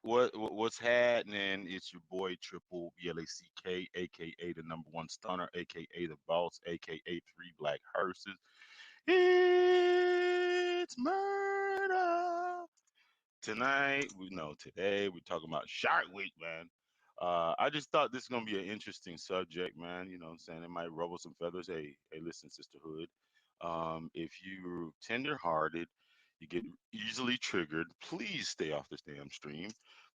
what's happening? It's your boy Triple BLACK, aka the number one stunner, aka the boss, aka three black hearses. It's murder tonight. We know today we're talking about Shark Week, man. I just thought this is gonna be an interesting subject, man. You know what I'm saying? It might ruffle some feathers. Hey, listen, sisterhood. If you're tender-hearted, you get easily triggered, please stay off this damn stream.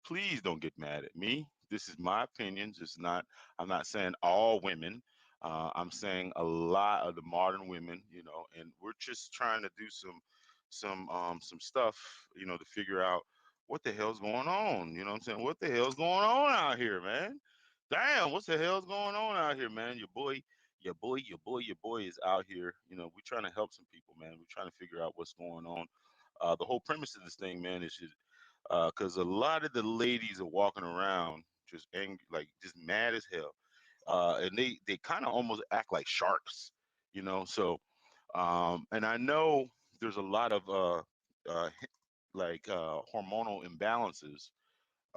Please don't get mad at me. This is my opinion. It's not. I'm not saying all women. I'm saying a lot of the modern women. And we're just trying to do some stuff. To figure out what the hell's going on. You know what I'm saying? What the hell's going on out here, man? Damn, what the hell's going on out here, man? Your boy is out here. We're trying to help some people, man. We're trying to figure out what's going on. The whole premise of this thing, man, is just because a lot of the ladies are walking around just angry, like just mad as hell, and they kind of almost act like sharks, So, and I know there's a lot of hormonal imbalances,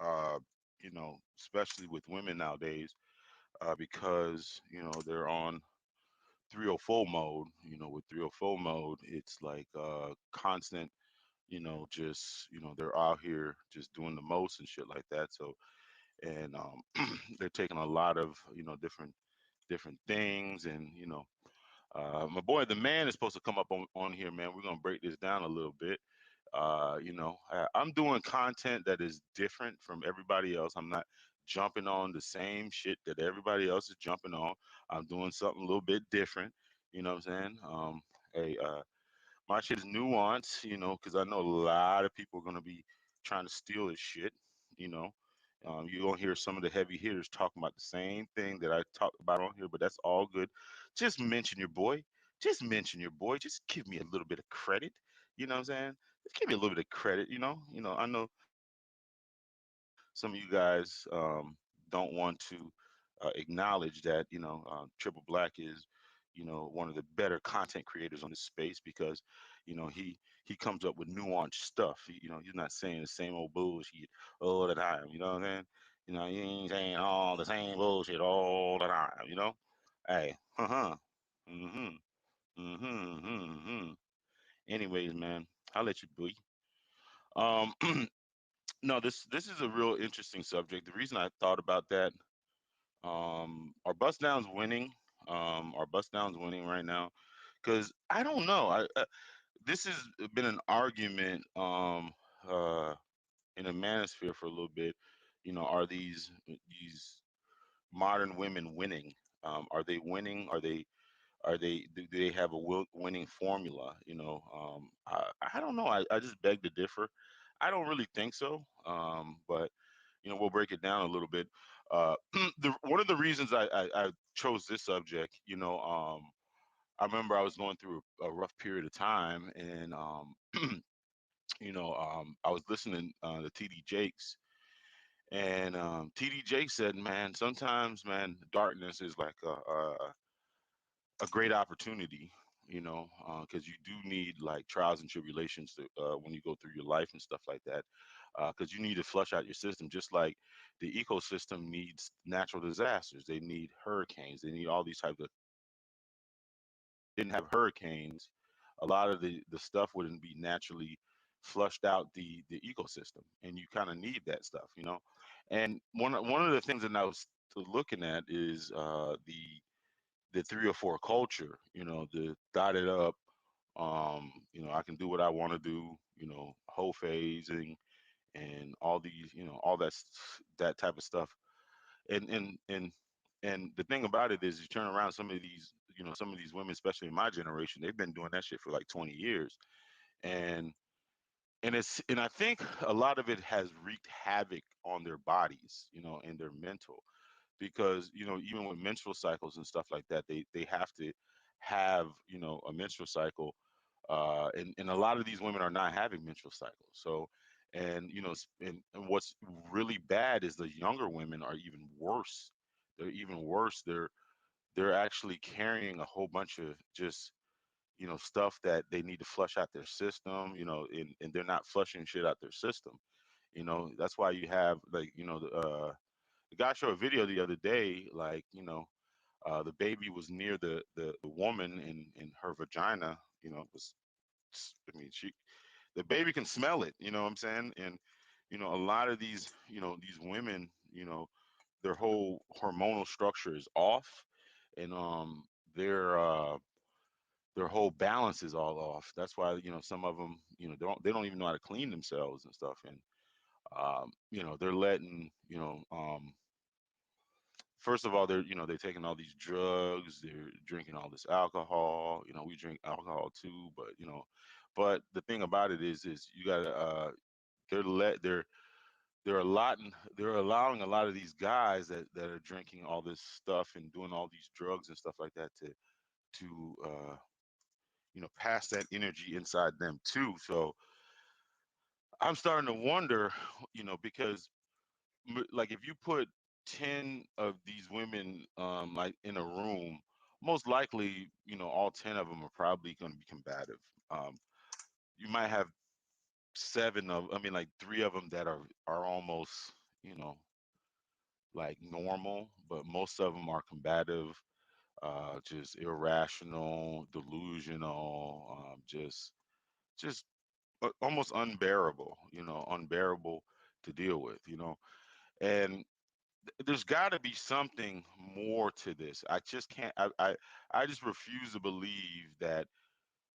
uh, especially with women nowadays, because they're on 304 mode. With 304 mode, it's like constant. Just they're out here just doing the most and shit like that. So, and they're taking a lot of different things, and my boy, the man, is supposed to come up on here, man. We're gonna break this down a little bit. I'm doing content that is different from everybody else. I'm not jumping on the same shit that everybody else is jumping on. I'm doing something a little bit different. You know what I'm saying? Hey, my shit is nuanced, because I know a lot of people are gonna be trying to steal this shit. You know, you're gonna hear some of the heavy hitters talking about the same thing that I talked about on here, but that's all good. Just mention your boy. Just mention your boy. Just give me a little bit of credit. You know what I'm saying? Just give me a little bit of credit. I know some of you guys don't want to acknowledge that. Triple Black is one of the better content creators on this space because he comes up with nuanced stuff. He's not saying the same old bullshit all the time. You know what I'm saying? He ain't saying all the same bullshit all the time. Hey, mm-hmm, mm-hmm. Anyways, man, I'll let you be. Um, no, this is a real interesting subject. The reason I thought about that, are bust downs winning? Are bust downs winning right now? Because I don't know. This has been an argument uh, in a manosphere for a little bit. Are these modern women winning? Are they winning? Do they have a winning formula? I don't know. I just beg to differ. I don't really think so. But we'll break it down a little bit. One of the reasons I chose this subject, I remember I was going through a rough period of time, and I was listening to TD Jakes, and TD Jakes said, "Man, sometimes, man, darkness is like a great opportunity." Because you do need like trials and tribulations to, when you go through your life and stuff like that, because you need to flush out your system, just like the ecosystem needs natural disasters. They need hurricanes. They need all these types of. Didn't have hurricanes, a lot of the stuff wouldn't be naturally flushed out the ecosystem, and you kind of need that stuff. And one of the things that I was looking at is the 304 culture, the dotted up, I can do what I want to do, whole phasing and all these, all that type of stuff. And the thing about it is, you turn around, some of these women, especially in my generation, they've been doing that shit for like 20 years. And and I think a lot of it has wreaked havoc on their bodies, and their mental, because even with menstrual cycles and stuff like that, they have to have a menstrual cycle, and a lot of these women are not having menstrual cycles. So, and and what's really bad is the younger women are even worse. They're even worse. They're actually carrying a whole bunch of just stuff that they need to flush out their system, and they're not flushing shit out their system. That's why you have, like, the guy showed a video the other day, like, the baby was near the woman in her vagina. Was I mean, the baby can smell it. You know what I'm saying? And a lot of these women, their whole hormonal structure is off, and their their whole balance is all off. That's why some of them, they don't even know how to clean themselves and stuff. And they're letting first of all, they're taking all these drugs, they're drinking all this alcohol. We drink alcohol too, but the thing about it is you gotta they're allowing a lot of these guys that are drinking all this stuff and doing all these drugs and stuff like that to pass that energy inside them too. So I'm starting to wonder, because like if you put 10 of these women like in a room, most likely all 10 of them are probably going to be combative. um, you might have like three of them that are almost you know like normal, but most of them are combative, just irrational, delusional, just almost unbearable, unbearable to deal with, and there's got to be something more to this. I just can't. I just refuse to believe that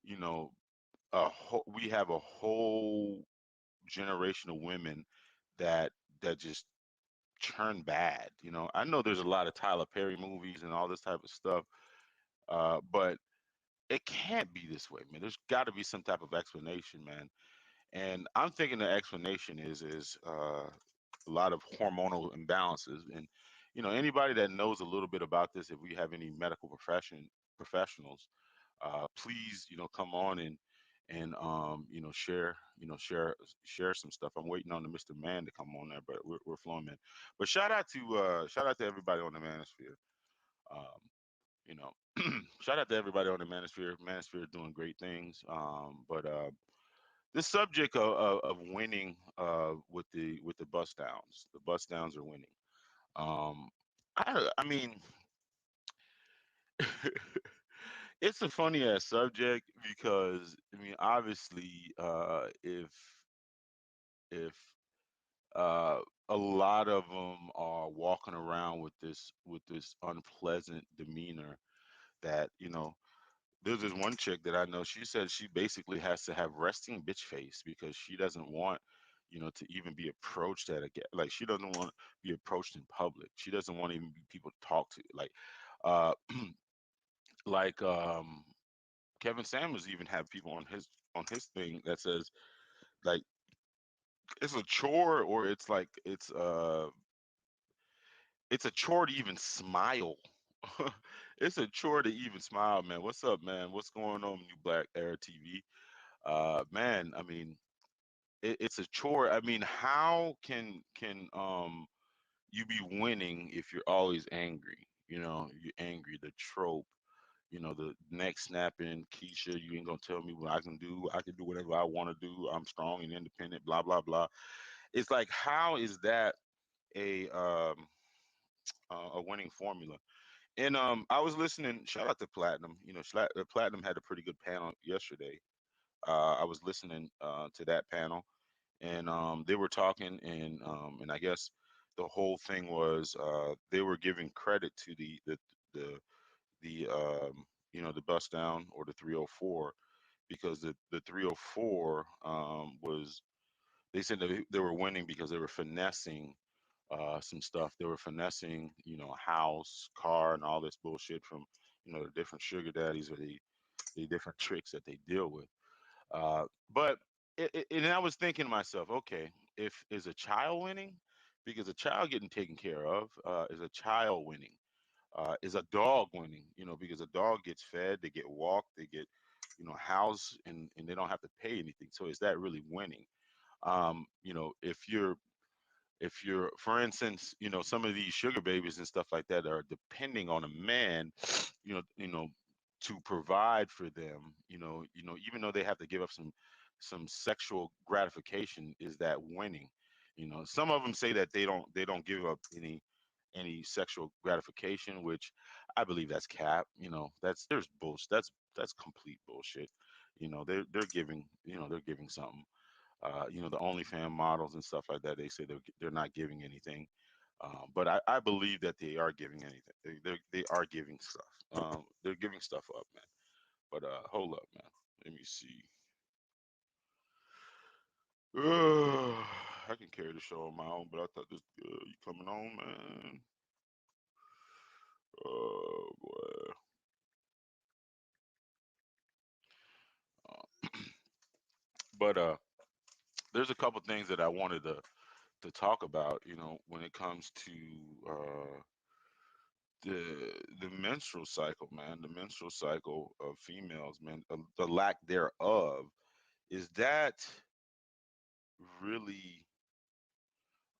you know we have a whole generation of women that just turn bad. I know there's a lot of Tyler Perry movies and all this type of stuff, but it can't be this way, man. There's got to be some type of explanation, man. And I'm thinking the explanation is a lot of hormonal imbalances. And anybody that knows a little bit about this, if we have any medical professionals, please come on and share some stuff. I'm waiting on the Mr. Man to come on there, but we're flowing, man. But shout out to everybody on the Manosphere. Um, you know, shout out to everybody on the Manosphere. Manosphere is doing great things. But this subject of winning with the bust downs are winning. Um, I mean, it's a funny ass subject because I mean, obviously, if uh, a lot of them are walking around with this unpleasant demeanor that there's this one chick that I know. She said she basically has to have resting bitch face because she doesn't want, to even be approached like she doesn't want to be approached in public. She doesn't want even people to talk to. Like, uh, like Kevin Samuels even had people on his thing that says like it's a chore or it's a chore to even smile. It's a chore to even smile, man. What's up, man? What's going on, New Black Era TV? Man, I mean, it's a chore. I mean, how can you be winning if you're always angry? You're angry. The trope. The neck snapping. Keisha, you ain't gonna tell me what I can do. I can do whatever I want to do. I'm strong and independent. Blah blah blah. It's like, how is that a a winning formula? And I was listening. Shout out to Platinum. Platinum had a pretty good panel yesterday. I was listening to that panel, and they were talking, and I guess the whole thing was they were giving credit to the bust down or the 304 because the 304 was, they said that they were winning because they were finessing some stuff. They were finessing, house, car, and all this bullshit from, the different sugar daddies or the different tricks that they deal with. But and I was thinking to myself, okay, if is a child winning, because a child getting taken care of is a child winning. Is a dog winning? Because a dog gets fed, they get walked, they get housed, and they don't have to pay anything. So is that really winning? If you're for instance, some of these sugar babies and stuff like that are depending on a man, to provide for them, even though they have to give up some sexual gratification, is that winning? You know, some of them say that they don't give up any sexual gratification, which I believe that's cap. You know, there's bullshit. That's complete bullshit. You know, they're giving, they're giving something. You know, the OnlyFans models and stuff like that, they say they're not giving anything. But I believe that they are giving anything. They are giving stuff. They're giving stuff up, man. But hold up, man. Let me see. I can carry the show on my own, but I thought this you coming on, man. Oh boy. Uh, but there's a couple things that I wanted to talk about. You know, when it comes to the menstrual cycle, man, the menstrual cycle of females, man, the lack thereof, is that really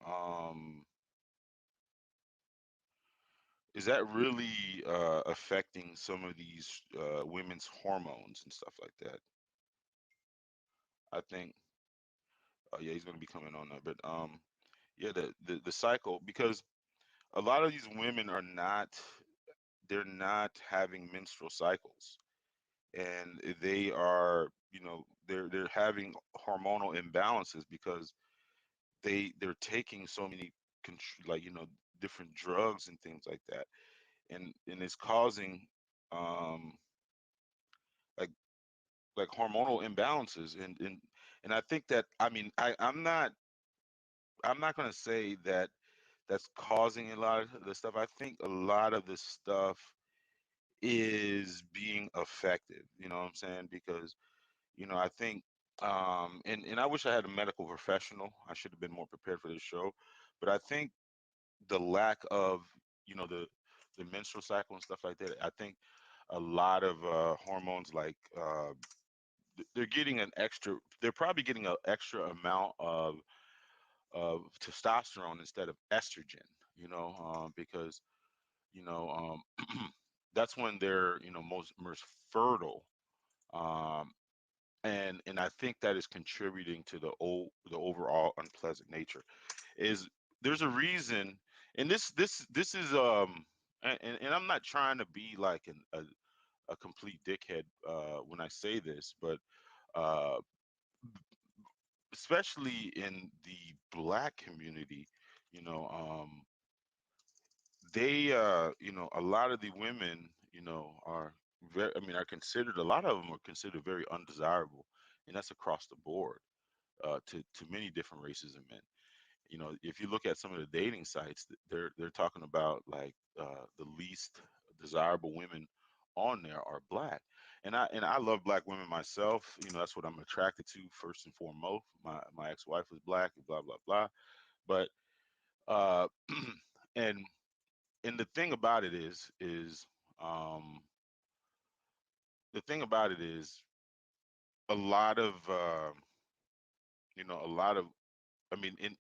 um affecting some of these women's hormones and stuff like that? I think, yeah, he's going to be coming on that, but yeah, the cycle, because a lot of these women are not, they're not having menstrual cycles, and they are, they're having hormonal imbalances because they're taking so many like, different drugs and things like that, and it's causing um like hormonal imbalances, and I think that, I mean, I'm not going to say that that's causing a lot of the stuff. I think a lot of the stuff is being effective, you know what I'm saying? Because, I think, and I wish I had a medical professional. I should have been more prepared for this show. But I think the lack of, the menstrual cycle and stuff like that, I think a lot of hormones, like, they're getting an extra, they're probably getting an extra amount of testosterone instead of estrogen, because, that's when they're, most fertile. Um, and I think that is contributing to the overall unpleasant nature. Is There's a reason, and this is and I'm not trying to be like a complete dickhead when I say this, but uh, especially in the black community, you know, a lot of the women, are very, I mean, are considered, a lot of them are considered very undesirable, and that's across the board, to many different races of men. You know, if you look at some of the dating sites, they're talking about, like, the least desirable women on there are black, and I love black women myself. You know, that's what I'm attracted to first and foremost. My ex-wife was black, and blah blah blah. But uh, and and um, the thing about it is, a lot of a lot of, I mean, in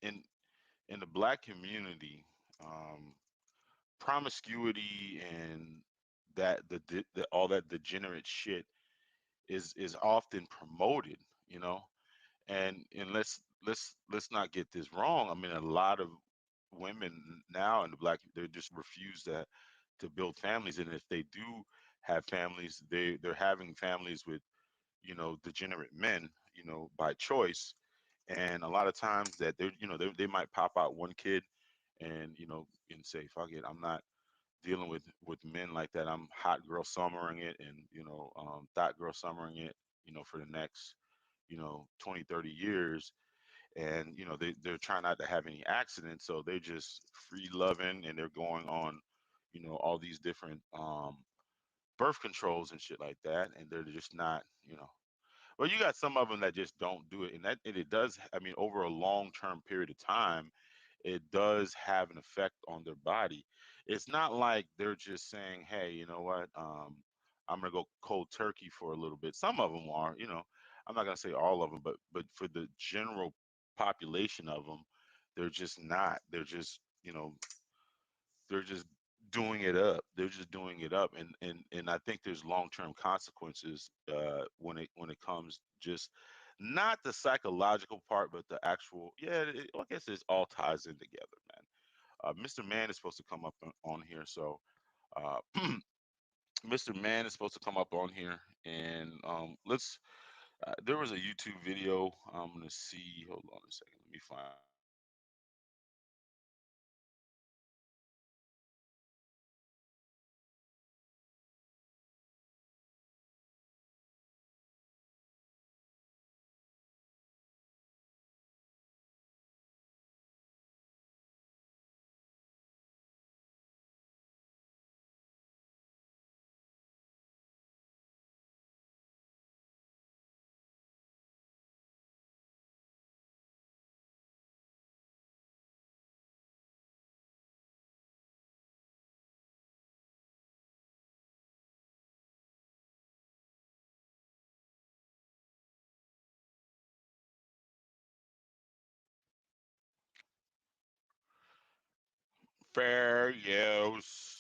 the black community, um, promiscuity and all that degenerate shit is often promoted, you know. And let's not get this wrong. I mean, a lot of women now in the black, they just refuse to build families, and if they do have families, they're having families with, degenerate men, by choice. And a lot of times that they might pop out one kid, and, and say, fuck it, I'm not dealing with men like that. I'm hot girl summering it, and, thought girl summering it, for the next, 20, 30 years. And, they're trying not to have any accidents, so they're just free loving, and they're going on, all these different birth controls and shit like that, and they're just not, well, you got some of them that just don't do it, and it does, I mean, over a long term period of time, it does have an effect on their body. It's not like they're just saying, "Hey, you know what? I'm gonna go cold turkey for a little bit." Some of them are, I'm not gonna say all of them, but for the general population of them, they're just not. They're just doing it up. They're just doing it up, and I think there's long term consequences when it comes just not the psychological part, but the actual. Yeah, I guess it all ties in together, man. Mr. Man is supposed to come up on here, so uh, Mr. Man is supposed to come up on here, and let's. There was a YouTube video. I'm gonna see. Hold on a second. Let me find it real quick. Fair use.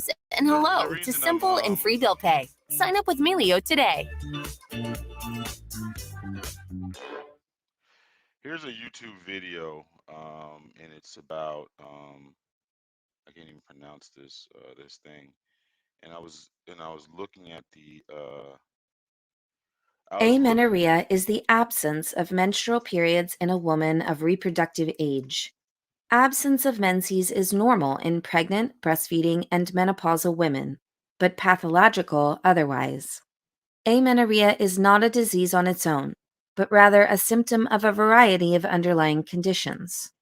And And the hello to reason I'm simple and free bill pay. Sign up with Melio today. here's a YouTube video, and it's about I can't even pronounce this thing, and I was looking at the I was look Amenorrhea is the absence of menstrual periods in a woman of reproductive age. Absence of menses is normal in pregnant, breastfeeding, and menopausal women, but pathological otherwise. Amenorrhea is not a disease on its own, but rather a symptom of a variety of underlying conditions.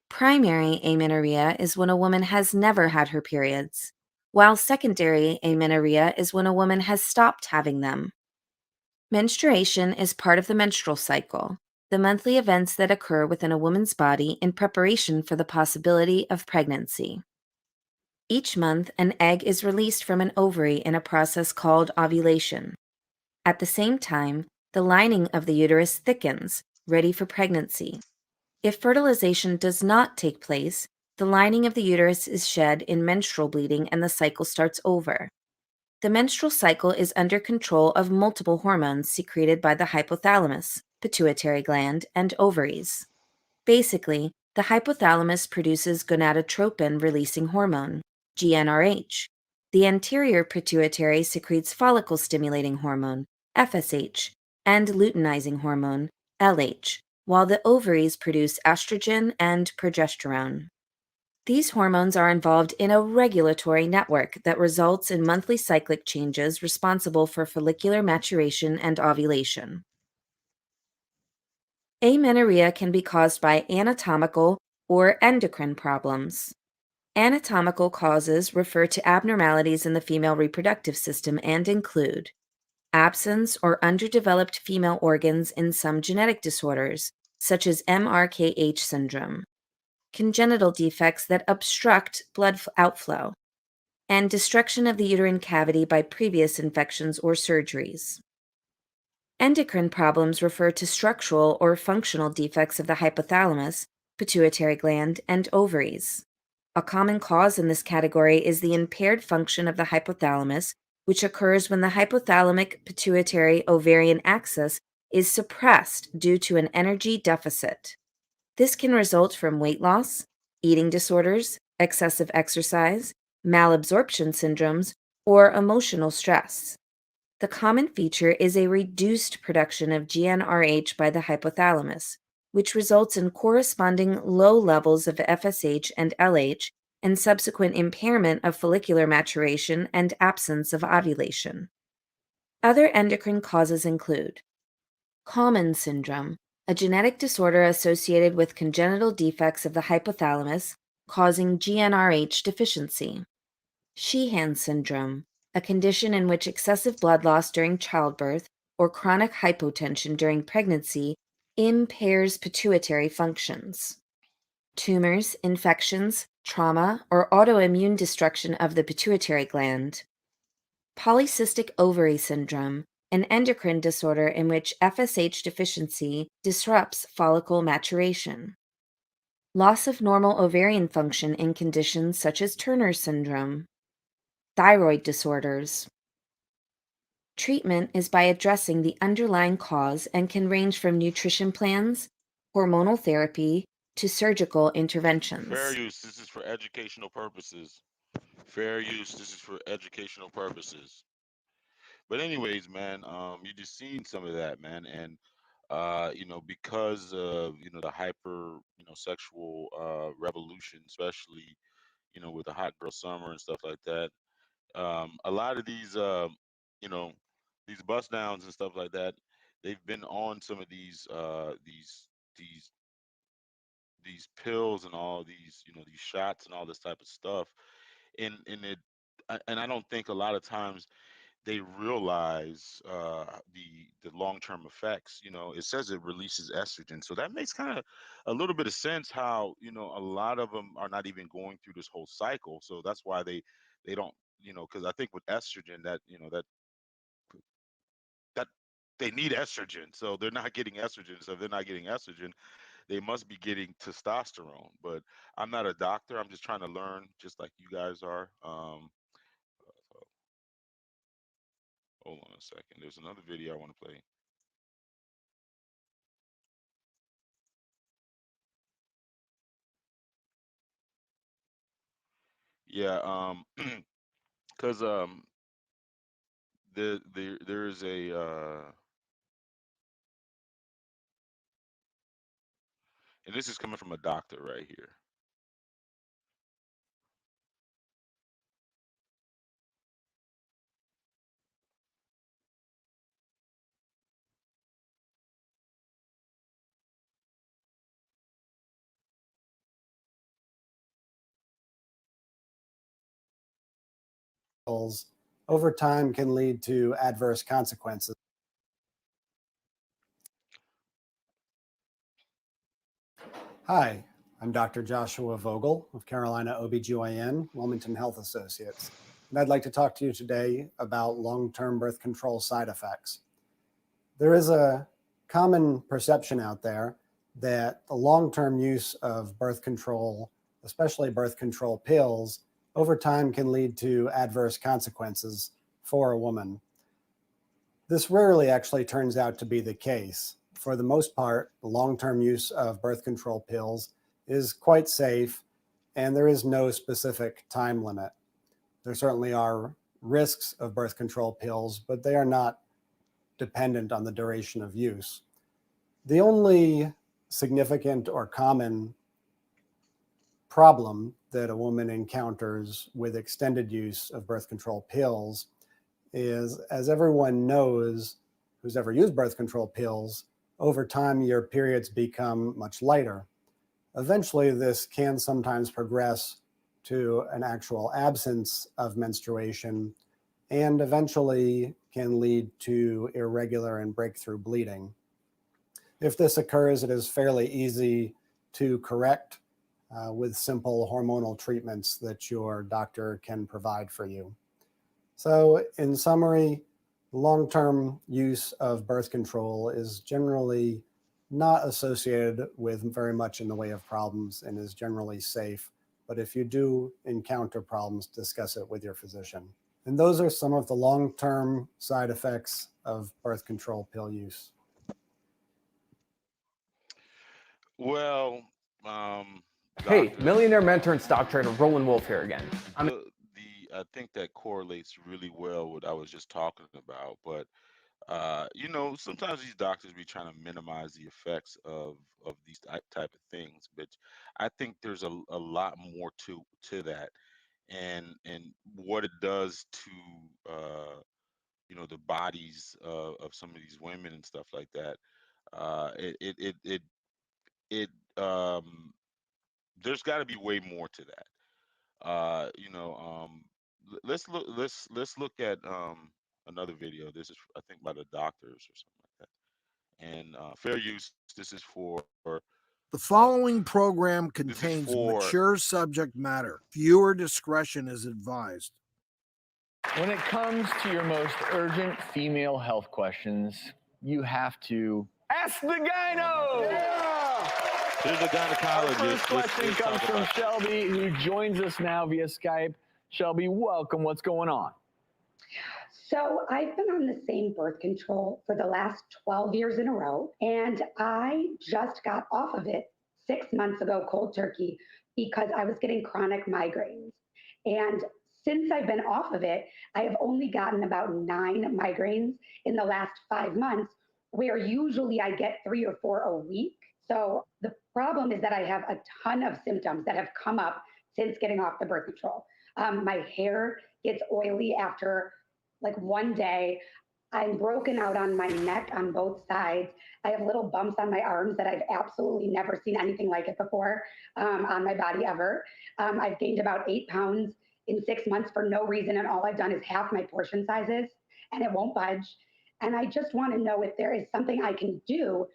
Primary amenorrhea is when a woman has never had her periods, while secondary amenorrhea is when a woman has stopped having them. Menstruation is part of the menstrual cycle, the monthly events that occur within a woman's body in preparation for the possibility of pregnancy. Each month, an egg is released from an ovary in a process called ovulation. At the same time, the lining of the uterus thickens, ready for pregnancy. If fertilization does not take place, the lining of the uterus is shed in menstrual bleeding and the cycle starts over. The menstrual cycle is under control of multiple hormones secreted by the hypothalamus, pituitary gland, and ovaries. Basically, the hypothalamus produces gonadotropin releasing hormone, GnRH. The anterior pituitary secretes follicle stimulating hormone, FSH, and luteinizing hormone, LH, while the ovaries produce estrogen and progesterone. These hormones are involved in a regulatory network that results in monthly cyclic changes responsible for follicular maturation and ovulation. Amenorrhea can be caused by anatomical or endocrine problems. Anatomical causes refer to abnormalities in the female reproductive system and include absence or underdeveloped female organs in some genetic disorders, such as MRKH syndrome, congenital defects that obstruct blood outflow, and destruction of the uterine cavity by previous infections or surgeries. Endocrine problems refer to structural or functional defects of the hypothalamus, pituitary gland, and ovaries. A common cause in this category is the impaired function of the hypothalamus, which occurs when the hypothalamic pituitary ovarian axis is suppressed due to an energy deficit. This can result from weight loss, eating disorders, excessive exercise, malabsorption syndromes, or emotional stress. The common feature is a reduced production of GnRH by the hypothalamus, which results in corresponding low levels of FSH and LH and subsequent impairment of follicular maturation and absence of ovulation. Other endocrine causes include Common syndrome, a genetic disorder associated with congenital defects of the hypothalamus causing GnRH deficiency. Sheehan syndrome, a condition in which excessive blood loss during childbirth or chronic hypotension during pregnancy impairs pituitary functions. Tumors, infections, trauma, or autoimmune destruction of the pituitary gland. Polycystic ovary syndrome, an endocrine disorder in which FSH deficiency disrupts follicle maturation. Loss of normal ovarian function in conditions such as Turner syndrome. Thyroid disorders. Treatment is by addressing the underlying cause and can range from nutrition plans, hormonal therapy, to surgical Fair interventions. use. This is for educational purposes. Fair use. This is for educational purposes. But anyways, man, you just seen some of that, man, and because of the hyper sexual revolution, especially with the hot girl summer and stuff like that. A lot of these you know these bust downs and stuff like that, they've been on some of these these pills and all these these shots and all this type of stuff, and and I don't think a lot of times they realize the long term effects. It says it releases estrogen, so that makes kind of a little bit of sense how a lot of them are not even going through this whole cycle. So that's why they don't because I think with estrogen that that they need estrogen, so they're not getting estrogen. So if they're not getting estrogen, they must be getting testosterone. But I'm not a doctor. I'm just trying to learn, just like you guys are. So hold on a second. There's another video I want to play. Yeah, because there is a and this is coming from a doctor right here. Over time can lead to adverse consequences. Hi, I'm Dr. Joshua Vogel of Carolina OBGYN, Wilmington Health Associates, and I'd like to talk to you today about long-term birth control side effects. There is a common perception out there that the long-term use of birth control, especially birth control pills, over time can lead to adverse consequences for a woman. This rarely actually turns out to be the case. For the most part, the long-term use of birth control pills is quite safe, and there is no specific time limit. There certainly are risks of birth control pills, but they are not dependent on the duration of use. The only significant or common problem that a woman encounters with extended use of birth control pills is, as everyone knows who's ever used birth control pills, over time your periods become much lighter. Eventually, this can sometimes progress to an actual absence of menstruation and eventually can lead to irregular and breakthrough bleeding. If this occurs, it is fairly easy to correct with simple hormonal treatments that your doctor can provide for you. So, in summary, long-term use of birth control is generally not associated with very much in the way of problems and is generally safe. But if you do encounter problems, discuss it with your physician. And those are some of the long-term side effects of birth control pill use. Well, Hey, doctors, millionaire mentor and stock trader Roland Wolf here again. I think that correlates really well with what I was just talking about. But sometimes these doctors be trying to minimize the effects of these type of things, but I think there's a lot more to that, and what it does to the bodies of some of these women and stuff like that. It there's got to be way more to that. Let's look at another video. This is I think by the doctors or something like that. And fair use. This is for The following program this is contains for mature subject matter. Viewer discretion is advised. When it comes to your most urgent female health questions, you have to ask the gyno. Yeah. Here's a Our gynecologist. first question comes from Shelby, who joins us now via Skype. Shelby, welcome. What's going on? So I've been on the same birth control for the last 12 years in a row, and I just got off of it 6 months ago, cold turkey, because I was getting chronic migraines. And since I've been off of it, I have only gotten about 9 migraines in the last 5 months, where usually I get 3 or 4 a week. So the problem is that I have a ton of symptoms that have come up since getting off the birth control. My hair gets oily after like one day. I'm broken out on my neck on both sides. I have little bumps on my arms that I've absolutely never seen anything like it before on my body ever. I've gained about 8 pounds in 6 months for no reason, and all I've done is half my portion sizes, and it won't budge. And I just want to know if there is something I can do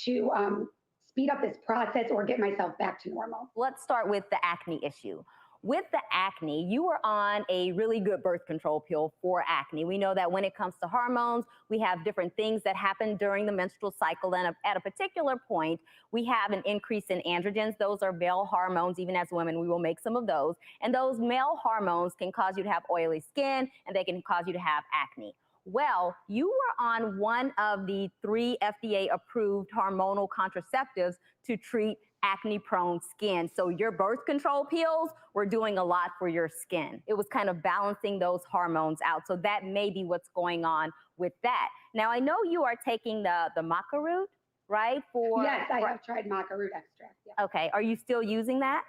to speed up this process or get myself back to normal. Let's start with the acne issue. With the acne, you were on a really good birth control pill for acne. We know that when it comes to hormones, we have different things that happen during the menstrual cycle. And at a particular point, we have an increase in androgens. Those are male hormones. Even as women, we will make some of those. And those male hormones can cause you to have oily skin, and they can cause you to have acne. Well, you were on one of the 3 FDA-approved hormonal contraceptives to treat acne-prone skin. So your birth control pills were doing a lot for your skin. It was kind of balancing those hormones out. So that may be what's going on with that. Now, I know you are taking the maca root, right? Yes, I have tried maca root extract. Yeah. Okay. Are you still using that?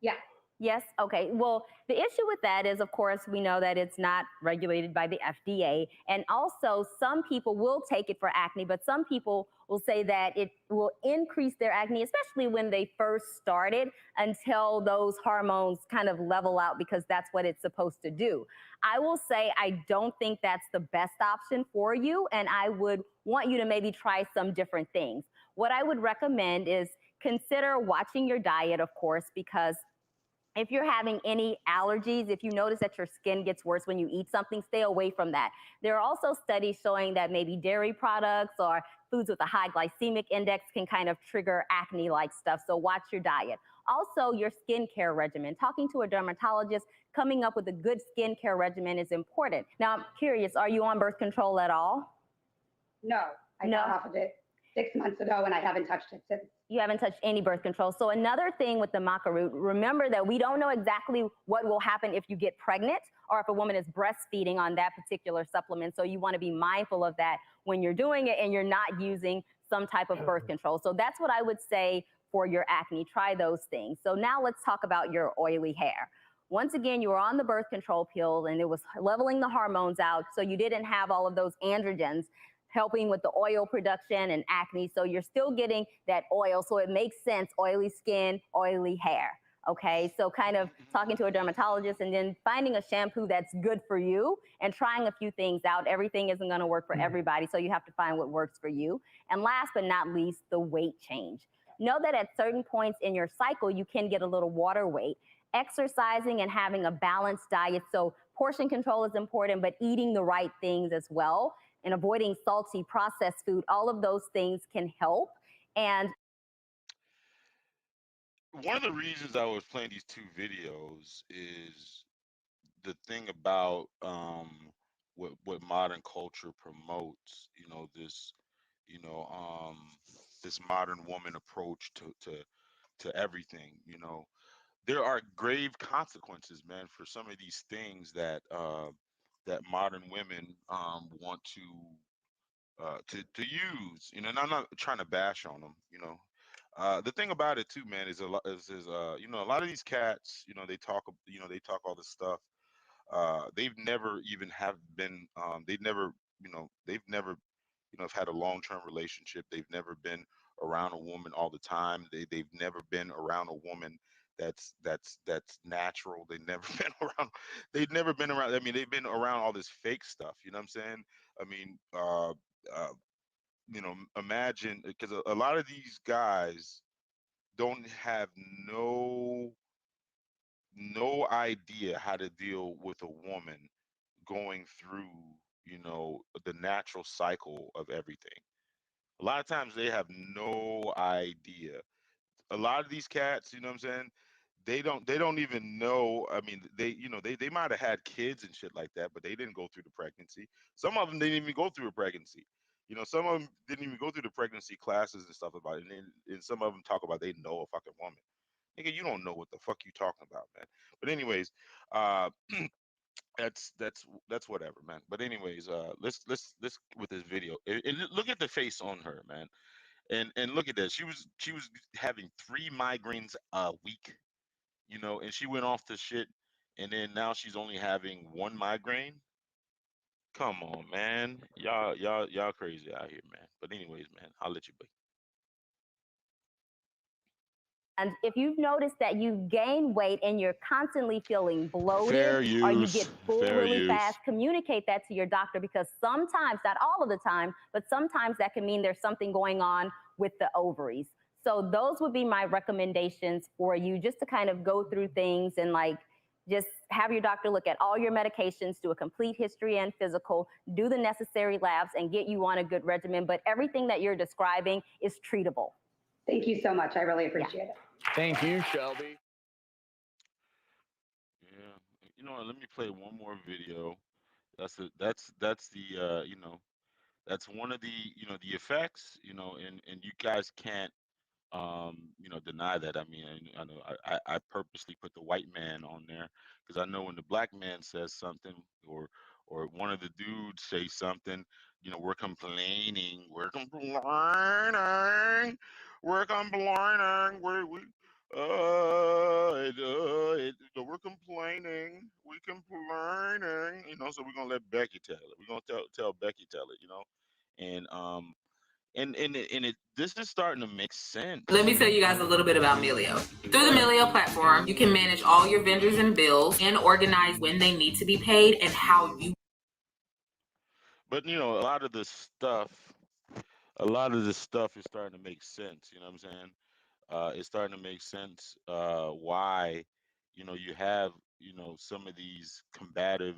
Yeah. Yes? Okay. Well, the issue with that is, of course, we know that it's not regulated by the FDA. And also, some people will take it for acne, but some people will say that it will increase their acne, especially when they first started, until those hormones kind of level out, because that's what it's supposed to do. I will say I don't think that's the best option for you, and I would want you to maybe try some different things. What I would recommend is consider watching your diet, of course, because if you're having any allergies, if you notice that your skin gets worse when you eat something, stay away from that. There are also studies showing that maybe dairy products or foods with a high glycemic index can kind of trigger acne-like stuff, so watch your diet. Also, your skincare regimen. Talking to a dermatologist, coming up with a good skincare regimen is important. Now, I'm curious, are you on birth control at all? No, I got off of it 6 months ago, and I haven't touched it since. You haven't touched any birth control. So another thing with the maca root, remember that we don't know exactly what will happen if you get pregnant or if a woman is breastfeeding on that particular supplement. So you want to be mindful of that when you're doing it and you're not using some type of birth control. So that's what I would say for your acne. Try those things. So now let's talk about your oily hair. Once again, you were on the birth control pill and it was leveling the hormones out, so you didn't have all of those androgens helping with the oil production and acne. So you're still getting that oil. So it makes sense, oily skin, oily hair. Okay, so kind of talking to a dermatologist and then finding a shampoo that's good for you and trying a few things out. Everything isn't gonna work for everybody, so you have to find what works for you. And last but not least, the weight change. Know that at certain points in your cycle, you can get a little water weight. Exercising and having a balanced diet. So portion control is important, but eating the right things as well and avoiding salty processed food, all of those things can help. And one of the reasons I was playing these 2 videos is the thing about what modern culture promotes. This you know this modern woman approach to everything. There are grave consequences, man, for some of these things that modern women want to use. And I'm not trying to bash on them. The thing about it too, man, is a lot is a lot of these cats, they talk all this stuff. They've never even have been they've never have had a long-term relationship. They've never been around a woman all the time. They've never been around a woman that's natural. They've never been around. They've never been around. I mean, they've been around all this fake stuff. You know what I'm saying? I mean, uh, imagine, because a lot of these guys don't have no idea how to deal with a woman going through, the natural cycle of everything. A lot of times they have no idea. A lot of these cats, you know what I'm saying? They don't even know. I mean, they might have had kids and shit like that, but they didn't go through the pregnancy. Some of them didn't even go through a pregnancy. Some of them didn't even go through the pregnancy classes and stuff about it. And some of them talk about they know a fucking woman. Nigga, you don't know what the fuck you talking about, man. But anyways, uh, that's whatever, man. But anyways, let's with this video. And look at the face on her, man. And look at that. She was having 3 migraines a week, and she went off the shit, and then now she's only having 1 migraine. Come on, man. Y'all crazy out here, man. But anyways, man, I'll let you be. And if you've noticed that you gain weight and you're constantly feeling bloated Fair or you use. get full Fair really use. fast, communicate that to your doctor, because sometimes, not all of the time, but sometimes that can mean there's something going on with the ovaries. So those would be my recommendations for you, just to kind of go through things and just have your doctor look at all your medications, do a complete history and physical, do the necessary labs, and get you on a good regimen. But everything that you're describing is treatable. Thank you so much. I really appreciate it. Thank you, Shelby. Yeah. Let me play one more video. That's one of the effects, and you guys can't deny that. I mean, I know I purposely put the white man on there because I know when the black man says something, or one of the dudes say something, we're complaining, we're complaining, we're complaining, so we're gonna let Becky tell it. We're gonna tell Becky tell it, and this is starting to make sense. Let me tell you guys a little bit about Melio. Through the Melio platform, you can manage all your vendors and bills and organize when they need to be paid and how you. But a lot of this stuff is starting to make sense. You know what I'm saying? It's starting to make sense why, you have, some of these combative,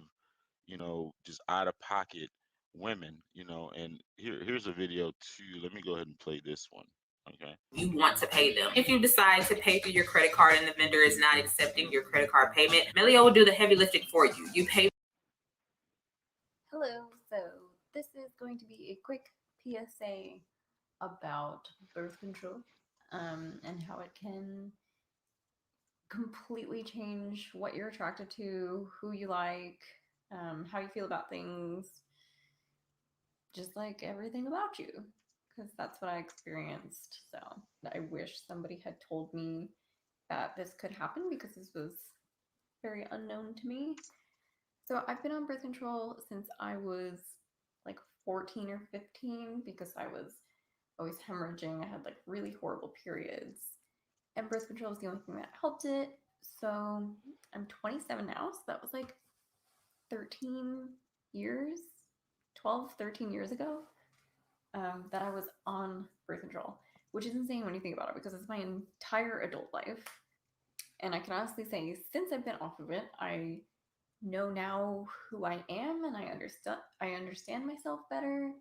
just out of pocket women, and here's a video too. Let me go ahead and play this one. Okay. You want to pay them. If you decide to pay through your credit card and the vendor is not accepting your credit card payment, Melio will do the heavy lifting for you. You pay. Hello, so this is going to be a quick PSA about birth control and how it can completely change what you're attracted to, who you like, how you feel about things, just like everything about you, because that's what I experienced. So I wish somebody had told me that this could happen, because this was very unknown to me. So I've been on birth control since I was like 14 or 15, because I was always hemorrhaging. I had like really horrible periods, and birth control was the only thing that helped it. So I'm 27 now, so that was like 13 years, 12, 13 years ago that I was on birth control, which is insane when you think about it, because it's my entire adult life. And I can honestly say, since I've been off of it, I know now who I am, and I understand myself better,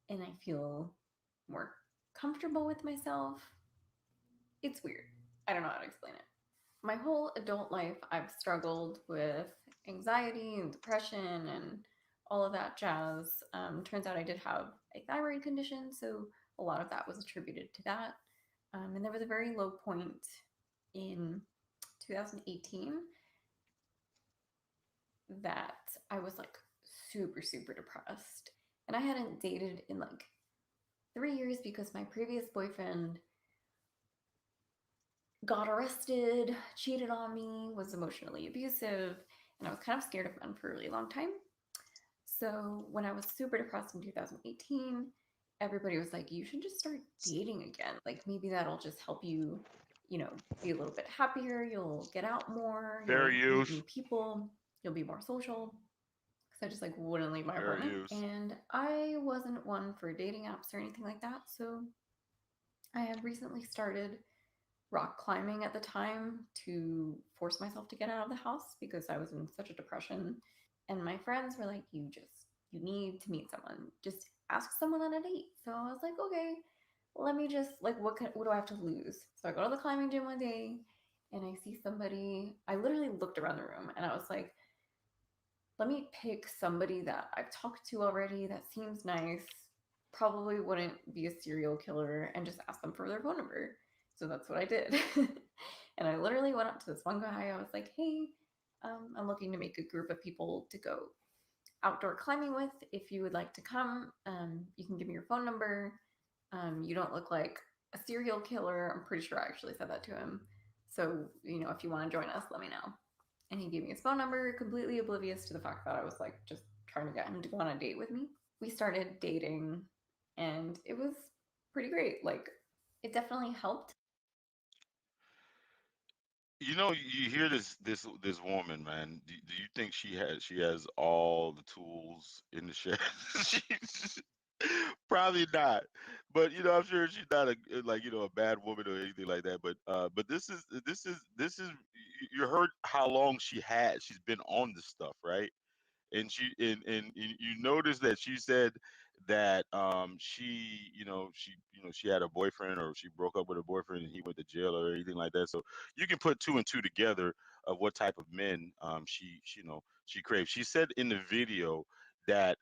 and I feel more comfortable with myself. It's weird. I don't know how to explain it. My whole adult life, I've struggled with anxiety and depression and all of that jazz. Turns out I did have a thyroid condition, so a lot of that was attributed to that. And there was a very low point in 2018 that I was like super, super depressed. And I hadn't dated in like 3 years because my previous boyfriend got arrested, cheated on me, was emotionally abusive, and I was kind of scared of men for a really long time. So when I was super depressed in 2018, everybody was like, you should just start dating again. Like maybe that'll just help you, be a little bit happier. You'll get out more. Fair You'll meet use. new people. You'll be more social. Because I just like wouldn't leave my Fair apartment. use. And I wasn't one for dating apps or anything like that. So I had recently started rock climbing at the time to force myself to get out of the house, because I was in such a depression. And my friends were like, you need to meet someone. Just ask someone on a date. So I was like, okay, let me just, like, what do I have to lose? So I go to the climbing gym one day and I see somebody. I literally looked around the room and I was like, let me pick somebody that I've talked to already that seems nice, probably wouldn't be a serial killer, and just ask them for their phone number. So that's what I did. And I literally went up to this one guy. I was like, hey, I'm looking to make a group of people to go outdoor climbing with. If you would like to come, you can give me your phone number. You don't look like a serial killer. I'm pretty sure I actually said that to him. So, if you want to join us, let me know. And he gave me his phone number, completely oblivious to the fact that I was like just trying to get him to go on a date with me. We started dating and it was pretty great. Like, it definitely helped. You hear this woman, man. Do you think she has all the tools in the shed? She's probably not. But I'm sure she's not a bad woman or anything like that. But this is you heard how long she's been on this stuff, right? And you notice that she said that she had a boyfriend, or she broke up with her boyfriend and he went to jail or anything like that. So you can put two and two together of what type of men she craves. She said in the video that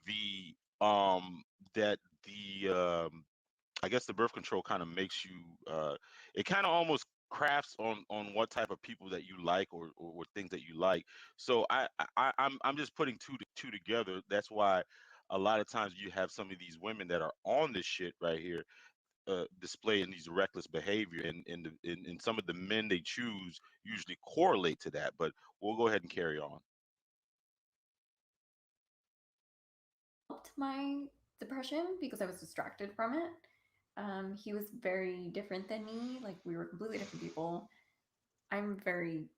the um that the I guess the birth control kind of makes you it kind of almost crafts on what type of people that you like, or things that you like. So I'm just putting two together. That's why a lot of times you have some of these women that are on this shit right here, displaying these reckless behavior, and some of the men they choose usually correlate to that. But we'll go ahead and carry on. My depression because I was distracted from it. He was very different than me. Like, we were completely different people. I'm very,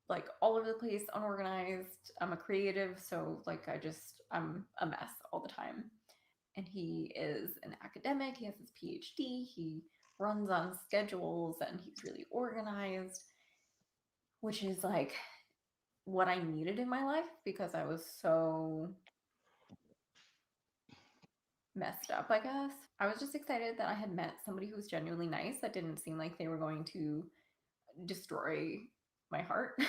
like, all over the place, unorganized. I'm a creative, so like I'm a mess all the time. And he is an academic. He has his PhD. He runs on schedules and he's really organized, which is like what I needed in my life because I was so messed up, I guess. I was just excited that I had met somebody who was genuinely nice, that didn't seem like they were going to destroy my heart.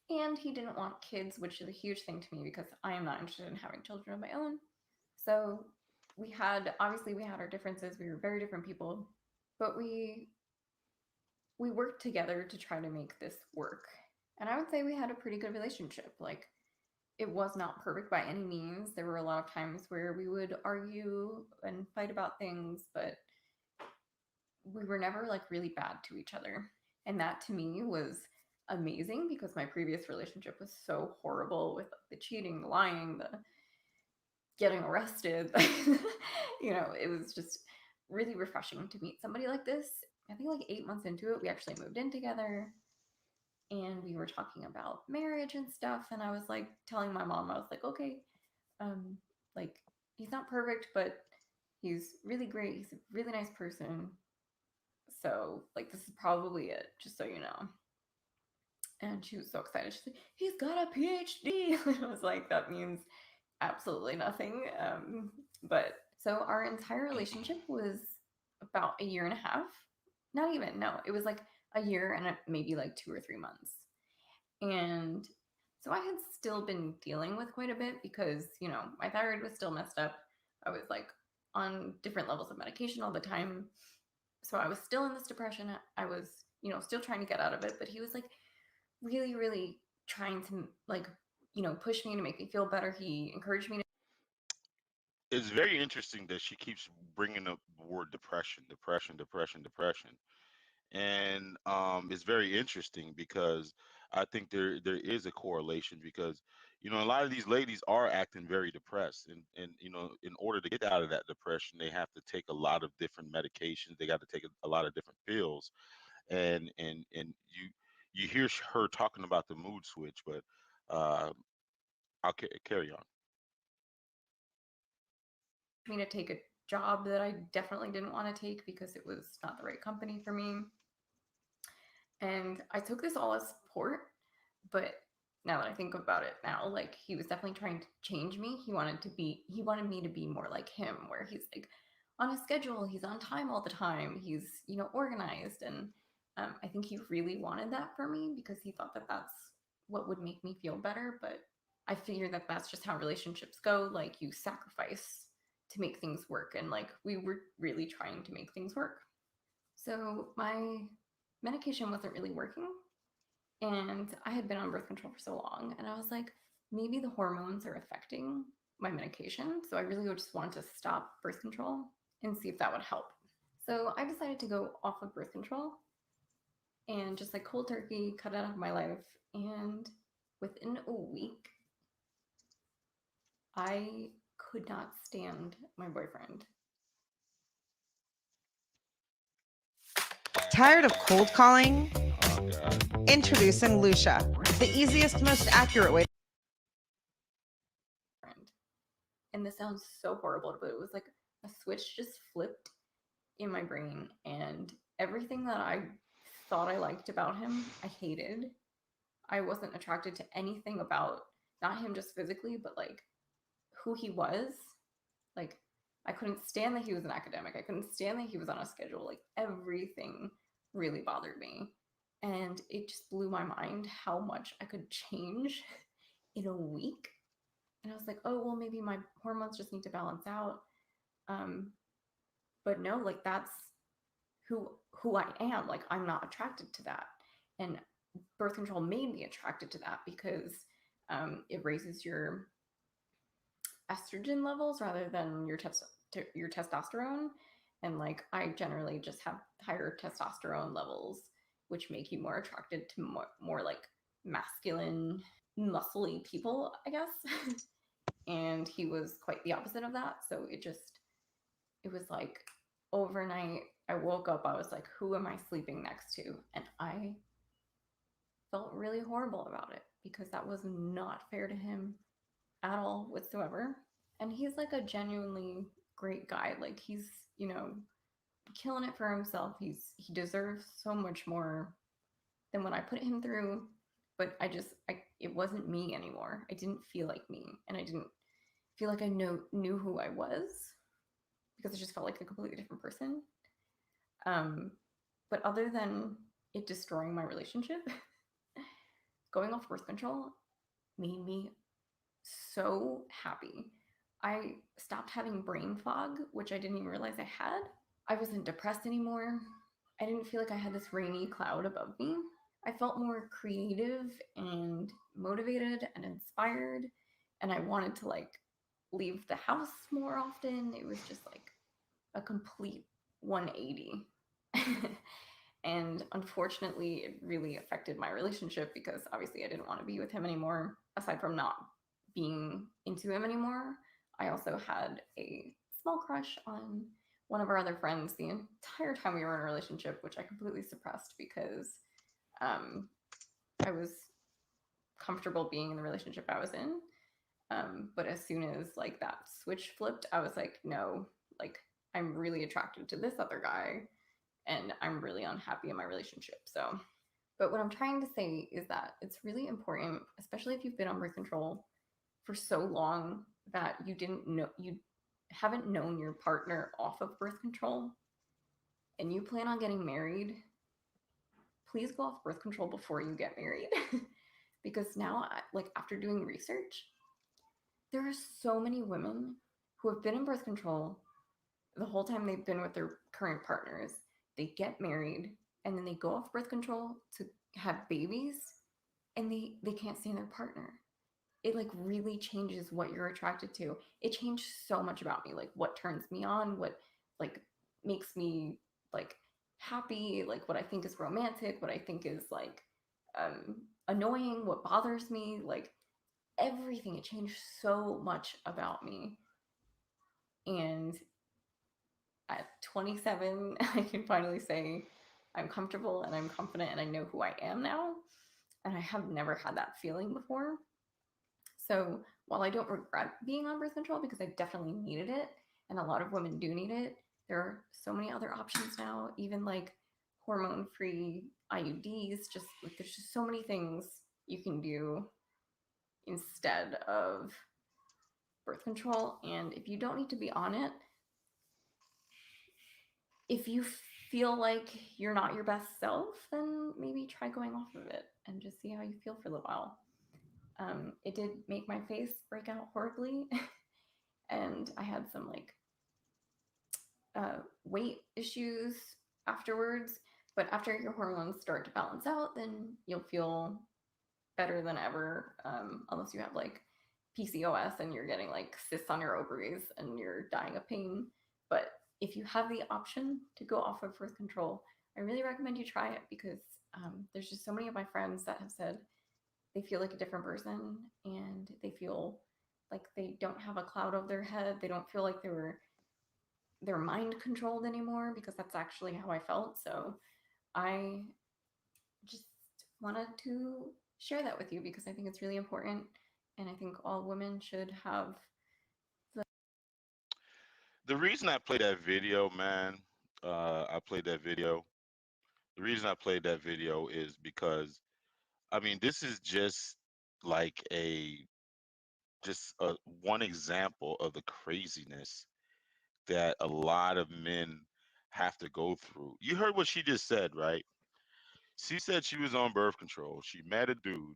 And he didn't want kids, which is a huge thing to me because I am not interested in having children of my own. So we had our differences. We were very different people, but we worked together to try to make this work. And I would say we had a pretty good relationship. Like, it was not perfect by any means. There were a lot of times where we would argue and fight about things, but we were never like really bad to each other. And that to me was amazing because my previous relationship was so horrible with the cheating, the lying, the getting arrested. It was just really refreshing to meet somebody like this. I think like 8 months into it, we actually moved in together and we were talking about marriage and stuff. And I was like telling my mom, I was like, okay, like, he's not perfect, but he's really great. He's a really nice person. So, like, this is probably it, just so you know. And she was so excited. She's like, he's got a PhD. And I was like, that means absolutely nothing. But so our entire relationship was about a year and a half. Not even, no, it was like a year and maybe like 2 or 3 months. And so I had still been dealing with quite a bit because, my thyroid was still messed up. I was like on different levels of medication all the time. So I was still in this depression. I was, still trying to get out of it. But he was like really, really trying to like, push me to make me feel better. He encouraged me to. It's very interesting that she keeps bringing up the word depression. And it's very interesting because I think there is a correlation, because a lot of these ladies are acting very depressed, and in order to get out of that depression they have to take a lot of different medications. They got to take a lot of different pills, and you hear her talking about the mood switch. But uh, I'll carry on. Me to take a job that I definitely didn't want to take because it was not the right company for me. And I took this all as support, but now that I think about it now, like he was definitely trying to change me. He wanted me to be more like him, where he's like on a schedule, he's on time all the time, he's, organized. And I think he really wanted that for me because he thought that that's what would make me feel better. But I figure that that's just how relationships go. Like you sacrifice to make things work. And like we were really trying to make things work. So my medication wasn't really working. And I had been on birth control for so long. And I was like, maybe the hormones are affecting my medication. So I really just wanted to stop birth control and see if that would help. So I decided to go off of birth control and just like cold turkey, cut it out of my life. And within a week, I could not stand my boyfriend. Tired of cold calling? Oh, God. Introducing Lucia, the easiest, most accurate way. And this sounds so horrible, but it was like a switch just flipped in my brain, and everything that I thought I liked about him, I hated. I wasn't attracted to anything about, not him just physically, but like who he was. Like I couldn't stand that he was an academic. I couldn't stand that he was on a schedule. Like everything really bothered me. And it just blew my mind how much I could change in a week. And I was like, oh, well, maybe my hormones just need to balance out. But no, like that's who I am. Like I'm not attracted to that. And birth control made me attracted to that because it raises your estrogen levels rather than your testosterone. And like I generally just have higher testosterone levels, which make you more attracted to more like masculine, muscly people, I guess. And he was quite the opposite of that. So it was like overnight, I woke up, I was like, who am I sleeping next to? And I felt really horrible about it because that was not fair to him at all whatsoever. And he's like a genuinely great guy. Like he's, killing it for himself. He deserves so much more than what I put him through. But it wasn't me anymore. I didn't feel like me. And I didn't feel like I knew who I was because I just felt like a completely different person. But other than it destroying my relationship, going off birth control made me so happy. I stopped having brain fog, which I didn't even realize I had. I wasn't depressed anymore. I didn't feel like I had this rainy cloud above me. I felt more creative and motivated and inspired, and I wanted to like leave the house more often. It was just like a complete 180. And unfortunately, it really affected my relationship because obviously I didn't want to be with him anymore. Aside from not being into him anymore, I also had a small crush on one of our other friends the entire time we were in a relationship, which I completely suppressed because I was comfortable being in the relationship I was in. But as soon as like that switch flipped, I was like, no, like I'm really attracted to this other guy and I'm really unhappy in my relationship. So, but what I'm trying to say is that it's really important, especially if you've been on birth control for so long that you haven't known your partner off of birth control and you plan on getting married, please go off birth control before you get married. Because now, like after doing research, there are so many women who have been in birth control the whole time they've been with their current partners. They get married and then they go off birth control to have babies and they can't stand their partner. It like really changes what you're attracted to. It changed so much about me, like what turns me on, what like makes me like happy, like what I think is romantic, what I think is like annoying, what bothers me, like everything. It changed so much about me. And at 27, I can finally say I'm comfortable and I'm confident and I know who I am now. And I have never had that feeling before. So while I don't regret being on birth control because I definitely needed it, and a lot of women do need it, there are so many other options now, even like hormone-free IUDs, just like there's just so many things you can do instead of birth control. And if you don't need to be on it, if you feel like you're not your best self, then maybe try going off of it and just see how you feel for a little while. It did make my face break out horribly, and I had some like weight issues afterwards. But after your hormones start to balance out, then you'll feel better than ever, unless you have like PCOS and you're getting like cysts on your ovaries and you're dying of pain. But if you have the option to go off of birth control, I really recommend you try it, because there's just so many of my friends that have said they feel like a different person, and they feel like they don't have a cloud over their head. They don't feel like they're mind controlled anymore, because that's actually how I felt. So I just wanted to share that with you, because I think it's really important, and I think all women should have The reason I played that video, man, I played that video. The reason I played that video is because, I mean, this is just like just one example of the craziness that a lot of men have to go through. You heard what she just said, right? She said she was on birth control. She met a dude.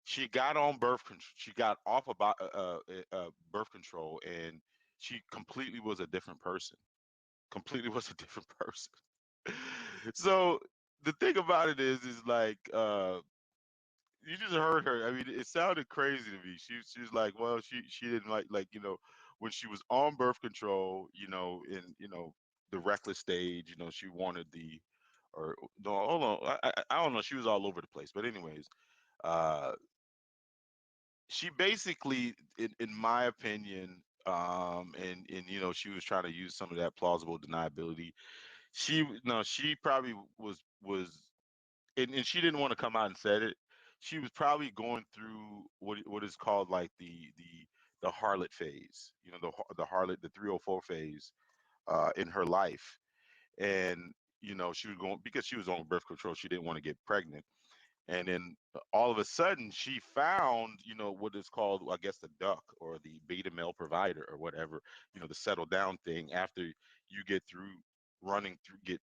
She got on birth control. She got off about birth control, and she completely was a different person. Completely was a different person. So the thing about it is like you just heard her. I mean, it sounded crazy to me. She was like, well, she didn't like when she was on birth control, in the reckless stage, she wanted the or no, hold on, I don't know. She was all over the place, but anyways, uh, she basically, in my opinion, and she was trying to use some of that plausible deniability. She probably was and she didn't want to come out and said it. She was probably going through what is called like the harlot phase, the harlot, the 304 phase, in her life. And she was going because she was on birth control. She didn't want to get pregnant. And then all of a sudden, she found, what is called, I guess, the duck or the beta male provider or whatever, the settle down thing after you get through running through, get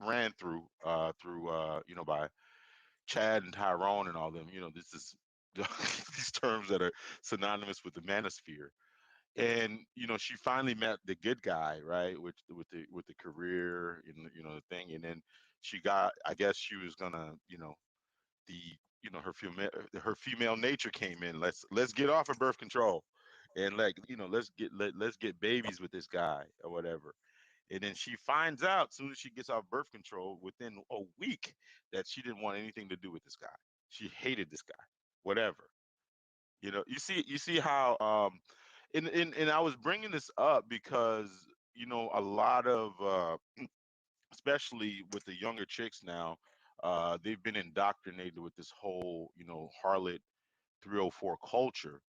ran through, by Chad and Tyrone and all them. This is these terms that are synonymous with the manosphere. And she finally met the good guy, right, with the career and the thing. And then she got, I guess she was gonna, the her female nature came in. Let's get off of birth control, and like let's get babies with this guy or whatever. And then she finds out as soon as she gets off birth control within a week that she didn't want anything to do with this guy. She hated this guy, whatever. You see how and I was bringing this up because a lot of especially with the younger chicks now, they've been indoctrinated with this whole harlot 304 culture.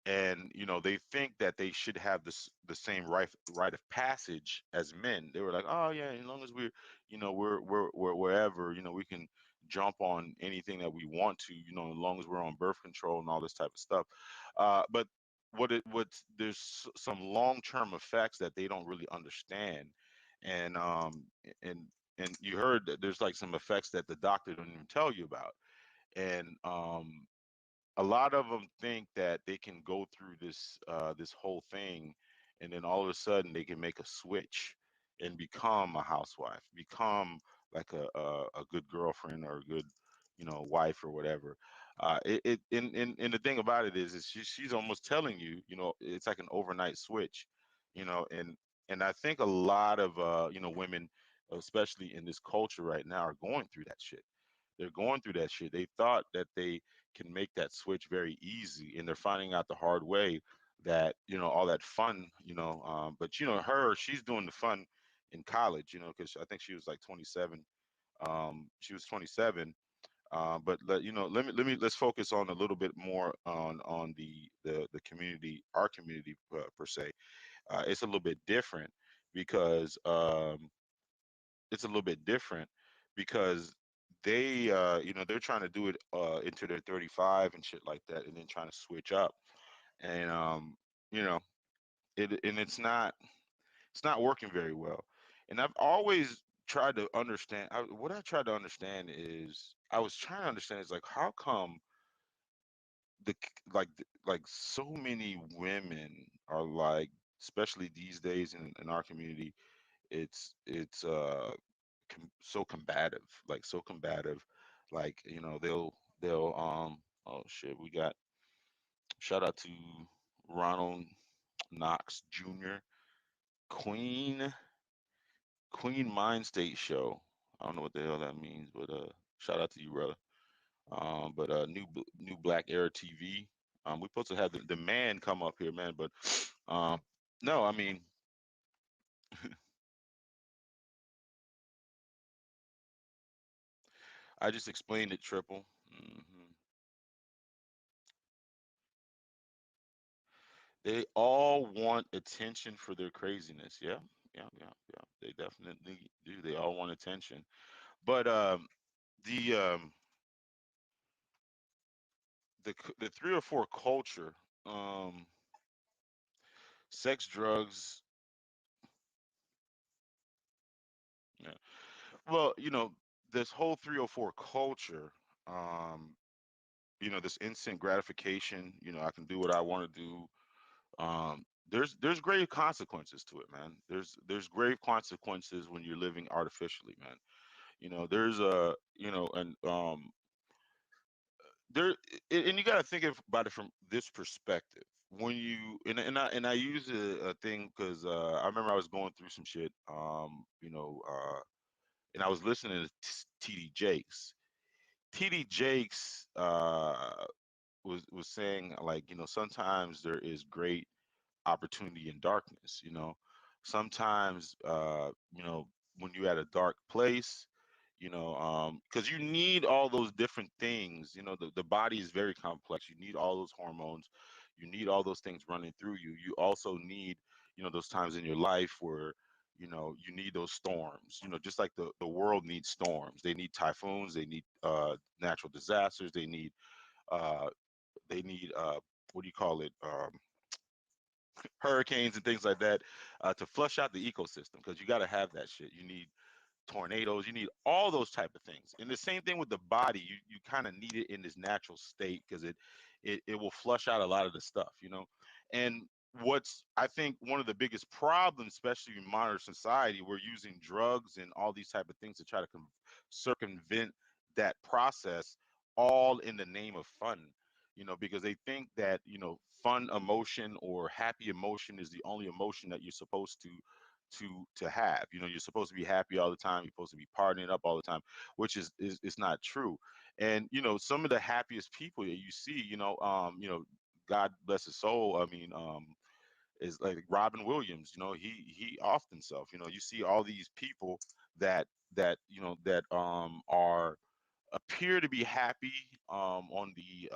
And they think that they should have the same rite of passage as men. They were like, oh yeah, as long as we're we're wherever, we can jump on anything that we want to, as long as we're on birth control and all this type of stuff. But what's there's some long-term effects that they don't really understand. And and and you heard that there's like some effects that the doctor didn't even tell you about. And a lot of them think that they can go through this whole thing, and then all of a sudden they can make a switch and become a housewife, become like a good girlfriend or a good wife or whatever. And the thing about it is she's almost telling you, it's like an overnight switch. And I think a lot of women, especially in this culture right now, are going through that shit. They're going through that shit. They thought that they can make that switch very easy, and they're finding out the hard way that all that fun, but she's doing the fun in college, because I think she was like 27. She was 27. But let's focus on a little bit more on the community, our community, per se. It's a little bit different because it's a little bit different because they they're trying to do it into their 35 and shit like that, and then trying to switch up, and you know it's not working very well. And I've always tried to understand. What I tried to understand is I was trying to understand is like how come like so many women are like, especially these days in our community, it's so combative, like so combative, like they'll oh shit, we got shout out to Ronald Knox Jr. Queen Queen Mind State Show. I don't know what the hell that means, but shout out to you, brother. But new Black Era TV. We're supposed to have the man come up here, man, but um, no, I mean, I just explained it triple. They all want attention for their craziness. Yeah, yeah. They definitely do. They all want attention. But the um, the 304 culture, um, sex, drugs. Yeah. Well, this whole 304 culture, um, this instant gratification. I can do what I want to do. There's grave consequences to it, man. There's grave consequences when you're living artificially, man. There's a and there and you got to think about it from this perspective. When you and I use a thing because I remember I was going through some shit, and I was listening to TD Jakes. TD Jakes was saying, like, sometimes there is great opportunity in darkness. Sometimes when you're at a dark place, because you need all those different things. The body is very complex. You need all those hormones, you need all those things running through you. You also need those times in your life where you need those storms, just like the world needs storms. They need typhoons, they need natural disasters, uh they need what do you call it, hurricanes and things like that, to flush out the ecosystem, because you got to have that shit. You need tornadoes, you need all those type of things. And the same thing with the body. You kind of need it in this natural state because it will flush out a lot of the stuff. And what's, I think, one of the biggest problems, especially in modern society, we're using drugs and all these type of things to try to circumvent that process, all in the name of fun. Because they think that fun emotion or happy emotion is the only emotion that you're supposed to have. You're supposed to be happy all the time. You're supposed to be partying up all the time, which is not true. And some of the happiest people that you see, God bless his soul. I mean, is like Robin Williams. He off himself. You see all these people that are appear to be happy on the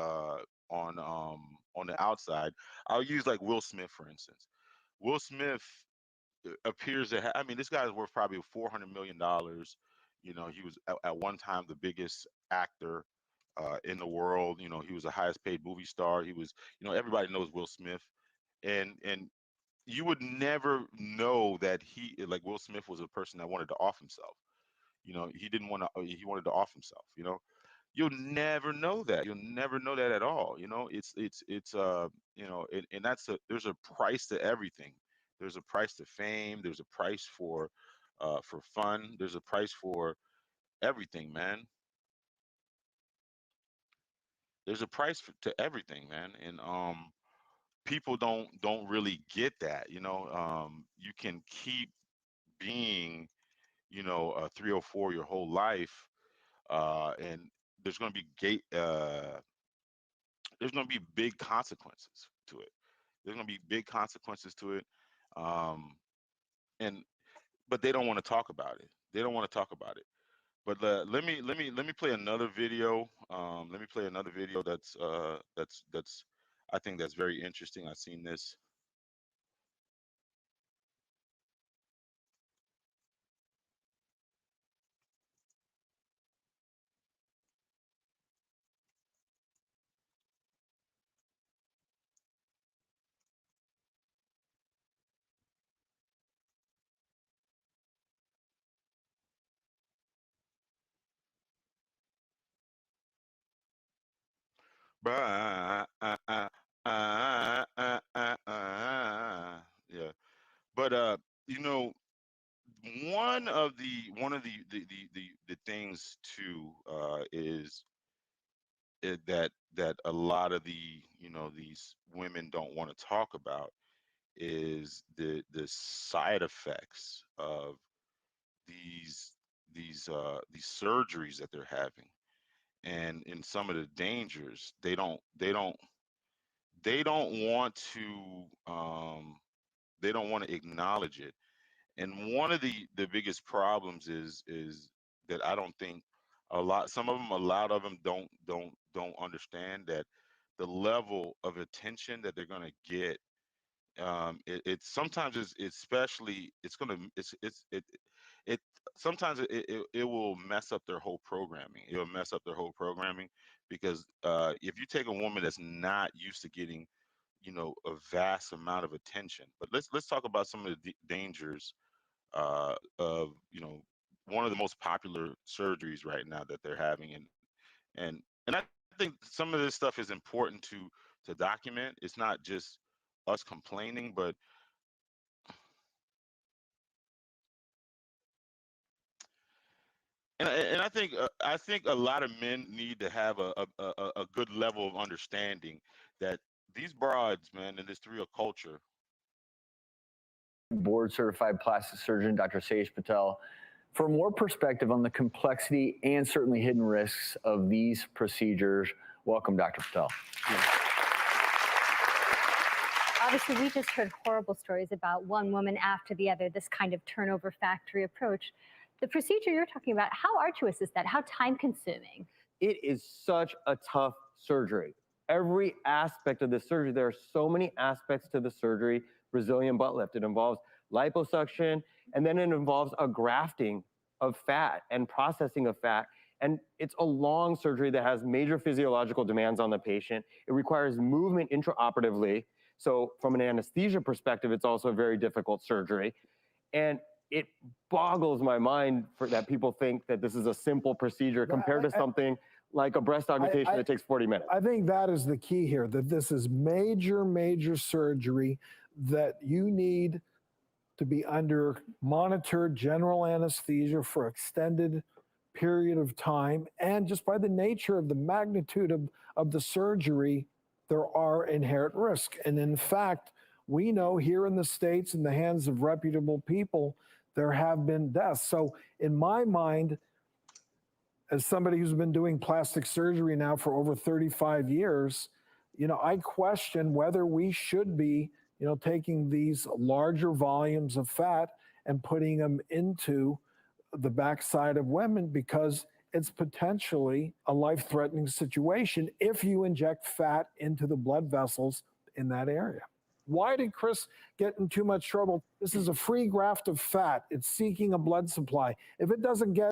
outside. I'll use like Will Smith, for instance. Will Smith appears to have, I mean, this guy is worth probably $400 million. He was at one time the biggest actor in the world. He was the highest paid movie star. He was, everybody knows Will Smith. And you would never know that like Will Smith was a person that wanted to off himself. He didn't want to, he wanted to off himself. You'll never know that. You'll never know that at all. And there's a price to everything. There's a price to fame. There's a price for fun. There's a price for everything, man. There's a price to everything, man. And people don't really get that. You can keep being, a 304 your whole life, and there's going to be there's going to be big consequences to it. There's going to be big consequences to it. Um, and but they don't want to talk about it. They don't want to talk about it. But let me play another video. Let me play another video that's I think that's very interesting. I've seen this. Yeah, but you know, one of the things too is that a lot of these women don't want to talk about is the side effects of these these surgeries that they're having, and in some of the dangers they don't want to they don't want to acknowledge it. And one of the biggest problems is that I don't think a lot of them don't understand that the level of attention that they're going to get, it's sometimes it's especially it's going to it sometimes it will mess up their whole programming. It'll mess up their whole programming because if you take a woman that's not used to getting a vast amount of attention. But let's talk about some of the dangers of one of the most popular surgeries right now that they're having. And I think some of this stuff is important to document. It's not just us complaining, but and I think a lot of men need to have a good level of understanding that these broads, man, in this 3 culture. Board certified plastic surgeon, Dr. Sage Patel, for more perspective on the complexity and certainly hidden risks of these procedures. Welcome, Dr. Patel. Obviously, we just heard horrible stories about one woman after the other, this kind of turnover factory approach. The procedure you're talking about, how arduous is that? How time consuming? It is such a tough surgery. Every aspect of the surgery, there are so many aspects to the surgery. Brazilian butt lift, it involves liposuction, and then it involves a grafting of fat and processing of fat. And it's a long surgery that has major physiological demands on the patient. It requires movement intraoperatively. So from an anesthesia perspective, it's also a very difficult surgery. And it boggles my mind that people think that this is a simple procedure compared to something like a breast augmentation that takes 40 minutes. I think that is the key here, that this is major surgery that you need to be under monitored general anesthesia for extended period of time. And just by the nature of the magnitude of the surgery, there are inherent risks. And in fact, we know here in the States, in the hands of reputable people, there have been deaths. So in my mind, as somebody who's been doing plastic surgery now for over 35 years, I question whether we should be, taking these larger volumes of fat and putting them into the backside of women, because it's potentially a life-threatening situation if you inject fat into the blood vessels in that area. Why did Chris get in too much trouble? This is a free graft of fat. It's seeking a blood supply. If it doesn't get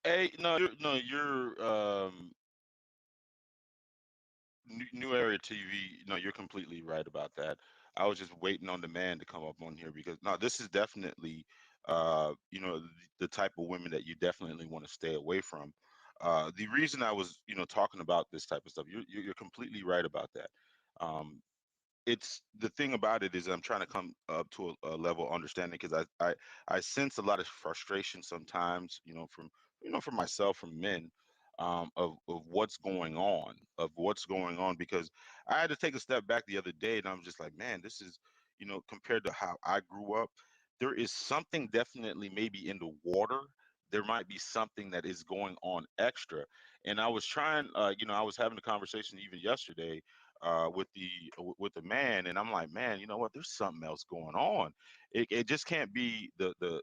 Hey, no, you're New Area TV. No, you're completely right about that. I was just waiting on the man to come up on here because no, this is definitely, the type of women that you definitely want to stay away from. The reason I was, talking about this type of stuff, you're completely right about that. Um, it's the thing about it is I'm trying to come up to a level of understanding because I sense a lot of frustration sometimes, from myself, from men, of what's going on, because I had to take a step back the other day and I'm just like, man, this is, compared to how I grew up, there is something definitely maybe in the water. There might be something that is going on extra. And I was trying, I was having a conversation even yesterday with the man, and I'm like, man, you know what? There's something else going on. It just can't be the the.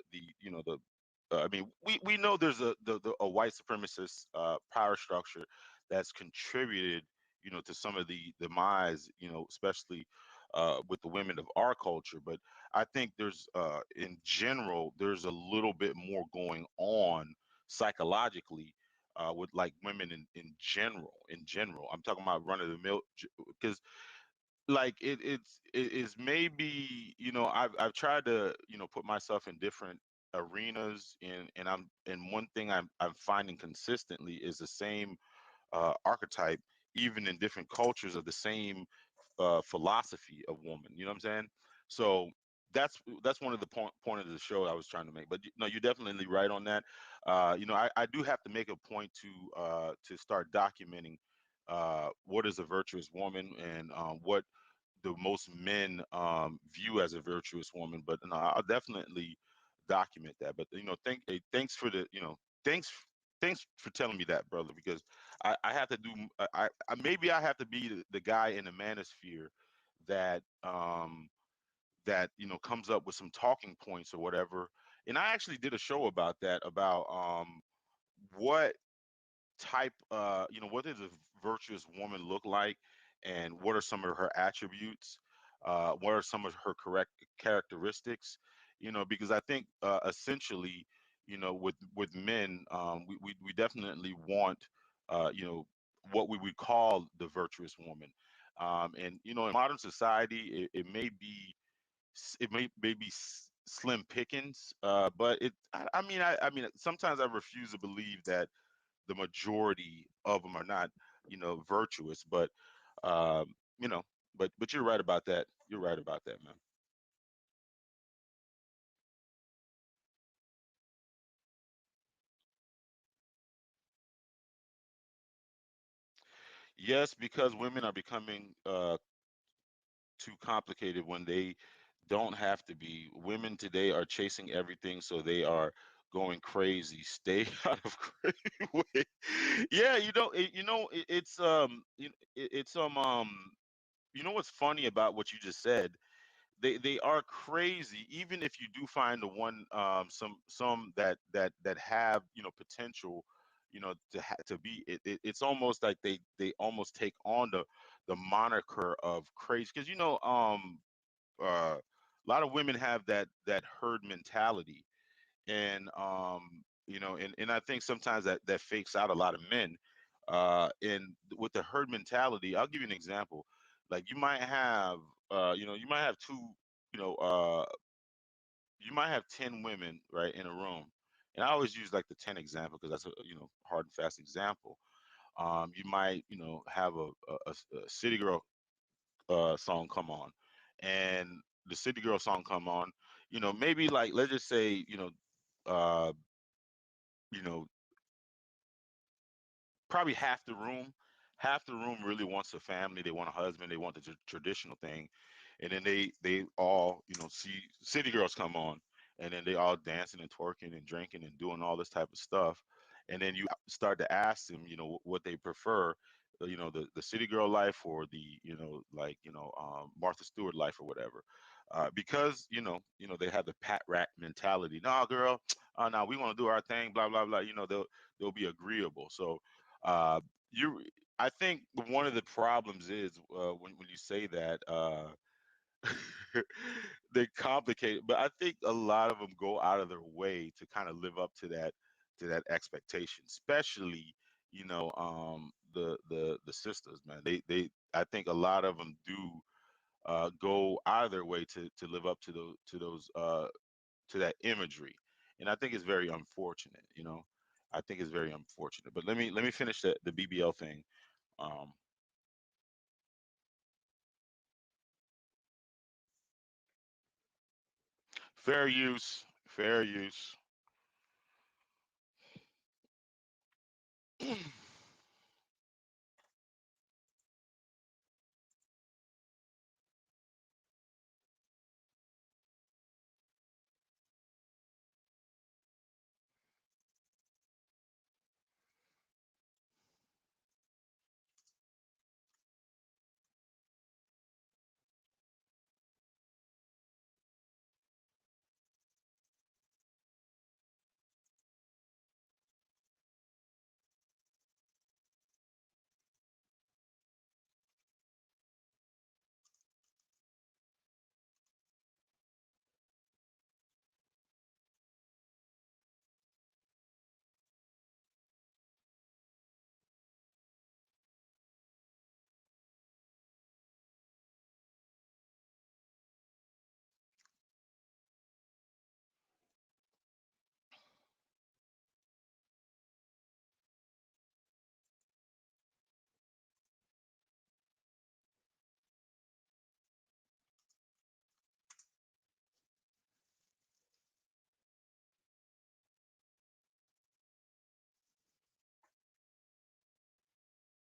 I mean, we know there's a white supremacist power structure that's contributed, to some of the demise, especially with the women of our culture. But I think there's, in general, there's a little bit more going on psychologically with like women in general. In general, I'm talking about run of the mill, because like it is maybe, I've tried to, put myself in different arenas, and one thing I'm finding consistently is the same archetype even in different cultures of the same philosophy of woman. You know what I'm saying? So that's one of the point of the show I was trying to make. But no, you're definitely right on that. I do have to make a point to start documenting what is a virtuous woman and what the most men view as a virtuous woman. But no, I'll definitely document that. But thanks for the thanks thanks for telling me that, brother, because I have to do maybe I have to be the guy in the manosphere that comes up with some talking points or whatever. And I actually did a show about that, about what type what does a virtuous woman look like, and what are some of her attributes, what are some of her correct characteristics, because I think essentially, with men, we definitely want what we would call the virtuous woman. And in modern society, it may be slim pickings, but I mean sometimes I refuse to believe that the majority of them are not, virtuous. But um, you know, but you're right about that. You're right about that, man. Yes, because women are becoming too complicated when they don't have to be. Women today are chasing everything, so they are going crazy. Stay out of crazy way. Yeah, you know what's funny about what you just said? They are crazy, even if you do find the one, some that have potential, to be it's almost like they almost take on the moniker of crazy, because a lot of women have that herd mentality. And and I think sometimes that fakes out a lot of men. And with the herd mentality, I'll give you an example. Like, you might have two, you know uh you might have 10 women, right, in a room. And I always use like the 10 example because that's a hard and fast example. You might have a city girl song come on, and the city girl song come on, maybe, like, let's just say, uh you know probably half the room really wants a family. They want a husband. They want the traditional thing. And then they all see city girls come on, and then they all dancing and twerking and drinking and doing all this type of stuff. And then you start to ask them, what they prefer, the city girl life, or the like, Martha Stewart life, or whatever. Because they have the pat rat mentality. Nah, girl, nah, we want to do our thing, blah blah blah. They'll be agreeable. So uh, you, I think one of the problems is, when you say that, they complicate it, but I think a lot of them go out of their way to kind of live up to that expectation, especially the sisters, man. I think a lot of them do go out of their way to live up to that imagery. And I think it's very unfortunate. I think it's very unfortunate. But let me finish the BBL thing. Um, Fair use, fair use.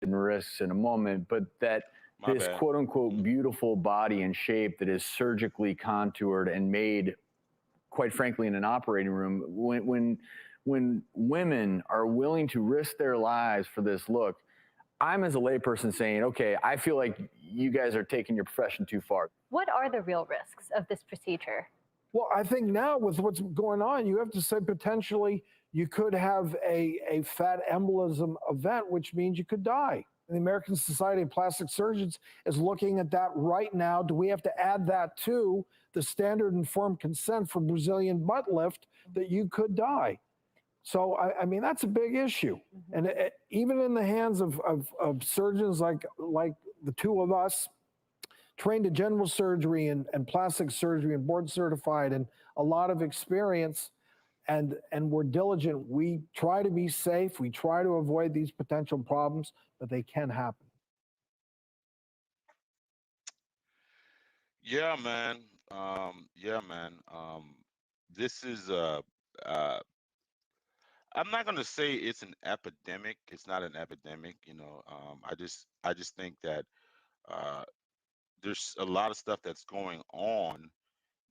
hidden risks in a moment, but that this quote unquote beautiful body and shape that is surgically contoured and made, quite frankly, in an operating room, when women are willing to risk their lives for this look, I'm as a layperson saying, okay, I feel like you guys are taking your profession too far. What are the real risks of this procedure? Well, I think now with what's going on, you have to say potentially you could have a fat embolism event, which means you could die. The American Society of Plastic Surgeons is looking at that right now. Do we have to add that to the standard informed consent for Brazilian butt lift that you could die? So, I mean, that's a big issue. And even in the hands of surgeons like the two of us, trained in general surgery and plastic surgery and board certified and a lot of experience, and we're diligent. We try to be safe. We try to avoid these potential problems, but they can happen. Yeah, man. This is I'm not gonna say it's an epidemic. It's not an epidemic. I just think that uh, there's a lot of stuff that's going on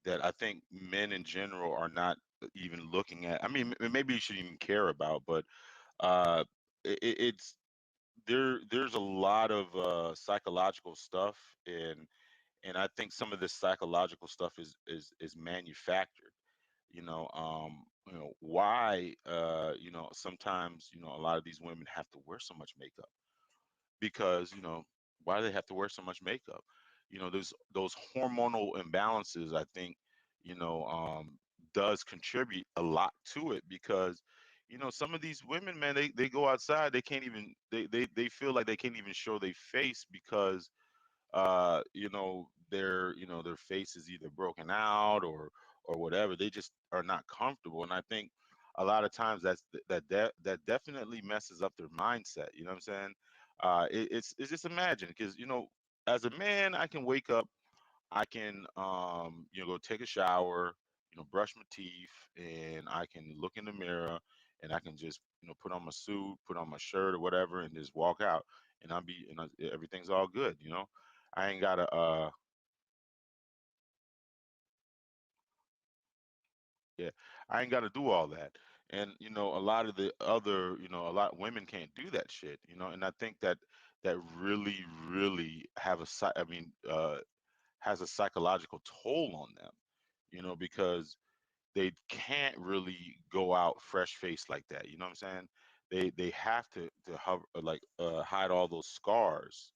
that I think men in general are not even looking at. I mean, maybe you shouldn't even care about, but uh, it's there's a lot of psychological stuff, and I think some of this psychological stuff is manufactured. Why sometimes a lot of these women have to wear so much makeup because why do they have to wear so much makeup? There's those hormonal imbalances. I think does contribute a lot to it because some of these women, man, they go outside, they can't even they feel like they can't even show their face because their face is either broken out or whatever. They just are not comfortable, and I think a lot of times that definitely messes up their mindset. You know what I'm saying? It's just imagine because as a man, I can wake up, I can go take a shower, brush my teeth, and I can look in the mirror, and I can just put on my suit, put on my shirt or whatever, and just walk out, and everything's all good. I ain't gotta yeah, I ain't gotta do all that. And a lot of the other, a lot women can't do that shit, and I think that really, really has a psychological toll on them, because they can't really go out fresh faced like that. You know what I'm saying? They have to hide all those scars.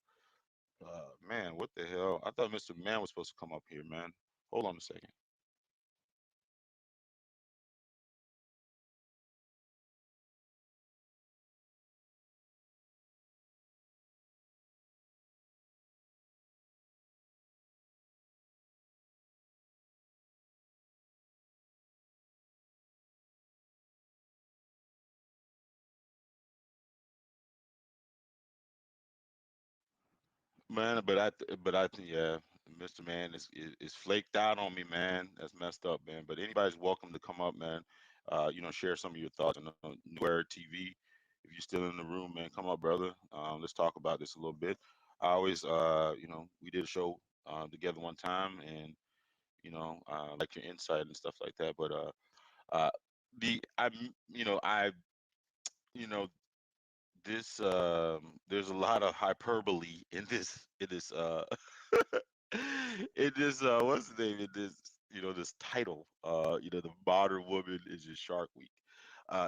Man, what the hell? I thought Mr. Man was supposed to come up here, man. Hold on a second. Man, yeah, Mr. Man is flaked out on me, man. That's messed up, man. But anybody's welcome to come up, man. Share some of your thoughts on New Era TV. If you're still in the room, man, come up, brother. Let's talk about this a little bit. I always, we did a show together one time, and like your insight and stuff like that. But uh, the I, you know, this there's a lot of hyperbole in this in this what's the name in this this title the modern woman is just Shark Week.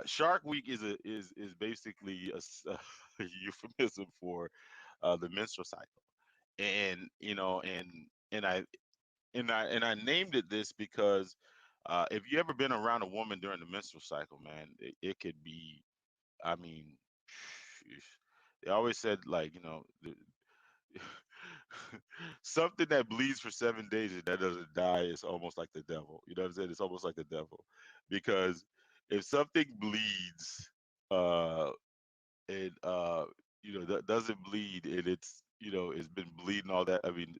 Shark Week is basically a euphemism for the menstrual cycle, and and I named it this because if you ever been around a woman during the menstrual cycle, man, it could be, I mean, they always said, like, something that bleeds for 7 days and that doesn't die is almost like the devil. You know what I'm saying? It's almost like the devil because if something bleeds, uh, and that doesn't bleed, and it's been bleeding all that. I mean,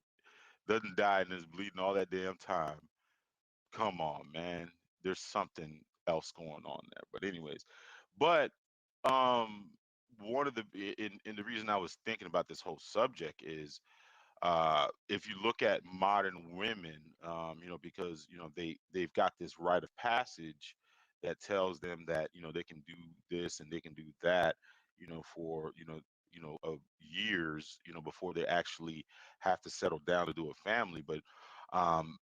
doesn't die and is bleeding all that damn time. Come on, man. There's something else going on there. But anyways, but um one of the and the reason I was thinking about this whole subject is if you look at modern women, because they've got this rite of passage that tells them that they can do this and they can do that, for years, before they actually have to settle down to do a family. But um,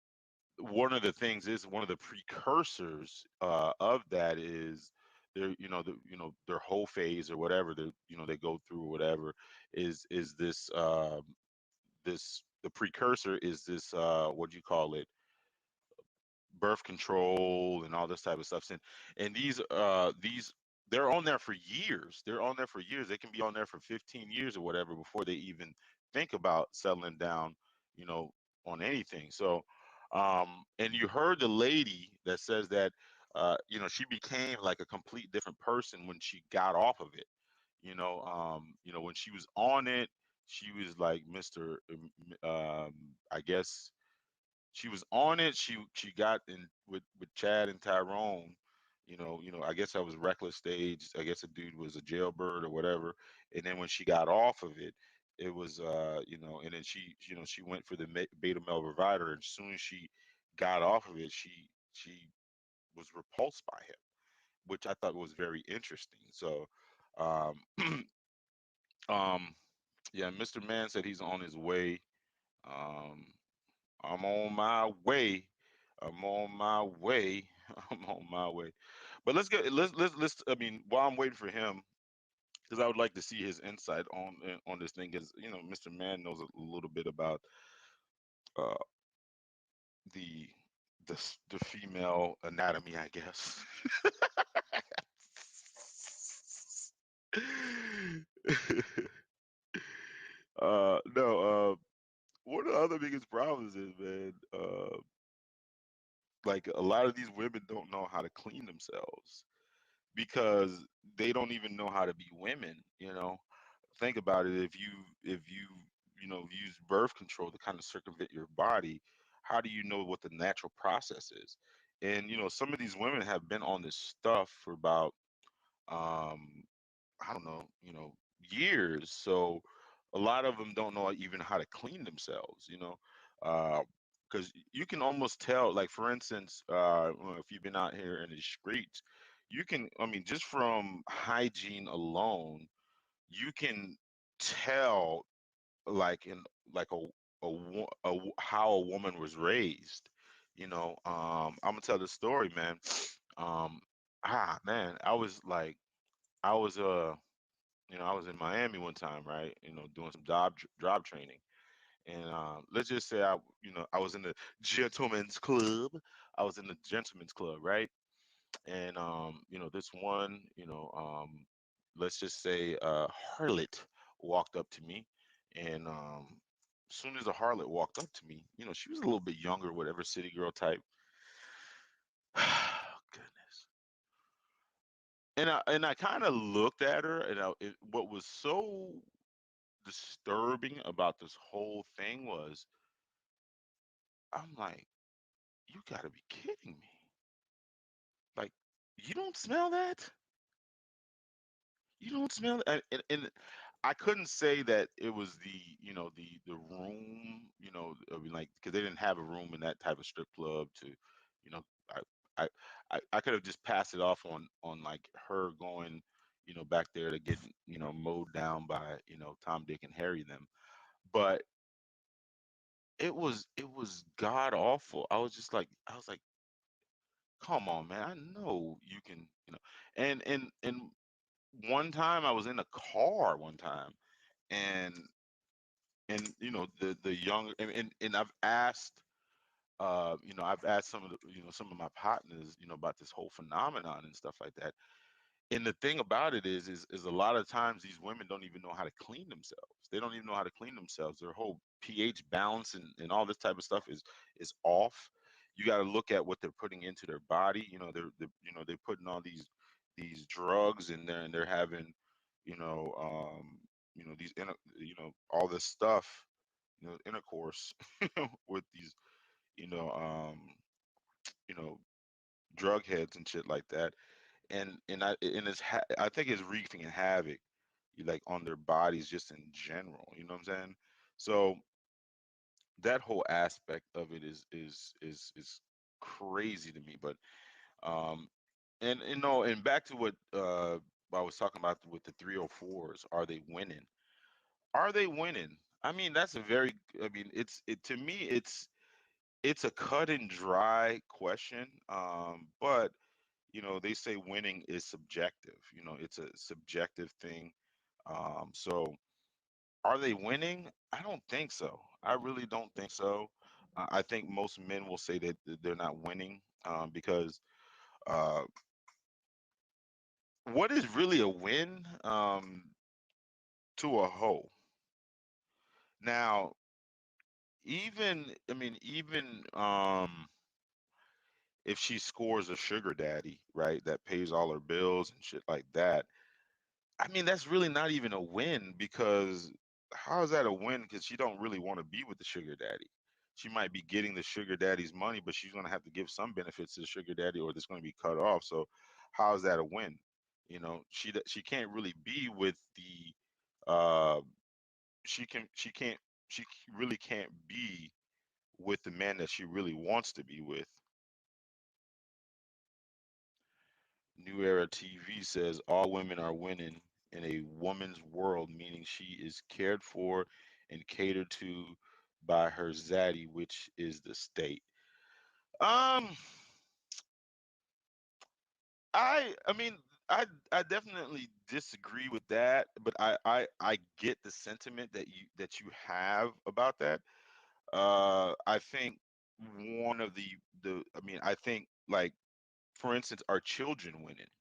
one of the things is one of the precursors of that is their whole phase or whatever they go through or whatever is this the precursor is this what do you call it, birth control and all this type of stuff. And these they're on there for years. They're on there for years. They can be on there for 15 years or whatever before they even think about settling down, you know, on anything. So, and you heard the lady that says that, she became like a complete different person when she got off of it. When she was on it, she was like Mr. I guess she was on it. She got in with Chad and Tyrone. I guess that was reckless stage. I guess the dude was a jailbird or whatever. And then when she got off of it, it was and then she went for the beta male provider. And as soon as she got off of it, she was repulsed by him, which I thought was very interesting. So, um, um, yeah, Mr. Man said he's on his way. Um, I'm on my way. I'm on my way. I'm on my way. But let's. I mean, while I'm waiting for him, because I would like to see his insight on this thing, because Mr. Man knows a little bit about uh, the the female anatomy, I guess. No. One of the other biggest problems is, man, like a lot of these women don't know how to clean themselves because they don't even know how to be women. Think about it. If you use birth control to kind of circumvent your body, how do you know what the natural process is? And some of these women have been on this stuff for about um I don't know, years. So a lot of them don't know even how to clean themselves. Because you can almost tell, like for instance, if you've been out here in the streets, you can, I mean, just from hygiene alone, you can tell, like in like how a woman was raised. I'm gonna tell the story, man. Um, man, I was I was in Miami one time, right? Doing some job training, and let's just say I was in the gentleman's club. I was in the gentleman's club, right? And this one, let's just say harlot walked up to me, and as soon as a harlot walked up to me, she was a little bit younger, whatever, city girl type. Goodness. And I kind of looked at her, and what was so disturbing about this whole thing was, I'm like, you gotta be kidding me. Like, you don't smell that? You don't smell it? And I couldn't say that it was the room, I mean, like, because they didn't have a room in that type of strip club to, you know, I I could have just passed it off on like her going, back there to get, mowed down by, Tom, Dick, and Harry them. But it was god awful. I was like, come on, man. I know you can, and one time I was in a car one time, and the young, and I've asked some of my partners, about this whole phenomenon and stuff like that. And the thing about it is a lot of times these women don't even know how to clean themselves. They don't even know how to clean themselves. Their whole pH balance and all this type of stuff is off. You got to look at what they're putting into their body. They're putting all these drugs in there, and they're having these all this stuff, intercourse with these you know um you know drug heads and shit like that. And I think it's wreaking havoc, like on their bodies just in general. You know what I'm saying? So that whole aspect of it is crazy to me. But um, and and back to what I was talking about with the 304s. Are they winning? Are they winning? I mean, that's a very. I mean, it to me. It's a cut and dry question. But they say winning is subjective. It's a subjective thing. So are they winning? I don't think so. I really don't think so. I think most men will say that they're not winning, because uh, what is really a win, to a hoe? Now, even if she scores a sugar daddy, right, that pays all her bills and shit like that, I mean, that's really not even a win, because how is that a win? Because she don't really want to be with the sugar daddy. She might be getting the sugar daddy's money, but she's going to have to give some benefits to the sugar daddy, or it's going to be cut off. So, how is that a win? She can't really be with the she really can't be with the man that she really wants to be with. New Era TV says all women are winning in a woman's world, meaning she is cared for and catered to by her zaddy, which is the state. Um, I mean, I definitely disagree with that, but I get the sentiment that you have about that. I think one of the I mean, I think, like, for instance, our children winning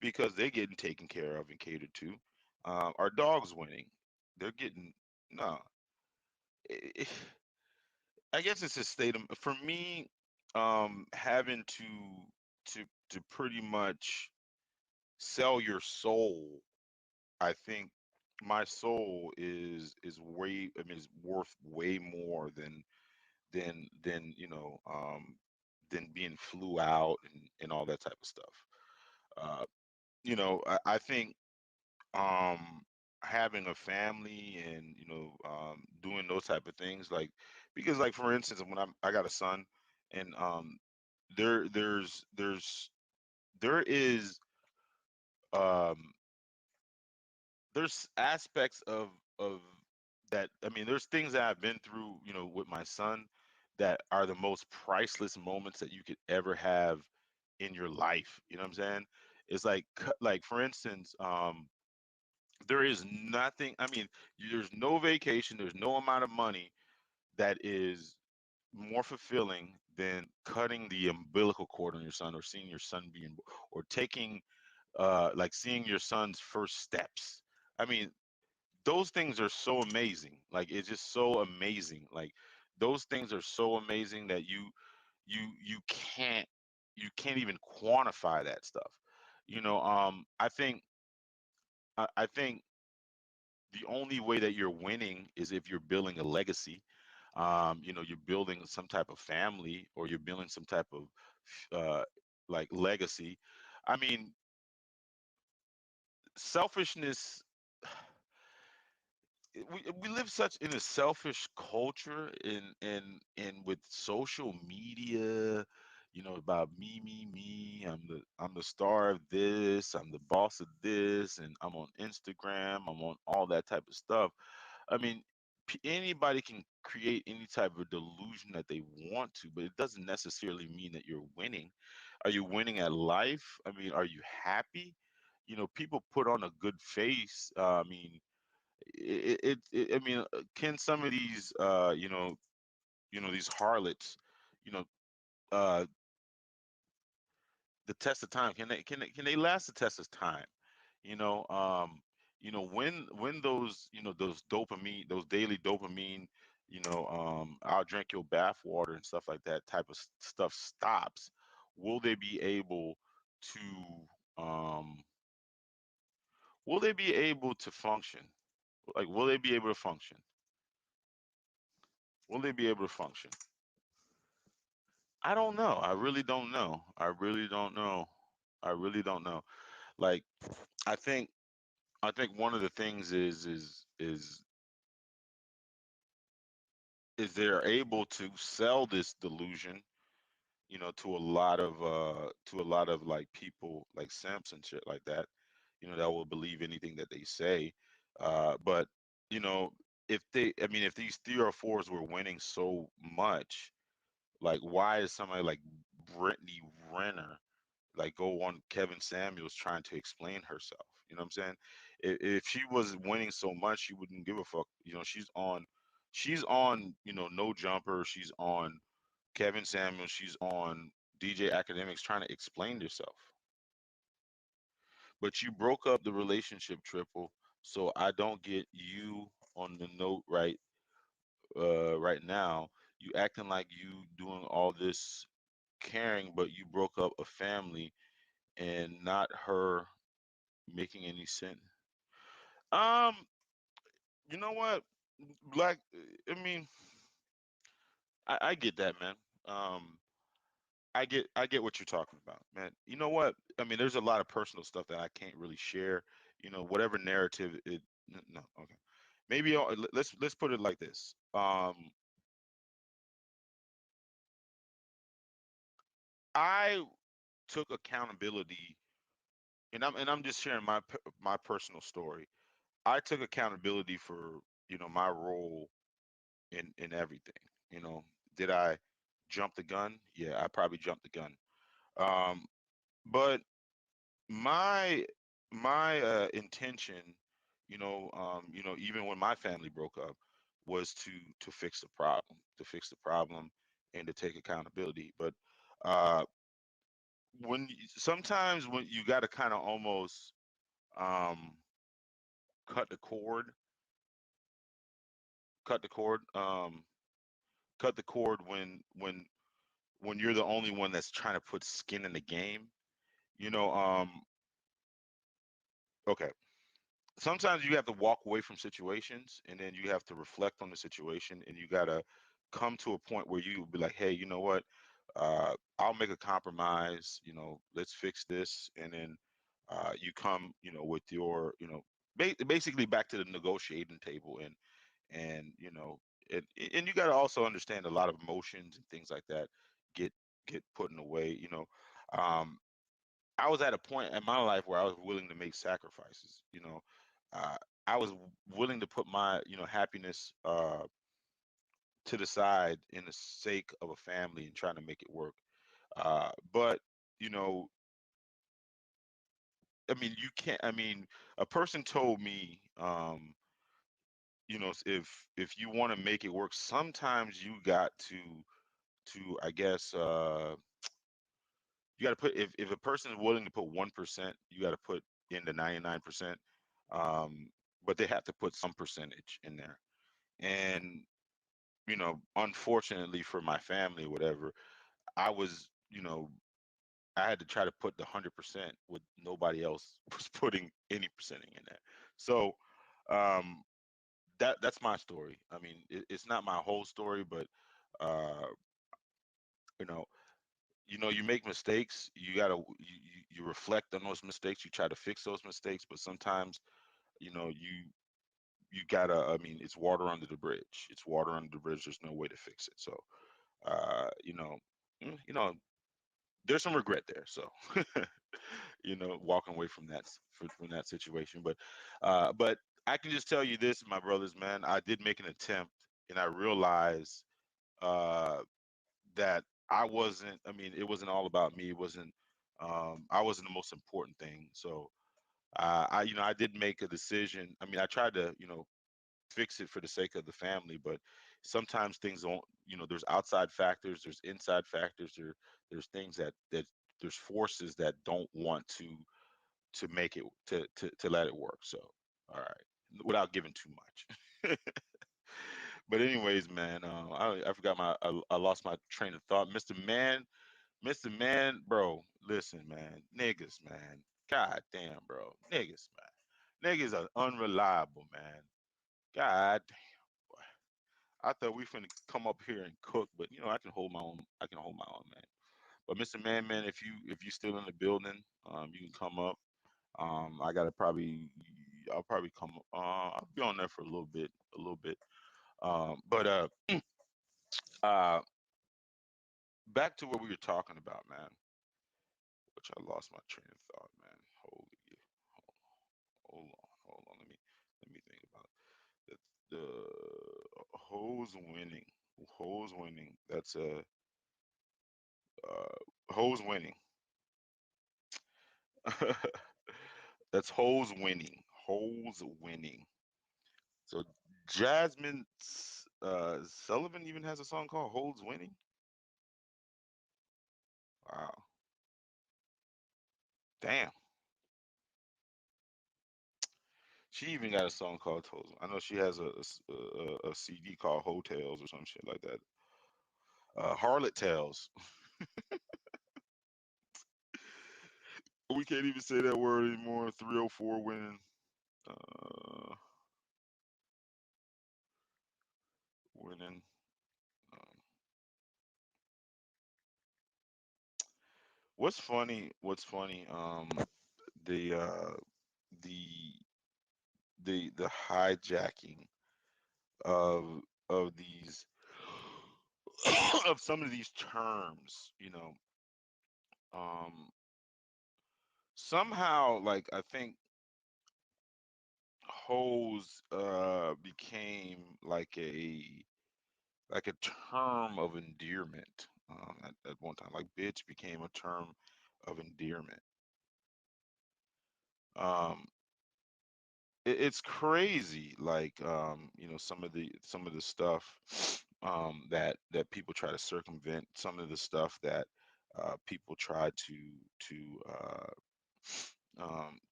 because they're getting taken care of and catered to. Our dogs winning, they're getting no. i- I guess it's a state of, for me, having to pretty much sell your soul. I think my soul is way. I mean, is worth way more than being flew out and all that type of stuff. Uh, I think um having a family and doing those type of things, like, because, like, for instance, when I got a son, and there there's there's there is um there's aspects of that. I mean, there's things that I've been through, with my son, that are the most priceless moments that you could ever have in your life. You know what I'm saying? It's like, for instance, there is nothing. I mean, there's no vacation, there's no amount of money that is more fulfilling than cutting the umbilical cord on your son, or seeing your son or taking, like, seeing your son's first steps. I mean, those things are so amazing. Like, it's just so amazing. Like, those things are so amazing that you can't you can't even quantify that stuff. I think the only way that you're winning is if you're building a legacy. You're building some type of family, or you're building some type of uh, like, legacy. I mean, selfishness. We live such in a selfish culture, in with social media, about me, me, me. I'm the star of this, I'm the boss of this, and I'm on Instagram, I'm on all that type of stuff. I mean, anybody can create any type of delusion that they want to, but it doesn't necessarily mean that you're winning. Are you winning at life? I mean, are you happy? People put on a good face. I mean, I mean, can some of these, these harlots, you know, uh, the test of time? Can they last the test of time? You know, um, when those dopamine, those daily dopamine, I'll drink your bath water and stuff like that type of stuff stops. Will they be able to, will they be able to function? Like, will they be able to function? Will they be able to function? I don't know. I really don't know. I really don't know. I really don't know. Like, I think I think one of the things is they're able to sell this delusion, to a lot of like people like simps and shit like that, that will believe anything that they say. But you know, if these 304s were winning so much, like why is somebody like Brittany Renner like go on Kevin Samuels trying to explain herself? You know what I'm saying? If she was winning so much, she wouldn't give a fuck. She's on, No Jumper. She's on Kevin Samuels. She's on DJ Academics trying to explain herself. But you broke up the relationship, Triple. So I don't get you on the note right now. You acting like you doing all this caring, but you broke up a family and not her making any sense. Um, you know what? Black, I mean, I get that, man. Um, I get what you're talking about, man. You know what? I mean, there's a lot of personal stuff that I can't really share. Whatever narrative no, okay. Maybe let's put it like this. I took accountability, and I'm just sharing my personal story. I took accountability for my role in everything. You know, did I jump the gun? Yeah, I probably jumped the gun. Um, but my intention, even when my family broke up, was to fix the problem, and to take accountability. But uh, sometimes when you got to kind of almost um, cut the cord, cut the cord, cut the cord when you're the only one that's trying to put skin in the game. You know, okay. Sometimes you have to walk away from situations and then you have to reflect on the situation and you got to come to a point where you be like, hey, you know what, I'll make a compromise, let's fix this. And then you come, with your, basically back to the negotiating table. And you got to also understand a lot of emotions and things like that get put in the way. um I was at a point in my life where I was willing to make sacrifices. Uh, I was willing to put my, happiness to the side in the sake of a family and trying to make it work. But you know, I mean, you can't. I mean, a person told me, if you want to make it work, sometimes you got I guess, you got to put if a person is willing to put 1%, you got to put in the 99%. But they have to put some percentage in there. And unfortunately for my family or whatever, I was, I had to try to put the 100% with nobody else was putting any percentage in there. So um, that's my story. I mean, it's not my whole story, but uh, you know, you make mistakes. You reflect on those mistakes. You try to fix those mistakes, but sometimes you gotta. I mean, it's water under the bridge. It's water under the bridge. There's no way to fix it. So uh, you know, you know, there's some regret there. So walking away from from that situation. But I can just tell you this, my brothers, man. I did make an attempt, and I realized uh, that I wasn't. I mean, it wasn't all about me. It wasn't. I wasn't the most important thing. So I did make a decision. I mean, I tried to fix it for the sake of the family, but sometimes things don't. There's outside factors. There's inside factors. There's things that there's forces that don't want to make it to let it work. So all right, without giving too much. But anyways, man, I forgot I lost my train of thought. Mr. Man, bro, listen, man, niggas, man, god damn, bro, niggas, man, niggas are unreliable, man. God damn, boy. I thought we finna come up here and cook, but I can hold my own. I can hold my own, man. But Mr. Man, if you still in the building, you can come up. I gotta probably I'll probably come. I'll be on there for a little bit, a little bit. But uh, back to what we were talking about, man. Which I lost my train of thought, man. Holy, hold on. Let me think about it. The hose winning, hose winning. That's a hose winning. That's hose winning. Hose winning. So Jasmine Sullivan even has a song called "Hose Winning." Wow, damn. She even got a song called "Hose." I know she has a CD called "Hotels" or some shit like that. Harlot Tales. We can't even say that word anymore. 304 winning. Uh, winning. Um, what's funny? What's funny? The uh, the the hijacking of these of some of these terms, um, somehow, like, I think hose became like a term of endearment at one time. Like bitch became a term of endearment. Um, it's crazy, like some of the stuff that people try to circumvent, some of the stuff that people try to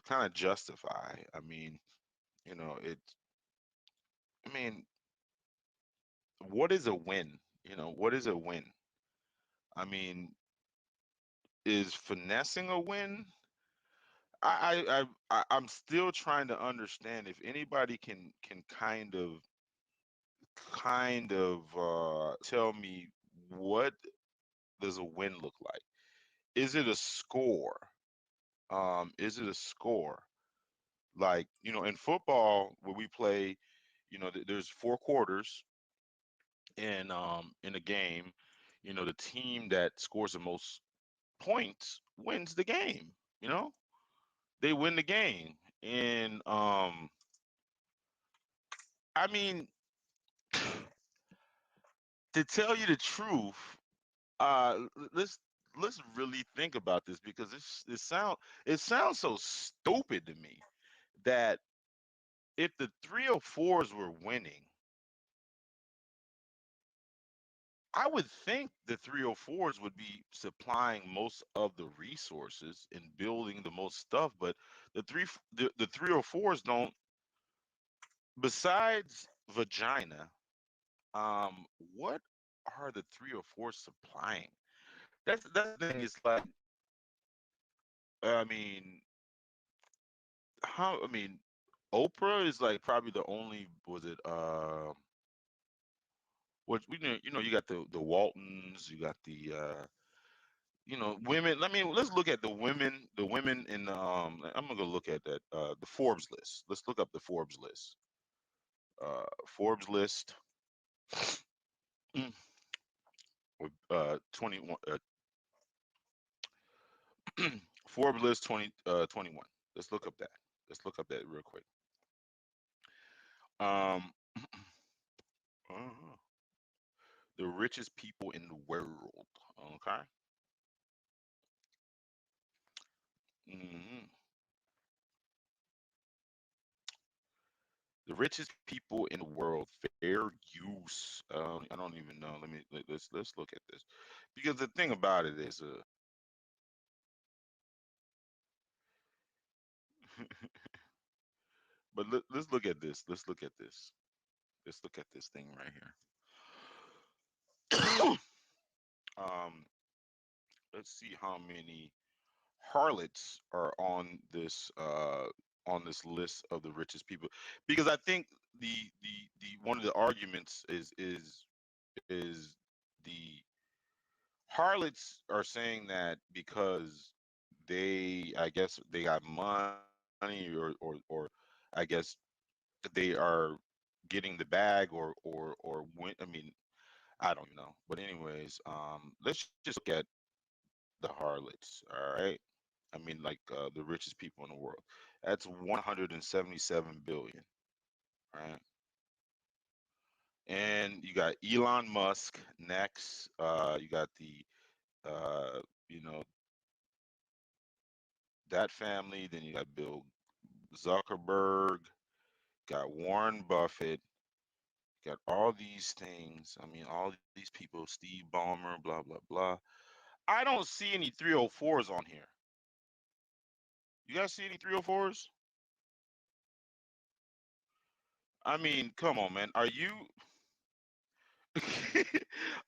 kind of justify. I mean, it. I mean, what is a win? What is a win? I mean, is finessing a win? I'm still trying to understand if anybody can kind of tell me what does a win look like? Is it a score? Is it a score? Like, in football where we play, there's four quarters in a game. The team that scores the most points wins the game, you know? They win the game. And I mean, to tell you the truth, let's really think about this because it sounds so stupid to me that if the 304s were winning, I would think the 304s would be supplying most of the resources and building the most stuff, but the 304s don't. Besides vagina, what are the 304s supplying? That's the thing. It's like, I mean, how? I mean, Oprah is like probably the only. Was it? What we know? You got the Waltons. You got the women. I mean, let's look at the women. The women in I'm gonna go look at that. The Forbes list. Let's look up the Forbes list. Forbes list. Mm, with 21. Forbes list 21. Let's look up that. Let's look up that real quick. Um, uh, the richest people in the world. Okay. hmm The richest people in the world. Fair use. I don't even know. Let's look at this, because the thing about it is, but let's look at this. Let's look at this. Let's look at this thing right here. um, let's see how many harlots are on this list of the richest people, because I think the one of the arguments is the harlots are saying that because they, I guess, they got money, or I guess they are getting the bag or win. I mean, I don't know. But anyways, let's just look at the harlots. All right. I mean, like the richest people in the world. That's 177 billion. Right. And you got Elon Musk next. You got the you know, that family. Then you got Bill Zuckerberg. Got Warren Buffett. Got all these things. I mean, all these people. Steve Ballmer. Blah blah blah. I don't see any 304s on here. You guys see any 304s? I mean, come on, man. Are you?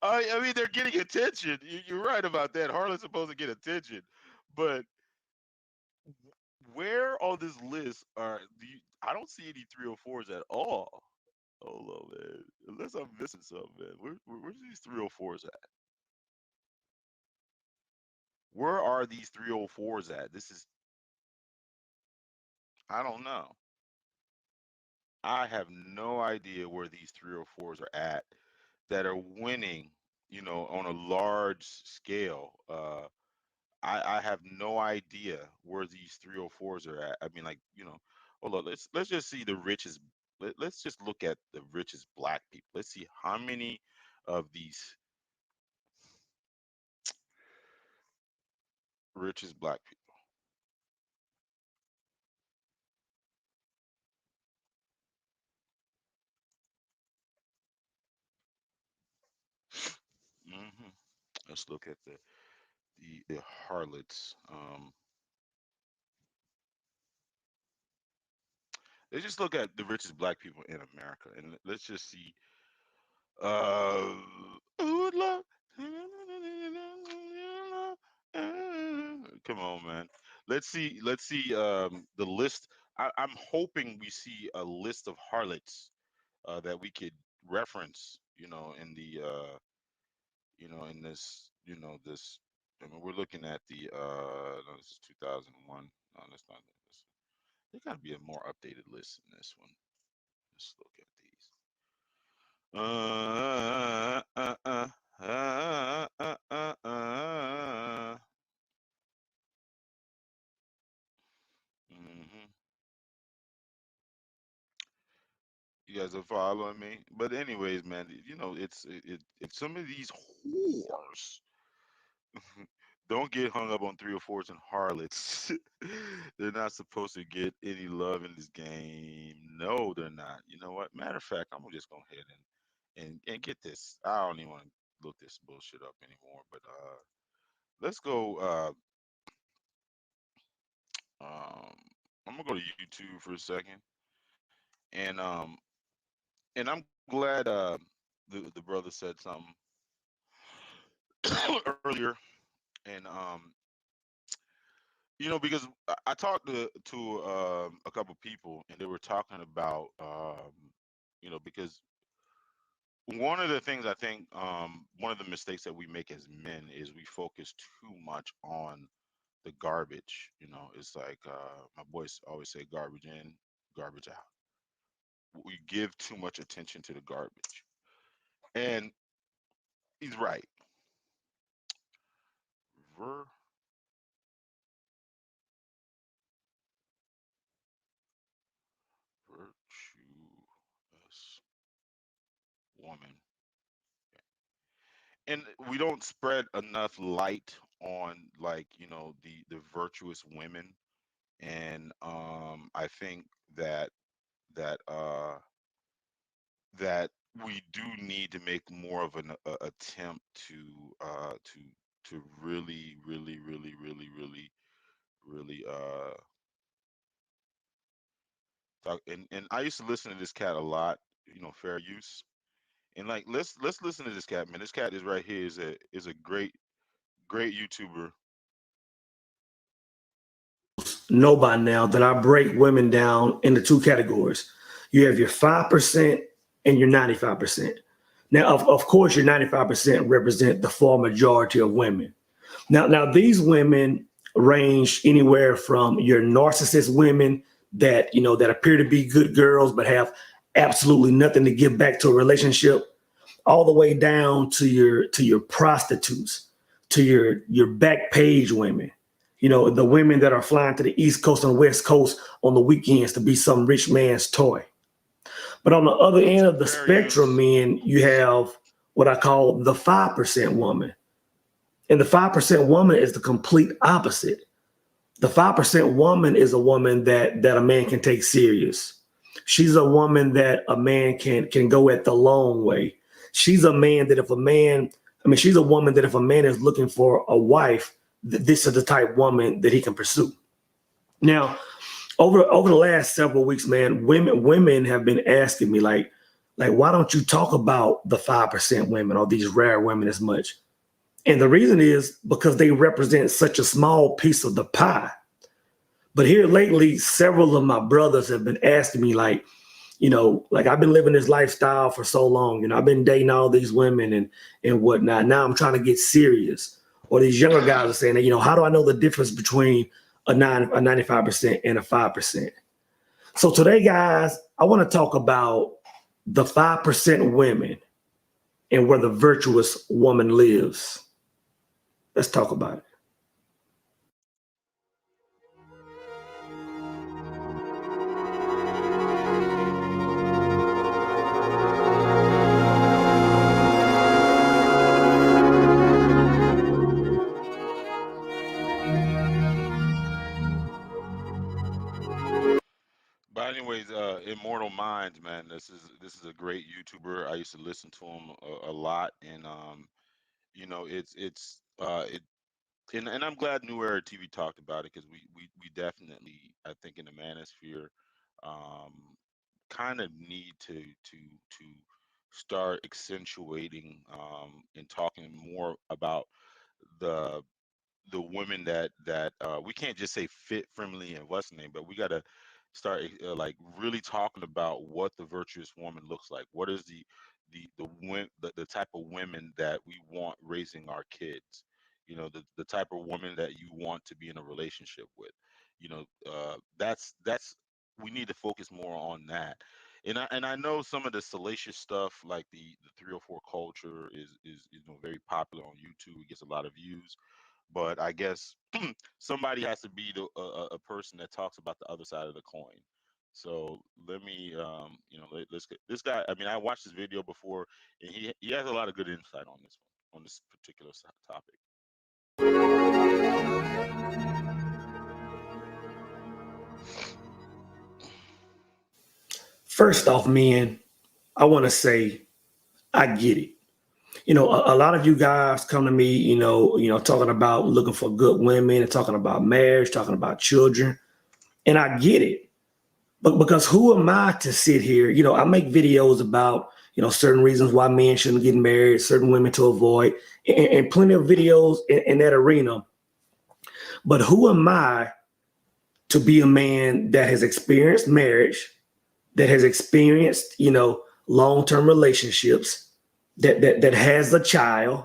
I mean, they're getting attention. You're right about that. Harlan's supposed to get attention, but where on this list are I don't see any 304s at all. Hold on, man. Unless I'm missing something, man. Where's these 304s at? Where are these 304s at? This is I don't know. I have no idea where these 304s are at that are winning, on a large scale. I have no idea where these 304s are at. I mean, like, hold on, let's just see the richest. Let's just look at the richest black people. Let's see how many of these richest black people. hmm Let's look at the harlots. Let's just look at the richest black people in America, and let's just see. Who would love? Come on, man. Let's see. Let's see. The list. I'm hoping we see a list of harlots that we could reference. In this. This. I mean, we're looking at the. No, this is 2001. No, that's not this. There got to be a more updated list in this one. Let's look at these. Uh, uh, uh, uh, uh, uh, uh. hmm You guys are following me, but anyways, man, it's some of these whores don't get hung up on 304s and harlots. They're not supposed to get any love in this game. No, they're not. You know what? Matter of fact, I'm just gonna go ahead and get this. I don't even want to look this bullshit up anymore. But let's go. I'm gonna go to YouTube for a second, and I'm glad the brother said something earlier, and because I talked to a couple people, and they were talking about because one of the things I think one of the mistakes that we make as men is we focus too much on the garbage. It's like my boys always say, garbage in, garbage out. We give too much attention to the garbage, and he's right. Vir- virtuous woman, and we don't spread enough light on, like, the virtuous women. And I think that we do need to make more of an attempt to really, really, really, really, really, really talk. And I used to listen to this cat a lot, fair use. And, like, let's listen to this cat, man. This cat is right here is a great YouTuber. Know by now that I break women down into two categories. You have your 5% and your 95%. Now, of course, your 95% represent the far majority of women. Now these women range anywhere from your narcissist women that, that appear to be good girls, but have absolutely nothing to give back to a relationship, all the way down to your prostitutes, to your back page women, the women that are flying to the East Coast and West Coast on the weekends to be some rich man's toy. But on the other end of the spectrum, man, you have what I call the 5% woman. And the 5% woman is the complete opposite. The 5% woman is a woman that a man can take serious. She's a woman that a man can go at the long way. She's a man that she's a woman that if a man is looking for a wife, this is the type woman that he can pursue. Now, over the last several weeks, man, women have been asking me like, why don't you talk about the 5% women or these rare women as much? And the reason is because they represent such a small piece of the pie. But here lately, several of my brothers have been asking me like I've been living this lifestyle for so long, I've been dating all these women and whatnot. Now I'm trying to get serious. Or these younger guys are saying that, how do I know the difference between a 95% and a 5%? So today, guys, I want to talk about the 5% women and where the virtuous woman lives. Let's talk about it. But anyways, Immortal Minds, man, this is a great YouTuber. I used to listen to him a lot, and it and I'm glad New Era TV talked about it because we definitely, I think, in the manosphere, um, kind of need to start accentuating and talking more about the women that we can't just say fit, friendly, and what's the name, but we got to start like really talking about what the virtuous woman looks like. What is the type of women that we want raising our kids? The type of woman that you want to be in a relationship with. That's we need to focus more on that. And I know some of the salacious stuff like the 304 culture is very popular on YouTube. It gets a lot of views, but I guess somebody has to be a person that talks about the other side of the coin. So let me, let's get this guy. I mean, I watched this video before, and he has a lot of good insight on this particular topic. First off, men, I want to say I get it. A lot of you guys come to me, talking about looking for good women and talking about marriage, talking about children. And I get it. But because who am I to sit here? I make videos about, certain reasons why men shouldn't get married, certain women to avoid, and plenty of videos in that arena. But who am I to be a man that has experienced marriage, that has experienced, long-term relationships, that has a child?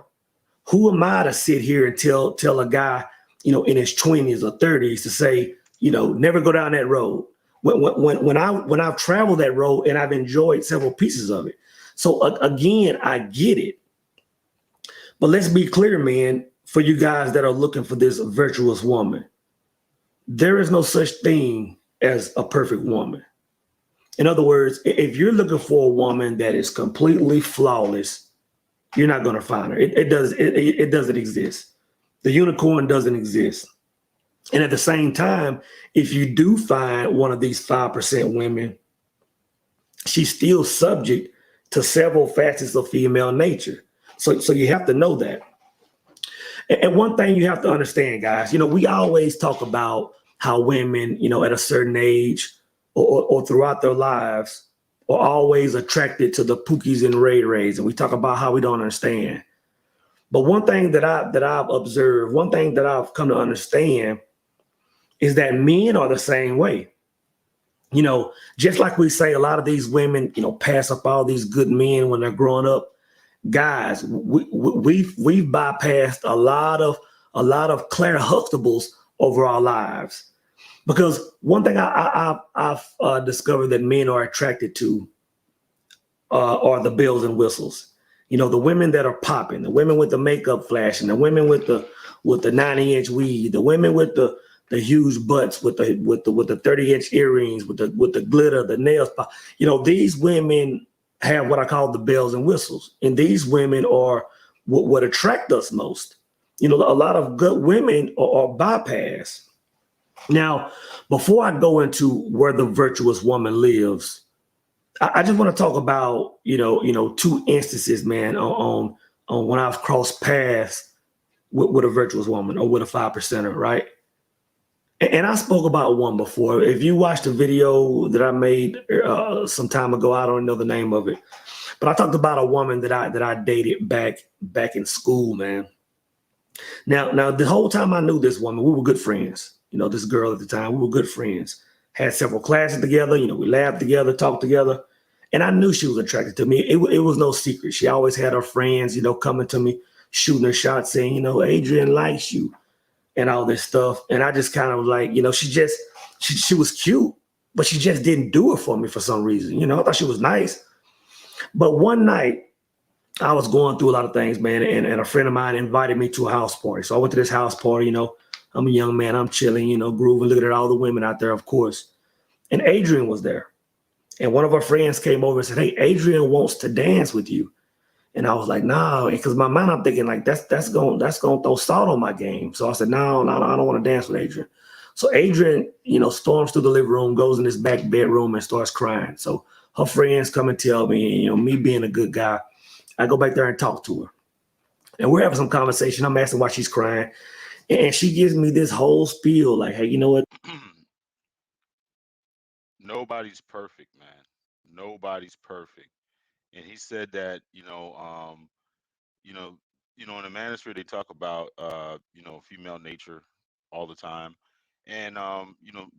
Who am I to sit here and tell a guy, in his 20s or 30s to say, never go down that road? When I've traveled that road and I've enjoyed several pieces of it. So again, I get it. But let's be clear, man, for you guys that are looking for this virtuous woman, there is no such thing as a perfect woman. In other words, if you're looking for a woman that is completely flawless, you're not going to find her. It doesn't exist. The unicorn doesn't exist. And at the same time, if you do find one of these 5% women, she's still subject to several facets of female nature. So you have to know that. And one thing you have to understand, guys, we always talk about how women, at a certain age or throughout their lives are always attracted to the Pookies and Ray Rays. And we talk about how we don't understand. But one thing that I've observed, one thing that I've come to understand is that men are the same way. Just like we say, a lot of these women, pass up all these good men when they're growing up. Guys, we've bypassed a lot of Claire Huxtables over our lives. Because one thing I've discovered that men are attracted to are the bells and whistles. You know, the women that are popping, the women with the makeup flashing, the women with the 90-inch weave, the women with the huge butts, with the 30-inch earrings, with the glitter, the nails. You know, these women have what I call the bells and whistles, and these women are what attract us most. You know, a lot of good women are bypassed. Now, before I go into where the virtuous woman lives, I just want to talk about, you know, two instances, man, on when I've crossed paths with a virtuous woman or with a 5%er, right? And I spoke about one before. If you watched the video that I made some time ago, I don't know the name of it, but I talked about a woman that I dated back in school, man. Now the whole time I knew this woman, we were good friends. You know, this girl at the time, we were good friends. Had several classes together. You know, we laughed together, talked together. And I knew she was attracted to me. It was no secret. She always had her friends, you know, coming to me, shooting her shots, saying, you know, Adrian likes you and all this stuff. And I just kind of was like, you know, she was cute, but she just didn't do it for me for some reason. You know, I thought she was nice. But one night I was going through a lot of things, man. And a friend of mine invited me to a house party. So I went to this house party, you know, I'm a young man, I'm chilling, you know, grooving, looking at all the women out there, of course. And Adrian was there. And one of our friends came over and said, hey, Adrian wants to dance with you. And I was like, no, because my mind, I'm thinking like that's going to throw salt on my game. So I said, no, I don't want to dance with Adrian. So Adrian, you know, storms through the living room, goes in his back bedroom and starts crying. So her friends come and tell me, you know, me being a good guy, I go back there and talk to her. And we're having some conversation. I'm asking why she's crying. And she gives me this whole spiel like, hey, you know what? Nobody's perfect, man. Nobody's perfect. And he said that, you know, in the manosphere they talk about, female nature all the time. And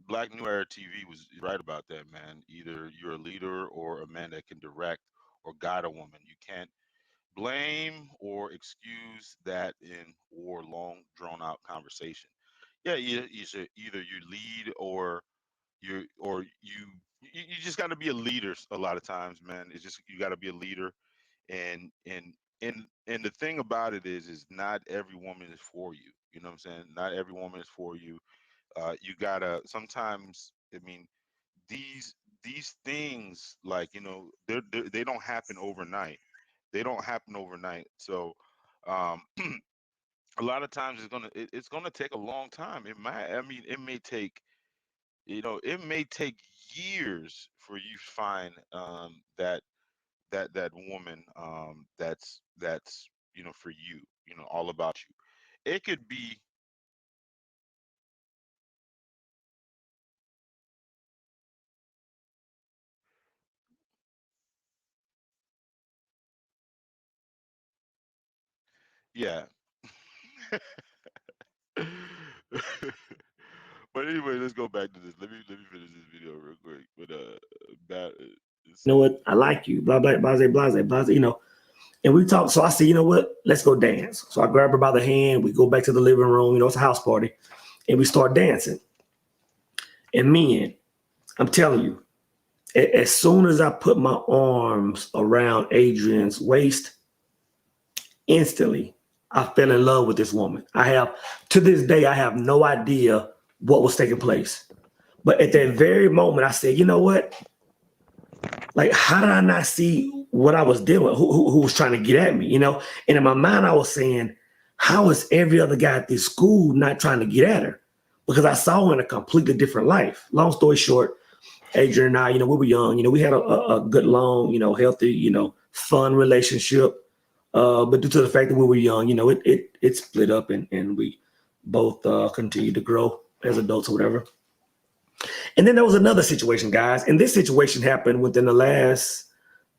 Black New Era TV was right about that, man. Either you're a leader or a man that can direct or guide a woman. You can't blame or excuse that in or long drawn out conversation. Yeah, either you lead or you just got to be a leader a lot of times, man. It's just you got to be a leader, and the thing about it is not every woman is for you. You know what I'm saying? Not every woman is for you. You gotta sometimes. I mean, these things, like, they don't happen overnight. They don't happen overnight. So a lot of times it's gonna take a long time. It may take, it may take years for you to find that woman, that's for you, all about you. It could be. Yeah. But anyway, let's go back to this. Let me finish this video real quick. But that You know what? I like you. Blah, blah, blah, blah, blah, blah, you know. And we talked. So I said, you know what? Let's go dance. So I grab her by the hand. We go back to the living room. You know, it's a house party. And we start dancing. And men, I'm telling you, as soon as I put my arms around Adrian's waist, instantly, I fell in love with this woman. To this day, I have no idea what was taking place. But at that very moment, I said, you know what? Like, how did I not see what I was doing? Who was trying to get at me, you know? And in my mind, I was saying, how is every other guy at this school not trying to get at her? Because I saw her in a completely different life. Long story short, Adrian and I, we were young. We had a good, long, healthy, fun relationship. But due to the fact that we were young, it split up and we both continued to grow as adults or whatever. And then there was another situation, guys. And this situation happened within the last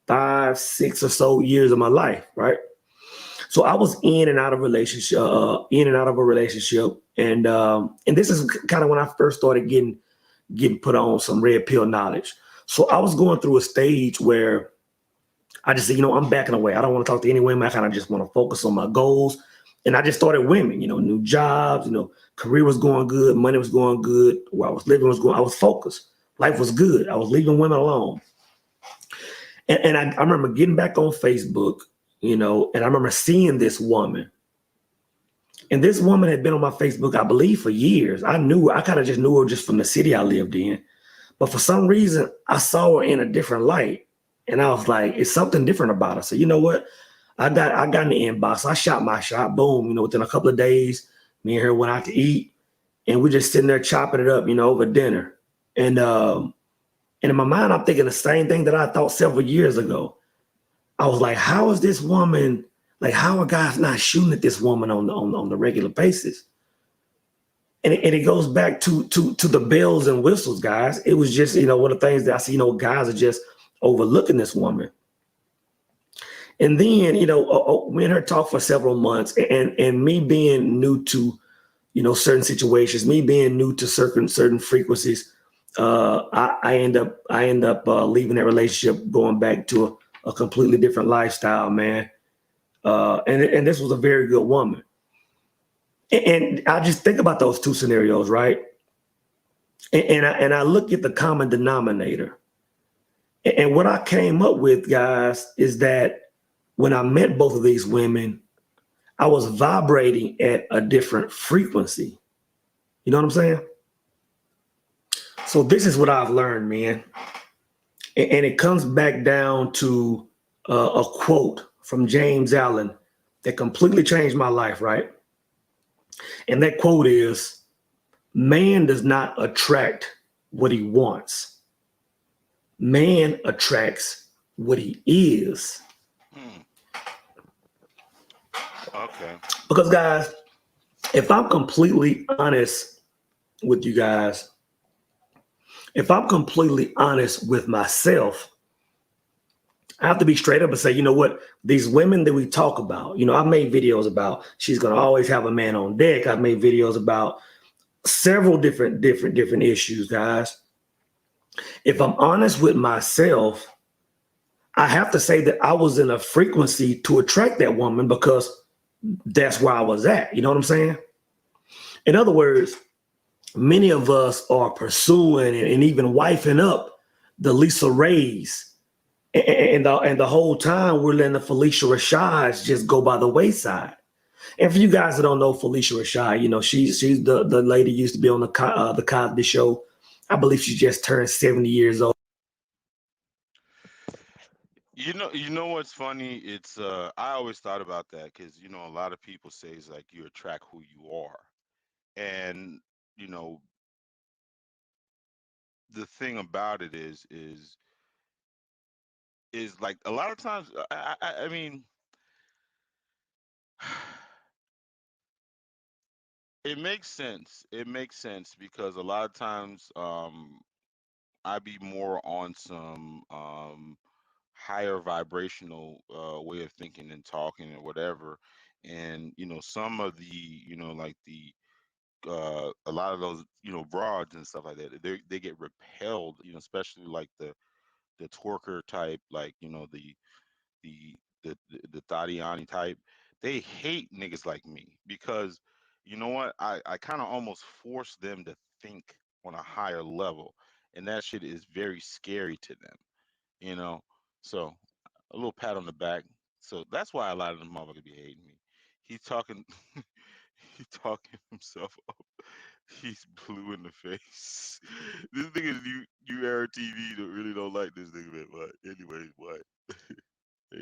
5, 6 or so years of my life, right? So I was in and out of a relationship. And this is kind of when I first started getting put on some red pill knowledge. So I was going through a stage where I just said, I'm backing away. I don't want to talk to any women. I kind of just want to focus on my goals And I just started women, new jobs, career was going good, money was going good, where I was living I was focused. Life was good. I was leaving women alone. And I remember getting back on Facebook, and I remember seeing this woman. And this woman had been on my Facebook, I believe, for years. I kind of just knew her just from the city I lived in. But for some reason, I saw her in a different light. And I was like, it's something different about her. So you know what? I got in the inbox. I shot my shot. Boom. Within a couple of days, me and her went out to eat. And we're just sitting there chopping it up, over dinner. And in my mind, I'm thinking the same thing that I thought several years ago. I was like, how is this woman, like, how are guys not shooting at this woman on the regular basis? And it goes back to the bells and whistles, guys. It was just, one of the things that I see, guys are just overlooking this woman. And then, me and her talked for several months, and me being new to, certain situations, me being new to certain frequencies, I end up leaving that relationship, going back to a completely different lifestyle, man. And this was a very good woman. And I just think about those two scenarios, right? And I look at the common denominator. And what I came up with, guys, is that when I met both of these women, I was vibrating at a different frequency. You know what I'm saying? So this is what I've learned, man. And it comes back down to a quote from James Allen that completely changed my life, right? And that quote is, man does not attract what he wants. Man attracts what he is. Okay. Because, guys, if I'm completely honest with you guys, if I'm completely honest with myself, I have to be straight up and say, you know what? These women that we talk about, I've made videos about she's going to always have a man on deck. I've made videos about several different issues, guys. If I'm honest with myself, I have to say that I was in a frequency to attract that woman because that's where I was at. You know what I'm saying? In other words, many of us are pursuing and even wifing up the Lisa Rays. And the whole time we're letting the Felicia Rashads just go by the wayside. And for you guys that don't know Felicia Rashad, she's the lady used to be on the Cosby Show. I believe she just turned 70 years old. You know what's funny? It's I always thought about that because a lot of people say it's like you attract who you are, and the thing about it is like a lot of times I mean it makes sense. It makes sense because a lot of times I be more on some higher vibrational way of thinking and talking and whatever. And some of the like the a lot of those broads and stuff like that, they get repelled, especially like the twerker type, like the the Tatiani type. They hate niggas like me because you know what? I kind of almost force them to think on a higher level, and that shit is very scary to them, you know. So a little pat on the back. So that's why a lot of them motherfuckers be hating me. He's talking, he talking himself up. He's blue in the face. This nigga new era TV really don't like this nigga, man. But anyways, what?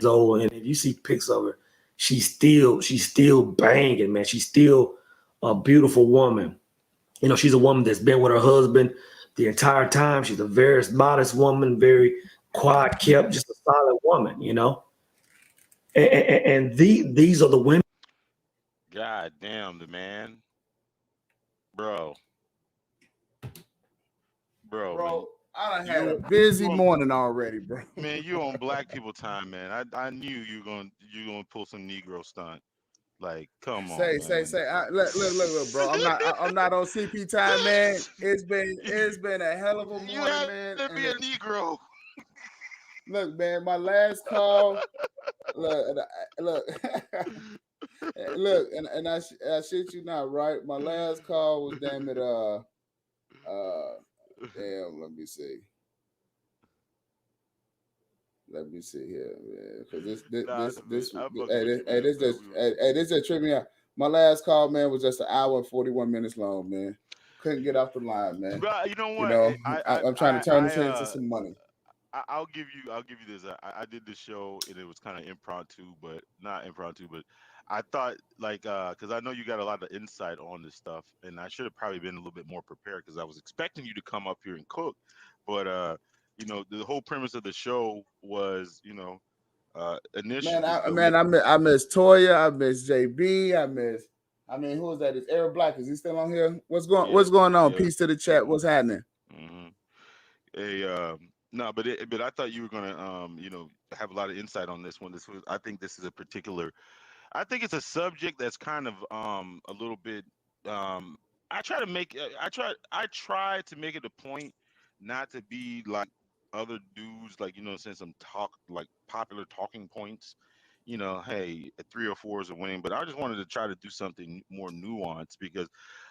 Old, and if you see pics of her, she's still banging, man. She's still a beautiful woman. She's a woman that's been with her husband the entire time. She's a very modest woman, very quiet, kept, just a solid woman. And these are the women. God damn, the man, bro, man. I done had a busy morning already, bro. Man, you on black people time, man. I knew you gonna pull some Negro stunt. Like, come on, man. Look, bro. I'm not on CP time, man. It's been a hell of a morning, you had man. to be a Negro. Look, man, my last call. Look. Look, and I shit you not, right? My last call was damn it. Damn. Let me see. Let me see here, man. Because I'm fucking with you, man. But we were, this just tripped me out. My last call, man, was just an hour and 41 minutes long, man. Couldn't get off the line, man. but you know You what? know, I'm trying to turn this into some money. I'll give you this. I did this show and it was kind of impromptu, but not impromptu, but I thought like because I know you got a lot of insight on this stuff, and I should have probably been a little bit more prepared because I was expecting you to come up here and cook, but you know the whole premise of the show was Man, initially I miss Toya, I miss JB, I mean, who is that? Is Eric Black? Is he still on here? What's going on? yeah. Peace to the chat. What's happening? hmm no, but I thought you were gonna have a lot of insight on this one. I think this is a particular. I think it's a subject that's kind of a little bit. I try to make I try to make it a point not to be like other dudes, like saying some talk like popular talking points. Hey, a 3 or 4 is a winning, but I just wanted to try to do something more nuanced because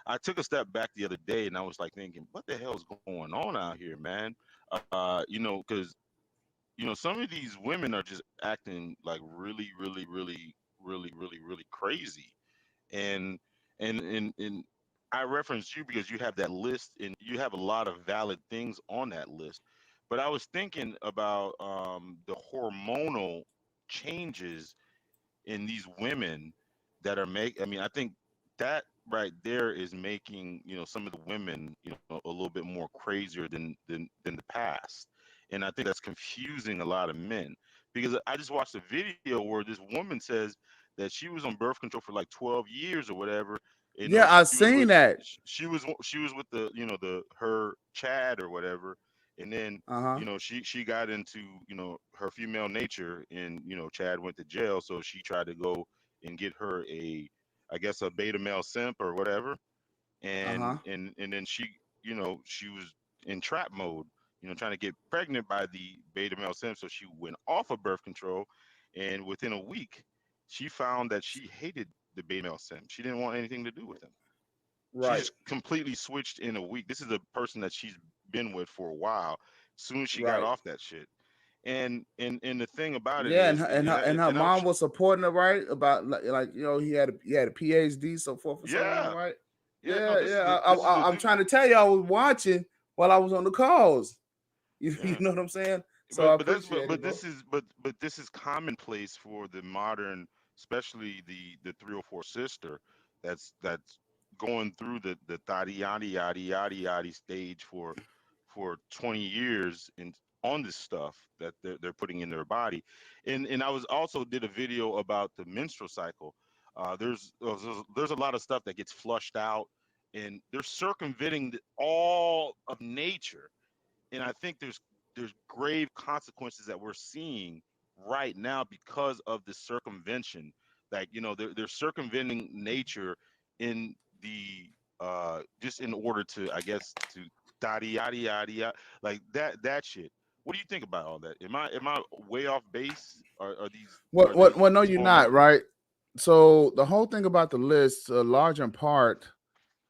I took a step back the other day and I was like thinking, what the hell is going on out here, man? Because some of these women are just acting like really, really, really, really, really, really crazy. And and I referenced you because you have that list and you have a lot of valid things on that list. But I was thinking about the hormonal changes in these women that are I mean, I think that right there is making some of the women a little bit more crazier than the past, and I think that's confusing a lot of men because I just watched a video where this woman says that she was on birth control for like 12 years or whatever. Yeah, I seen that. She was with the her Chad or whatever, and then Uh-huh. she got into her female nature, and Chad went to jail, so she tried to go and get her I guess a beta male simp or whatever, and Uh-huh. then she was in trap mode, trying to get pregnant by the beta male simp, so she went off of birth control, and within a week she found that she hated the beta male simp. She didn't want anything to do with him. She Right. just completely switched in a week. This is a person that she's been with for a while. As soon as she got Right. off that shit, and the thing about it Yeah, is, and her and I was mom was supporting her, right? About like he had a PhD, so forth and so on, yeah right? yeah no this is the I'm dude. trying to tell you, I was watching while I was on the calls. You Yeah. know what I'm saying? So I But appreciate it, bro. this is this is commonplace for the modern, especially the 304 sister that's going through the thotty yaddy yaddy yaddy yaddy stage for 20 years and on this stuff that they're putting in their body. And I was also did a video about the menstrual cycle. There's a lot of stuff that gets flushed out, and they're circumventing all of nature, and I think there's grave consequences that we're seeing right now because of the circumvention. Like they're circumventing nature in the just in order to, I guess, to yada yada yada yada, like that shit. What do you think about all that? Am I way off base? Are these What? No, you're not, hormones? right? So the whole thing about the list, large in part,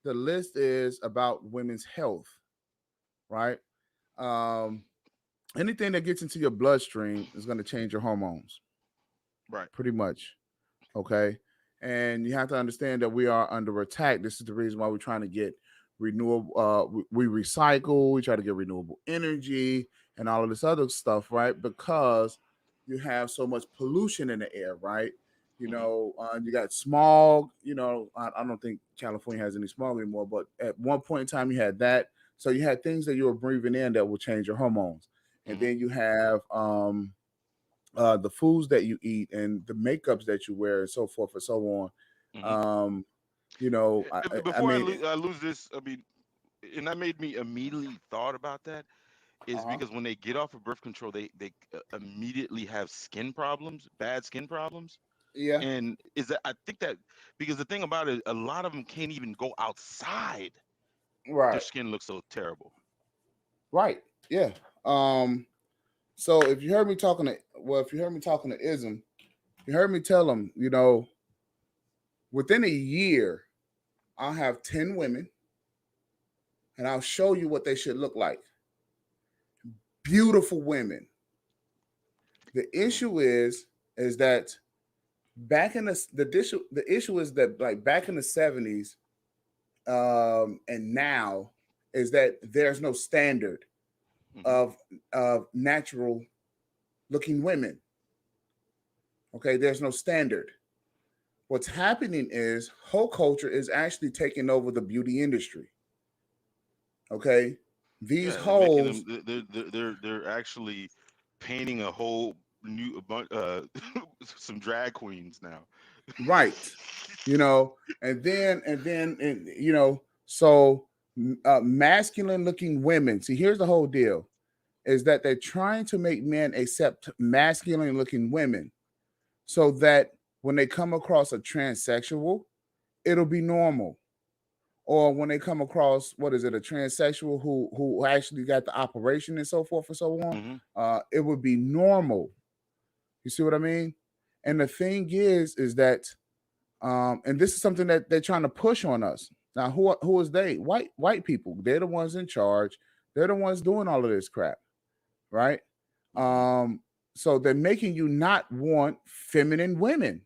the list is about women's health, right? Um, Anything that gets into your bloodstream is going to change your hormones, Right. pretty much. Okay. And you have to understand that we are under attack. This is the reason why we're trying to get renewable, we recycle, we try to get renewable energy and all of this other stuff, right? Because you have so much pollution in the air, right? You got smog. I don't think California has any smog anymore, but at one point in time, you had that. So you had things that you were breathing in that will change your hormones. And then you have the foods that you eat and the makeups that you wear and so forth and so on. I Before mean, I lose this, I mean, and that made me immediately thought about that is because when they get off of birth control, they immediately have skin problems, bad skin problems. yeah, And is that I think that because the thing about it, a lot of them can't even go outside. Their right, skin looks so terrible. right, yeah. So if you heard me talking to, well, if you heard me talking to Ism, you heard me tell him, within a year, I'll have 10 women and I'll show you what they should look like. Beautiful women. The issue is that back in the issue is that like back in the 70s and now is that there's no standard of natural looking women. Okay, there's no standard. What's happening is whole culture is actually taking over the beauty industry. Okay, these hoes, they're actually painting a whole new some drag queens now. right? You know, and you know, so masculine looking women. See, here's the whole deal: is that they're trying to make men accept masculine looking women, so that when they come across a transsexual, it'll be normal. Or when they come across a transsexual who actually got the operation and so forth and so on, it would be normal. You see what I mean? And the thing is that, and this is something that they're trying to push on us. Now, who is they? White people. They're the ones in charge. They're the ones doing all of this crap, right? So they're making you not want feminine women,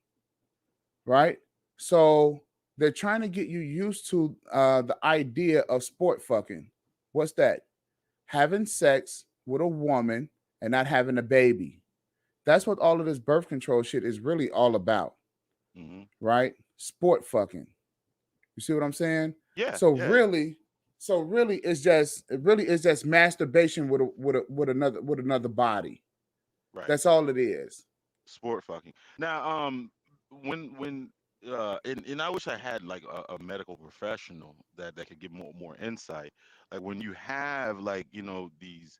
right? So they're trying to get you used to the idea of sport fucking. What's that? Having sex with a woman and not having a baby. That's what all of this birth control shit is really all about, right? Sport fucking. You see what I'm saying? Yeah. So really, it's just masturbation with another body. Right. That's all it is. Sport fucking. Now, when and I wish I had like a medical professional that could give more insight. Like when you have like these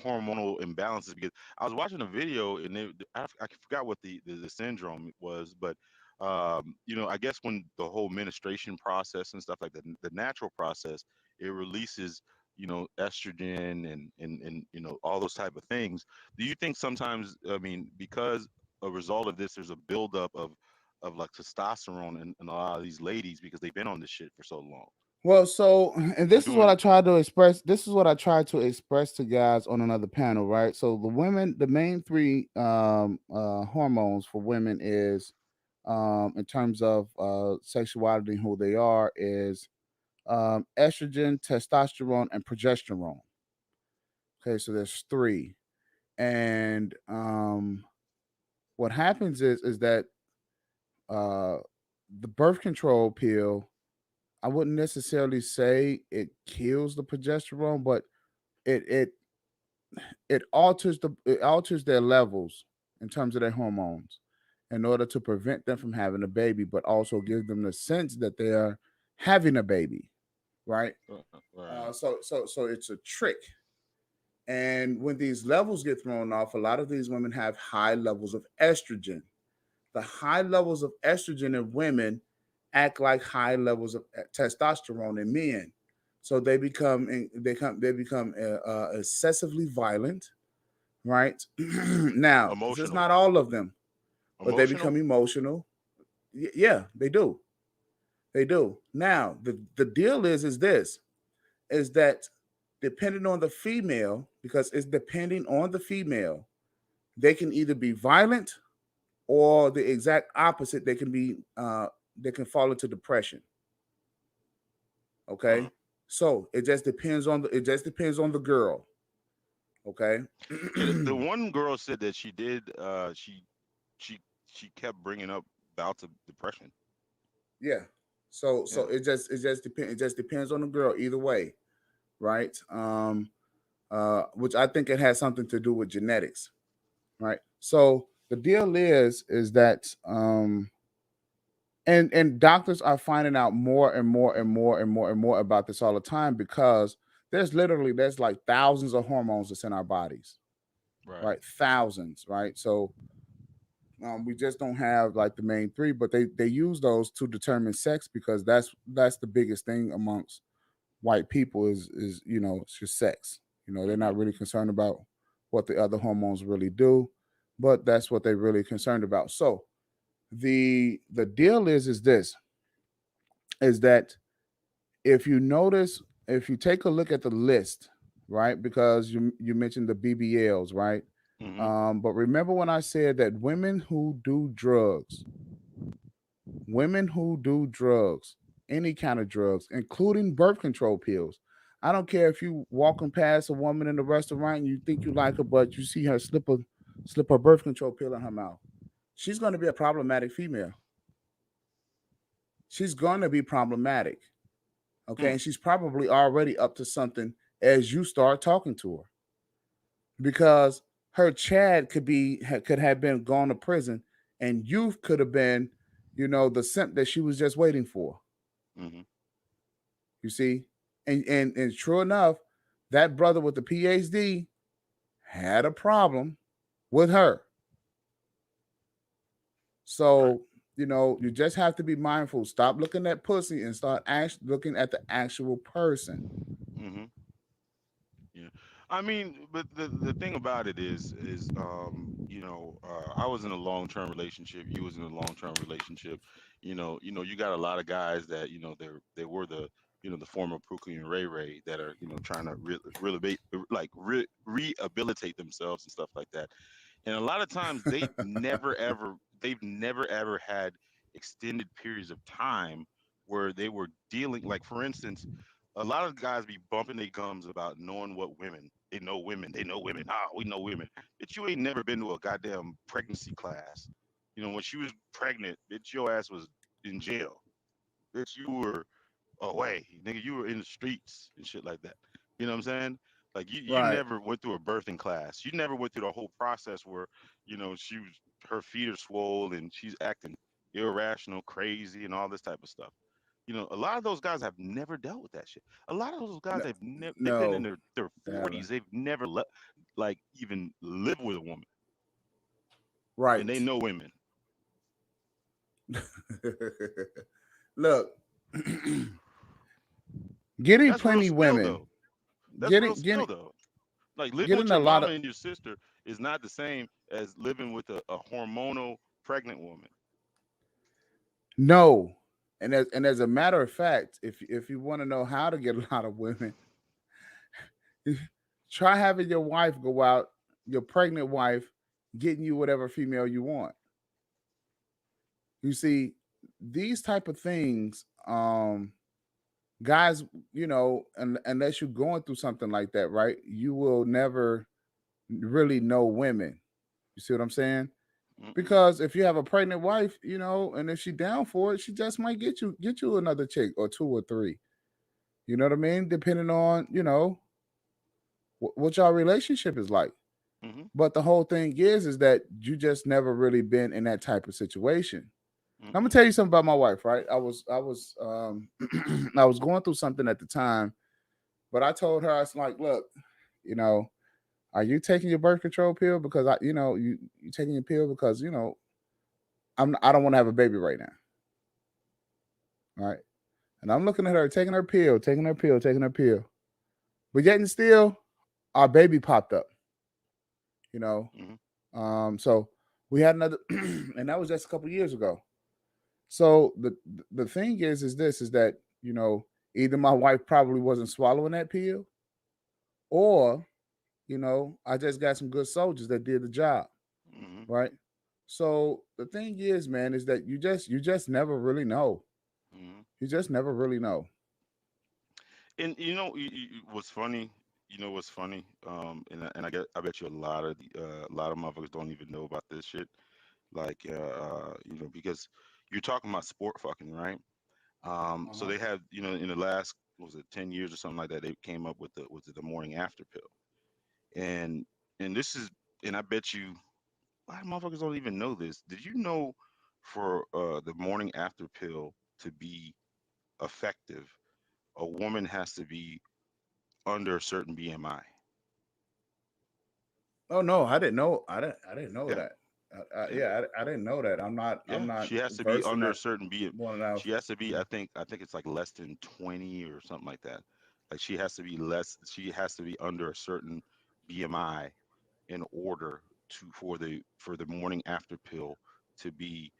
hormonal imbalances, because I was watching a video and I forgot what the syndrome was, but I guess when the whole menstruation process and stuff like that, the natural process, it releases estrogen and all those type of things. Do you think sometimes, I mean, because a result of this, there's a buildup of like testosterone in a lot of these ladies because they've been on this shit for so long? Well, so, and this is what I tried to express. This is what I tried to express to guys on another panel, right? So the women, the main three hormones for women is, in terms of sexuality, who they are is estrogen, testosterone, and progesterone. Okay, so there's three, and what happens is that the birth control pill, I wouldn't necessarily say it kills the progesterone, but it alters their levels in terms of their hormones in order to prevent them from having a baby, but also give them the sense that they are having a baby, right? So it's a trick. And when these levels get thrown off, a lot of these women have high levels of estrogen. The high levels of estrogen in women act like high levels of testosterone in men, so they become excessively violent, right? Now, this is not all of them, but they become emotional. Yeah, they do. They do. Now, the deal is that depending on the female, because it's depending on the female, they can either be violent or the exact opposite. They can fall into depression. Okay, so it just depends on the girl. Okay, the one girl said that she did. She kept bringing up bouts of depression. Yeah. So it just depends on the girl either way, right? Which I think it has something to do with genetics, right? So the deal is that and doctors are finding out more and more about this all the time, because there's like thousands of hormones that's in our bodies, right? Thousands, right? So we just don't have like the main three, but they use those to determine sex, because that's the biggest thing amongst white people is it's just sex. They're not really concerned about what the other hormones really do, but that's what they're really concerned about. So the deal is this: is that if you notice, if you take a look at the list, right? Because you mentioned the BBLs, right? Mm-hmm. But remember when I said that women who do drugs, any kind of drugs, including birth control pills. I don't care if you walking past a woman in the restaurant and you think you like her, but you see her slip a birth control pill in her mouth. She's going to be a problematic female. She's going to be problematic. Okay. And she's probably already up to something as you start talking to her because her Chad could have been gone to prison and you could have been, the simp that she was just waiting for. Mm-hmm. You see? And true enough, that brother with the PhD had a problem with her. So, you just have to be mindful. Stop looking at pussy and start looking at the actual person. Mm-hmm. Yeah, I mean, but the thing about it is, I was in a long term relationship. You was in a long term relationship. You got a lot of guys that they were the former Brooklyn and Ray Ray that are trying to rehabilitate themselves and stuff like that. And a lot of times they've never ever had extended periods of time where they were dealing, like for instance, a lot of guys be bumping their gums about knowing what women. They know women. We know women. Bitch, you ain't never been to a goddamn pregnancy class. When she was pregnant, bitch, your ass was in jail. Bitch, you were away. Nigga, you were in the streets and shit like that. You know what I'm saying? Like you Right. never went through a birthing class. You never went through the whole process where, her feet are swollen and she's acting irrational, crazy, and all this type of stuff. A lot of those guys have never dealt with that shit. A lot of those guys No, they've been in no, their they 40s. haven't. They've never like even live with a woman, and they Right. know women. Look, getting That's real plenty spill women, though. That's real getting spill getting though. Like living with getting a your lot mama of and your sister is not the same as living with a hormonal pregnant woman. no. And as a matter of fact, if you want to know how to get a lot of women, try having your wife go out, your pregnant wife, getting you whatever female you want. You see, these type of things, guys, unless you're going through something like that, right? You will never really know women. You see what I'm saying? Mm-mm. Because if you have a pregnant wife, and if she down for it, she just might get you another chick or two or three. You know what I mean? Depending on what y'all relationship is like. Mm-hmm. But the whole thing is that you just never really been in that type of situation. I'm gonna Mm-mm. tell you something about my wife, right? I was going through something at the time, but I told her, I was like, look, you know, are you taking your birth control pill? Because you taking your pill because I don't want to have a baby right now. Right. And I'm looking at her taking her pill, taking her pill, taking her pill. But yet and still, our baby popped up, you know. Mm-hmm. So we had another and that was just a couple years ago. So the thing is that, either my wife probably wasn't swallowing that pill, or, I just got some good soldiers that did the job. Mm-hmm. Right. So the thing is, man, is that you just never really know. Mm-hmm. You just never really know. And what's funny? You know what's funny? And I bet you a lot of motherfuckers don't even know about this shit. Like, because you're talking about sport fucking, right? So Uh-huh. they have, in the last, what was it, 10 years or something like that, they came up with the morning after pill, and this is, and I bet you a lot of motherfuckers don't even know this. Did you know for the morning after pill to be effective, a woman has to be under a certain BMI? Oh no, I didn't know. I didn't know Yeah, that. yeah, Yeah, I didn't know that. I'm yeah. not She has to be versed in under a that certain B. one enough. She has to be. I think it's like less than 20 or something like that. Like she has to be less. She has to be under a certain BMI in order for the morning after pill to be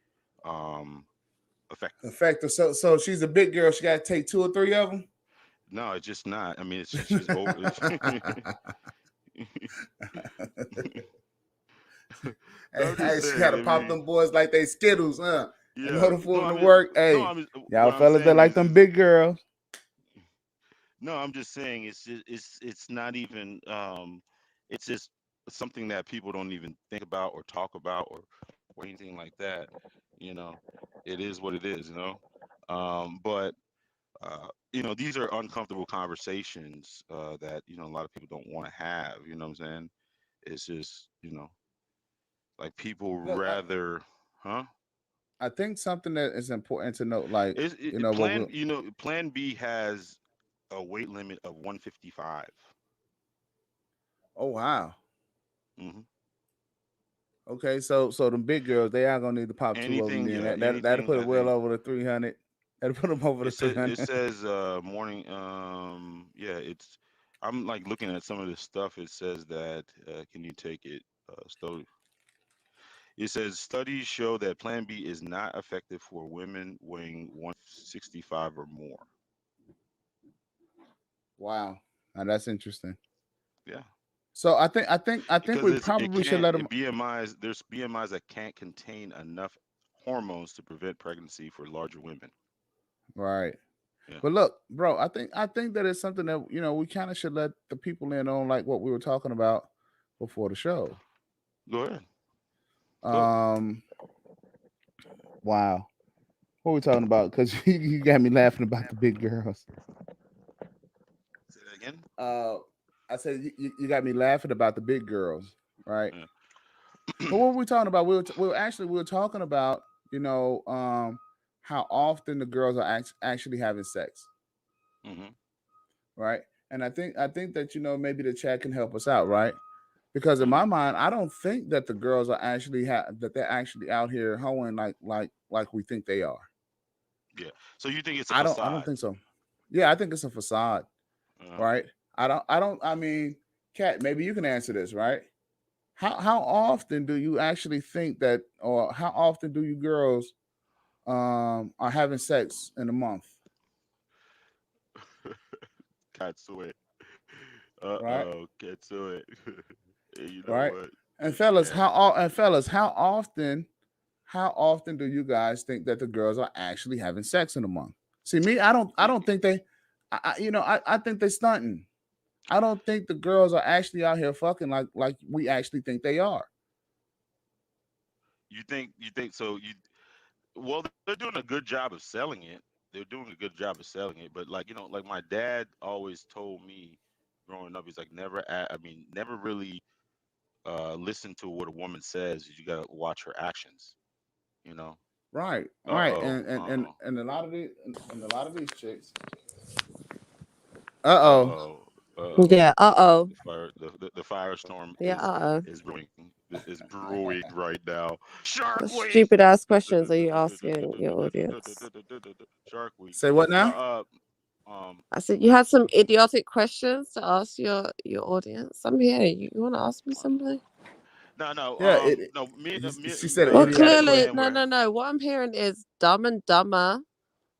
um Effective. So she's a big girl. She got to take 2 or 3 of them. No, it's just not. I mean, it's just over. Hey, she got to pop them boys like they Skittles, huh? Yeah. In order for them to I mean, work. Hey, y'all fellas, they like them big girls. No, I'm just saying it's not even it's just something that people don't even think about or talk about or anything like that. You know, it is what it is. You know, but these are uncomfortable conversations that a lot of people don't want to have. You know what I'm saying? It's just like people Look, rather, huh? I think something that is important to note, like Plan B has a weight limit of 155. Oh wow. Mm-hmm. Okay, so them big girls, they are gonna need to pop 2 of them. Then that'll put it well over the 300. That'll put them over the 300. It says morning. Yeah, I'm like looking at some of this stuff. It says that can you take it? It says studies show that Plan B is not effective for women weighing 165 or more. Wow, now that's interesting. Yeah. So I think we probably should let them. There's BMIs that can't contain enough hormones to prevent pregnancy for larger women. Right. Yeah. But look, bro, I think that is something that we kind of should let the people in on, like what we were talking about before the show. Go ahead. Wow. What are we talking about? Because you got me laughing about the big girls. Say that again. I said you got me laughing about the big girls, right? Yeah. But what were we talking about? We were talking about how often the girls are actually having sex, Mm-hmm. right? And I think that maybe the chat can help us out, right? Because in my mind, I don't think that the girls are actually that they're actually out here hoeing like we think they are. Yeah. So you think it's a facade? I don't think so. Yeah, I think it's a facade, right? I mean, Kat, maybe you can answer this, right? How often do you actually think that, or how often do you girls are having sex in a month? Can't do it. Right. Can't do it. You know Right. what? And It's fellas, cat. how often do you guys think that the girls are actually having sex in a month? See, me, I don't think they, I think they stunting. I don't think the girls are actually out here fucking like we actually think they are. You think so? Well, they're doing a good job of selling it. They're doing a good job of selling it. But like my dad always told me growing up, he's like never really listen to what a woman says. You gotta watch her actions. You know. Right, Uh right, oh. and a lot of these chicks. Uh oh. Yeah. The fire. The firestorm Yeah. is brewing. Is brewing right now. Shark What Week. stupid ass questions are you asking your audience? Shark Week. Say what now? I said you had some idiotic questions to ask your audience. I'm here. You want to ask me something? No. Yeah. No. She said Well, idiotic clearly, question. no. What I'm hearing is Dumb and Dumber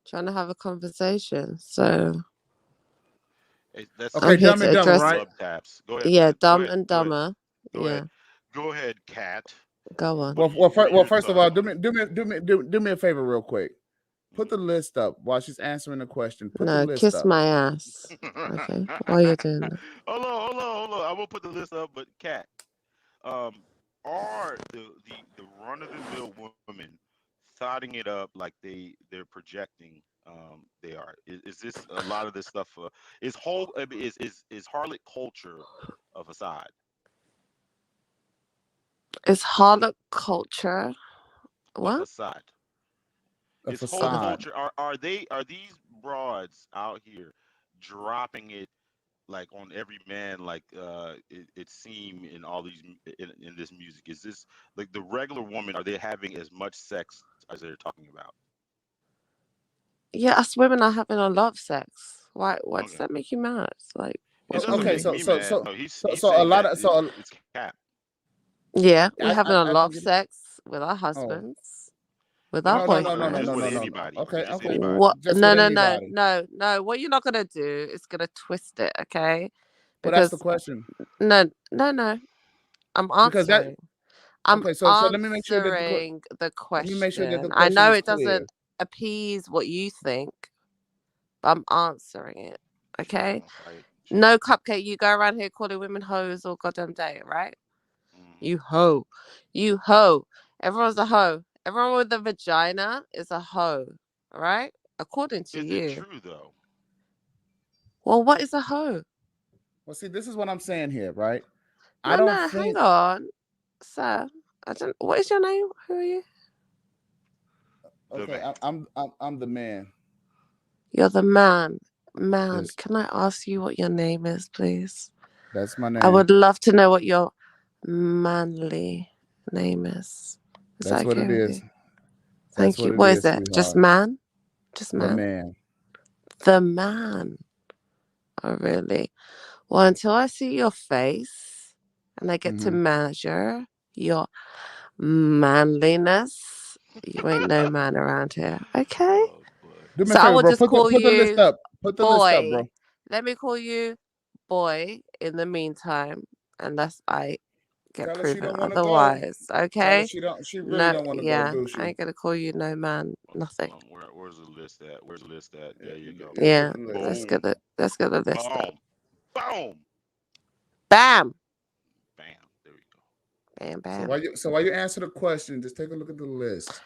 trying to have a conversation. So Okay, Dumb and Dumber, right? Go ahead. Yeah, Dumb ahead, and Dumber. Yeah. Go ahead, Kat. Go on. Well, first of all, do me a favor real quick. Put the list up while she's answering the question. Put the list Kiss up. my ass. Okay, while you're doing that. Hold on. I will put the list up, but Kat, are the run of the mill women thotting it up like they're projecting? They are. Is this a lot of this stuff? Is harlot culture a facade? Is harlot culture A what? facade. A It's whole facade. culture. Are these broads out here dropping it like on every man, like it seem in all these in this music? Is this like the regular woman? Are they having as much sex as they're talking about? Yeah, us women are having a lot of sex. Why does Okay. that make you mad? Like, It doesn't Okay, make so me so mad. so No, he's a saying lot that of so it's cap. yeah, we're having a I lot of think sex with our oh husbands. Without Just with boyfriends. anybody. Okay, Just okay. anybody. What? Just No, with no, no, anybody. no. What you're not gonna do is gonna twist it, okay? Well, that's the Because question. no. I'm Because that. answering. I'm Okay, so let me make sure that answering the let me make sure that the question. I question know is it clear. doesn't appease what you think, but I'm answering it. Okay? No cupcake. You go around here calling women hoes all goddamn day, right? You hoe. You hoe. Everyone's a hoe. Everyone with a vagina is a hoe. All right? According to you. Is it true though? Well, what is a hoe? Well, see, this is what I'm saying here, right? No, I don't no, think. hang on, sir. I don't. What is your name? Who are you? Okay, I'm the man. You're the man. Man, Yes. can I ask you what your name is, please? That's my I name. would love to know what your manly name is. Is That's that what okay it with is. you? That's Thank what you. it What is, is it? Just sweetheart. man? Just The man? man. The man. Oh, really? Well, until I see your face and I get to measure your manliness, you ain't no man around here. Okay? Do me a So I favor, will bro. just call Put the list you up. Put the list up, bro. boy. Let me call you boy in the meantime, unless I get Tell her she proven don't want to go. otherwise. Tell her Okay? she don't. She really No, don't want to go, yeah, do I she? ain't gonna call you no man, nothing. Where's the list at? Where's the list at? There you go. Yeah, put Yeah, the list. let's Boom. get the list up. Boom. Boom. Bam, Bam. There we go. bam, So bam. while you answer the question, just take a look at the list.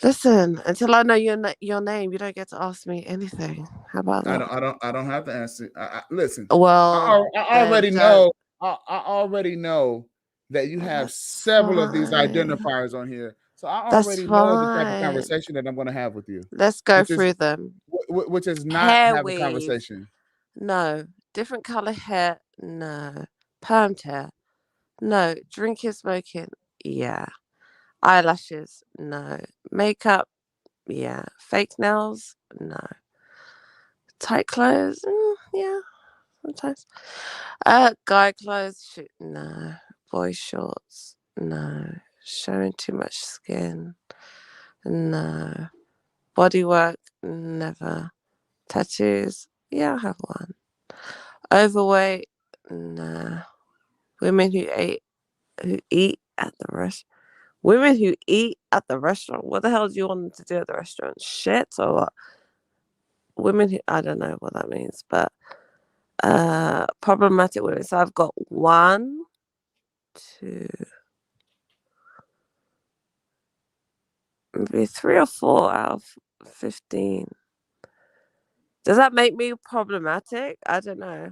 Listen, until I know your name, you don't get to ask me anything. How about that? I don't have to answer. Listen. Well, I already know. I already know that you have several of these identifiers on here. So I already know the type of conversation that I'm going to have with you. Let's go through them. Which is not Hair have a weave. conversation. No. Different color hair. No. Permed hair. No. Drinking, smoking. Yeah. Eyelashes. No. Makeup. Yeah. Fake nails. No. Tight clothes. Yeah. Sometimes. Guy clothes. No. Boy shorts. No. Showing too much skin. No. Body work. Never. Tattoos. Yeah, I have one. Overweight. Nah. Women who eat at the restaurant. Women who eat at the restaurant. What the hell do you want them to do at the restaurant? Shit or what? Women who, I don't know what that means, but problematic women. So I've got 1, 2, maybe 3 or 4 out of 15. Does that make me problematic? I don't know.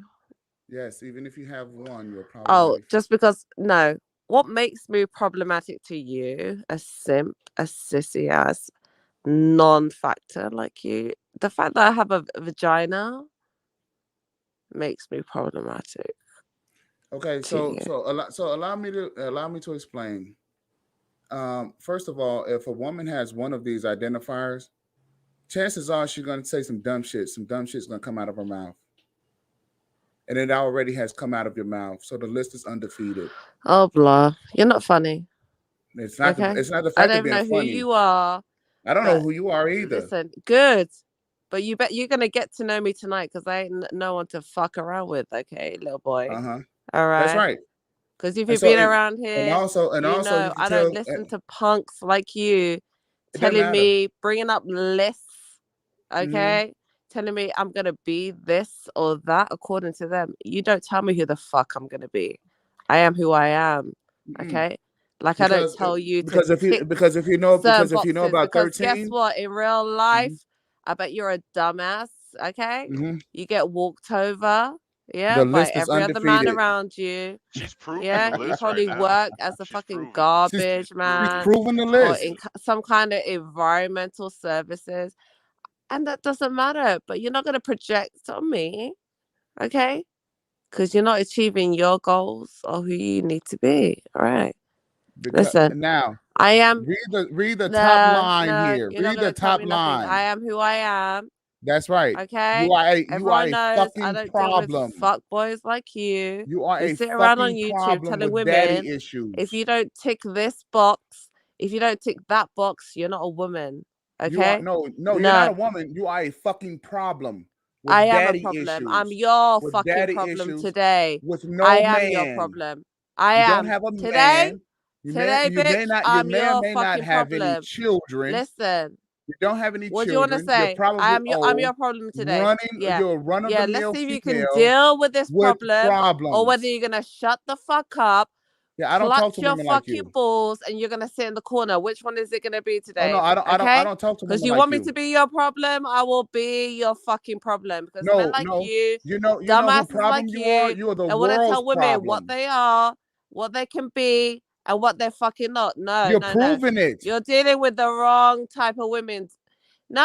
Yes, even if you have one, you're Oh, problematic. just because no. What makes me problematic to you? A simp, a sissy ass, non-factor like you. The fact that I have a vagina makes me problematic. Okay, so allow me to explain. First of all, if a woman has one of these identifiers, chances are she's gonna say some dumb shit. Some dumb shit's gonna come out of her mouth. And it already has come out of your mouth. So the list is undefeated. Oh blah. You're not funny. It's not okay? it's not the I fact of don't being know who funny. you are. I don't know who you are either. Listen, good. But you bet you're gonna get to know me tonight because I ain't no one to fuck around with, okay, little boy. Uh-huh. All right. That's right. Because if you've been around here, and also you you know can I tell don't listen to punks like you it doesn't telling matter. me, bringing up lists, okay? Telling me I'm going to be this or that according to them. You don't tell me who the fuck I'm going to be. I am who I am, okay? Like I don't tell you to tick because if you know certain about because 13, guess what? In real life, I bet you're a dumbass, okay? You get walked over. Yeah, the by list is every other man undefeated. around you. She's proving Yeah, the you list probably right now. work as a She's fucking proving. garbage She's man proving the or list. in some kind of environmental services. And that doesn't matter. But you're not going to project on me, okay? Because you're not achieving your goals or who you need to be. All right. Listen, now I am. read the top line here. You're not Read going the to tell top me nothing. I line. am who I am. That's right. Okay. You are Everyone a knows I fucking don't deal with problem. fuck boys like you. You are Who a sit around on fucking YouTube problem telling with daddy women, issues. if you don't tick this box If you don't tick that box, you're not a woman. Okay? You are no, you're not a woman. You are a fucking problem. With I am a daddy problem. issues. I'm your with fucking daddy problem issues, today. with no I am man. your problem. I You am. don't have a Today, man. You today, may bitch, not. You I'm may or your may not fucking have any problem. children. Listen. You don't have any What do you want to children. You're say? probably I'm old. your problem today. You're a run of the Let's mill see if you female can deal with this with problem, or whether problems. you're gonna shut the fuck up. Yeah, I don't talk Clutch to your women like fucking you. balls, and you're gonna sit in the corner. Which one is it gonna be Oh today? no, I don't. Okay? I don't talk to Because women you like want me you. to be your problem, I will be your fucking problem. Because men No, like no. you, You know who dumbasses problem like you are? you, You are the they want to tell world's women what problem. they are, what they can be, and what they're fucking not. No, You're no, proving no. it. You're dealing with the wrong type of women.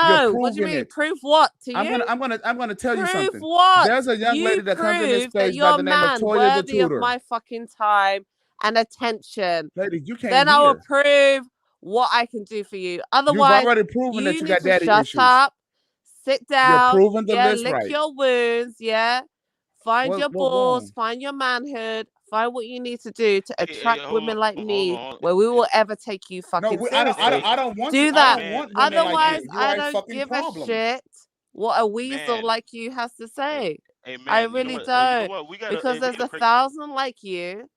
You're No, what do you proving mean? it. Prove what to you? I'm gonna tell you Prove something. what? There's a young lady You that comes in this prove that space by you're the a name of man Toya the worthy of Tutor. my fucking time and attention. Lady, you can't Then I will hear. prove what I can do for you. You've Otherwise, already proven that you you need got to daddy shut issues. up, sit You're down, proving the list lick right. your wounds, find your What's balls, wrong? find your manhood, find what you need to do to attract hold women like on, me, hold on. where we will ever take you No, fucking I seriously. don't want Do you. that. I don't want women Otherwise, like you. You I are a don't fucking give problem. a shit what a weasel Man. like you has to say. Hey man, I you know really what? don't. You know what? We gotta. Because We there's gotta 1,000 like you,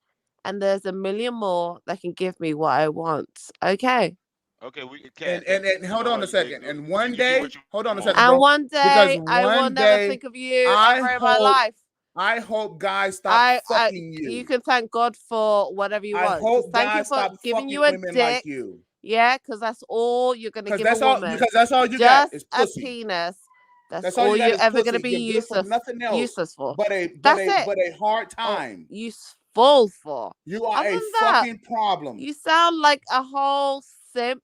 and there's a million more that can give me what I want. Okay. Okay, we can. And hold on a second. And one day, hold on a second, And bro. one Because day, I will one never day, think of you I ever in my life. hope guys stop fucking you. You can thank God for whatever you I want. hope Just thank you guys for stop giving fucking you a women dick. like you. Yeah, because that's all you're gonna give a woman. Because that's all you Just got is a pussy. penis. That's all all you got you're is ever pussy. gonna be You're good for nothing else. useless for. But a hard time. Useful for. You are Other a than that, fucking problem. you sound like a whole simp.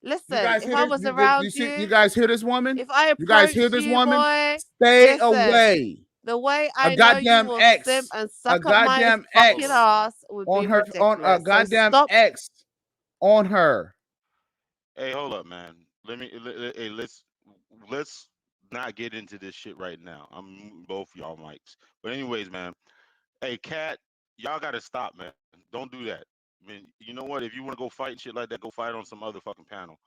Listen, if I was around you guys hear this woman? if I You guys hear approached this you, woman? boy, Stay listen, away. the way A I know you goddamn will ex. simp and A suck up my goddamn fucking ex ass would on be her ridiculous. on a goddamn so stop. ex on her. Hey, hold up, man. Hey, let's not get into this shit right now. I'm both y'all mics. But anyways, man. Hey, Cat, y'all gotta stop, man. Don't do that. I mean, you know what? If you want to go fight and shit like that, go fight on some other fucking panel.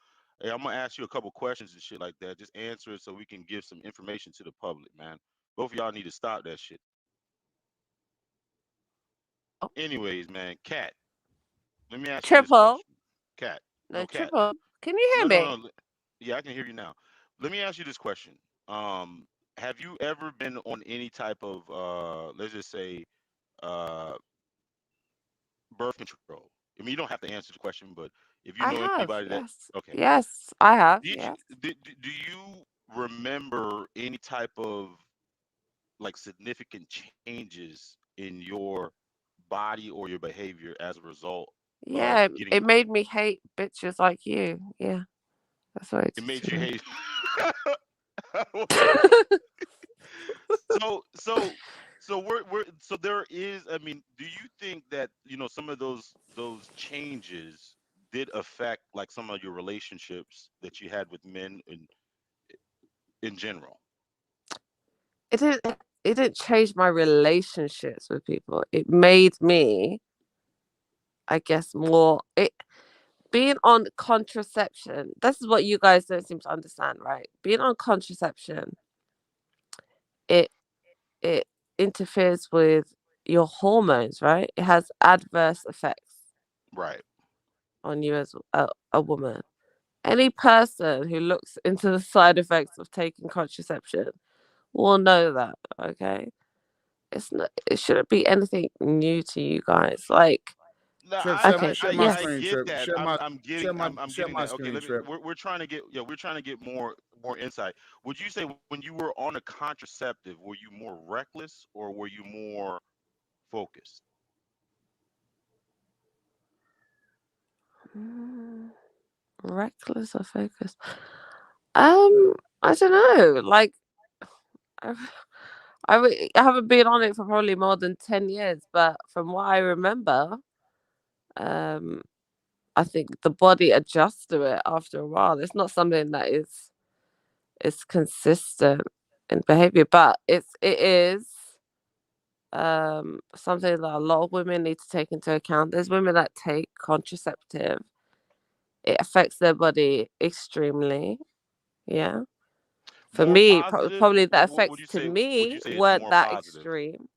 Hey, I'm gonna ask you a couple questions and shit like that. Just answer it so we can give some information to the public, man. Both of y'all need to stop that shit. Anyways, man, Cat, let me ask you this Triple. question. Cat. No, Cat. Triple. Can you hear me? No. Yeah, I can hear you now. Let me ask you this question. Have you ever been on any type of let's just say uh birth control? I mean, you don't have to answer the question, but if you I know have. anybody that Yes. okay. Yes, I have. Did Yes. do you remember any type of like significant changes in your body or your behavior as a result Yeah, of getting it made me hate bitches like you. Yeah, that's what it it did made to you me. hate so so there is, I mean, do you think that, you know, some of those changes did affect like some of your relationships that you had with men in general? It didn't change my relationships with people. It made me, I guess, more being on contraception. This is what you guys don't seem to understand, right? Being on contraception, it interferes with your hormones, right? It has adverse effects Right. on you as a woman. Any person who looks into the side effects of taking contraception will know that, okay? It shouldn't be anything new to you guys. Like, No, Share my I screen, get Trip. that. I'm Share getting my that. Okay, screen, let me. Trip. We're trying to get, yeah, we're trying to get more insight. Would you say when you were on a contraceptive, were you more reckless or were you more focused? reckless or focused? I don't know. Like, I haven't been on it for probably more than 10 years, but from what I remember, I think the body adjusts to it after a while. It's not something that is consistent in behavior, but it is something that a lot of women need to take into account. There's women that take contraceptive it affects their body extremely. Yeah. For More me, positive? probably the Would effects you to say? Would you me say it's weren't more that positive? extreme.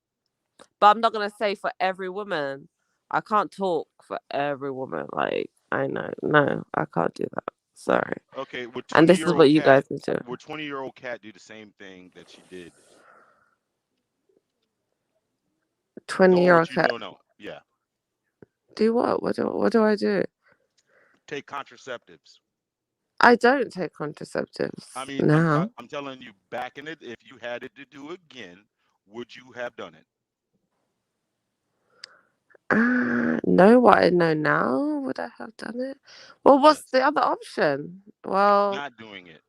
But I'm not gonna say for every woman. I can't talk for every woman. Like I know, no, I can't do that. Sorry. Okay, would And this is what you guys need to. would 20-year-old cat do the same thing that she did? 20-year-old Knowing what you cat. know, yeah. Do what? What do I do? Take contraceptives. I don't take contraceptives I mean, now. I'm telling you, back in it, if you had it to do again, would you have done it? Know what I know now? Would I have done it? Well, what's Yes. the other option? Well, Not doing it.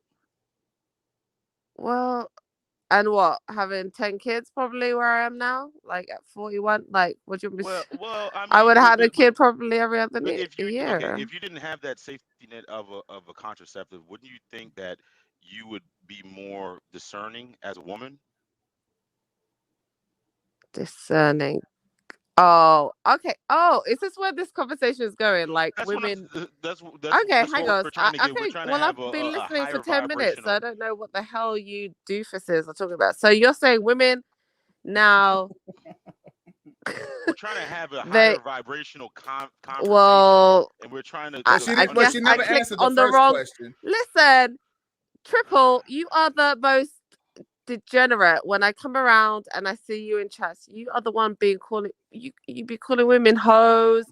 and what? Having 10 kids probably where I am now? Like at 41? Like, what do you want me to... Well, I I mean, would have had a kid probably every other if you year. if you didn't have that safety net of a contraceptive, wouldn't you think that you would be more discerning as a woman? Discerning. Oh, okay. Oh, is this where this conversation is going? Like That's what women... that's Okay, that's hang what on. we're trying to get. We're Okay, trying to well, I've have been a listening for higher 10 minutes, so I vibrational. don't know what the hell you doofuses are talking about. So you're saying women now... We're trying to have a they... higher vibrational conversation, Well, and we're trying to I But guess she I never clicked answered the on the first wrong... question. Listen, Triple, you are the most degenerate. When I come around and I see you in chats, you are the one being calling... You be calling women hoes,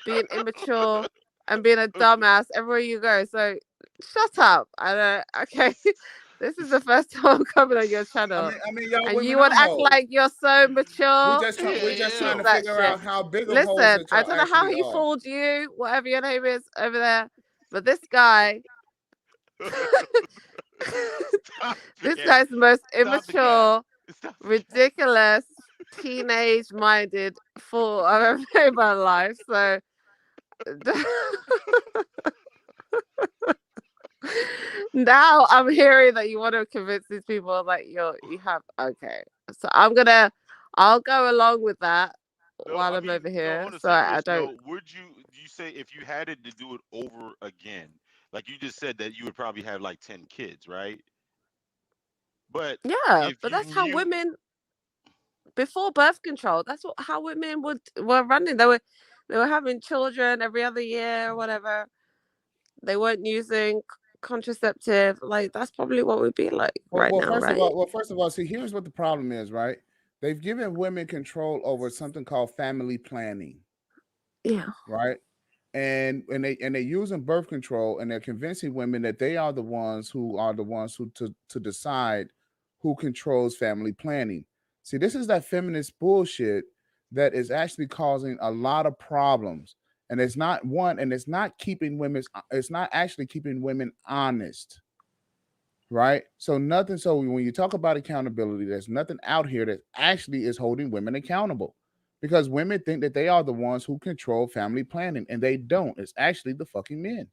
being immature, and being a dumbass everywhere you go. So shut up. I don't... Okay. This is the first time I'm coming on your channel. I mean, y'all And you women would are act hoes. like you're so mature. We're just trying Keep to that figure shit. out how big of hoes Listen, that I y'all don't know how actually he are. fooled you, whatever your name is over there, but this guy... This guy's the most immature, ridiculous, teenage-minded fool I've ever made in my life. So now I'm hearing that you want to convince these people that you have... Okay, so I'll go along with that while I'm over here. On a So I serious don't... note, would you say if you had it to do it over again, like you just said that you would probably have like 10 kids, right? But Yeah, if but you that's how knew, women... Before birth control, that's how women were running. They were having children every other year or whatever. They weren't using contraceptive. Like that's probably what we'd be like right now, right? First of all, see, here's what the problem is, right? They've given women control over something called family planning. Yeah. Right. And they're using birth control, and they're convincing women that they are the ones who to decide who controls family planning. See, this is that feminist bullshit that is actually causing a lot of problems. And it's not actually keeping women honest. Right. So when you talk about accountability, there's nothing out here that actually is holding women accountable, because women think that they are the ones who control family planning, and they don't. It's actually the fucking men.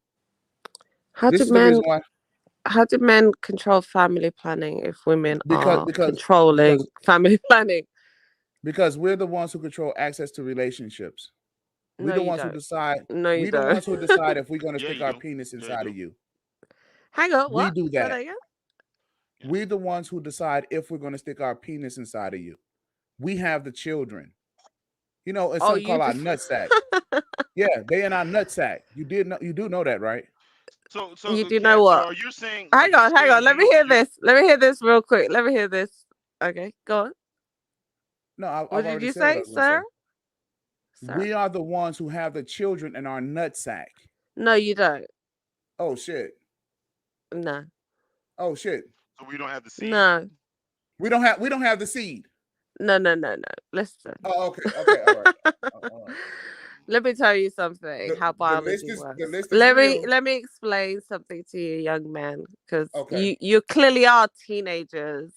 How do men control family planning if women are controlling family planning? Because we're the ones who control access to relationships. We're the ones who decide. No, you don't. We're the ones who decide if we're going to Yeah, stick you our do. penis Yeah, you inside do. of you. Hang on, We what? do Say that. that again? We're the ones who decide if we're going to stick our penis inside of you. We have the children. You know, it's something called our nutsack. Yeah, they in our nutsack. You do know that, right? So You do Kat, know so what? are you saying? Hang on. Let me hear this. Let me hear this real quick. Let me hear this. Okay, go on. No, I've what already did you said what I say, was gonna sir? say. We are the ones who have the children in our nutsack. No, you don't. Oh shit. No. Oh shit. So we don't have the seed. No. We don't have the seed. No. Listen. Oh, okay. All right. All right. Let me tell you something. How biology works. The list is Let real. me explain something to you, young man, because Okay. you clearly are teenagers,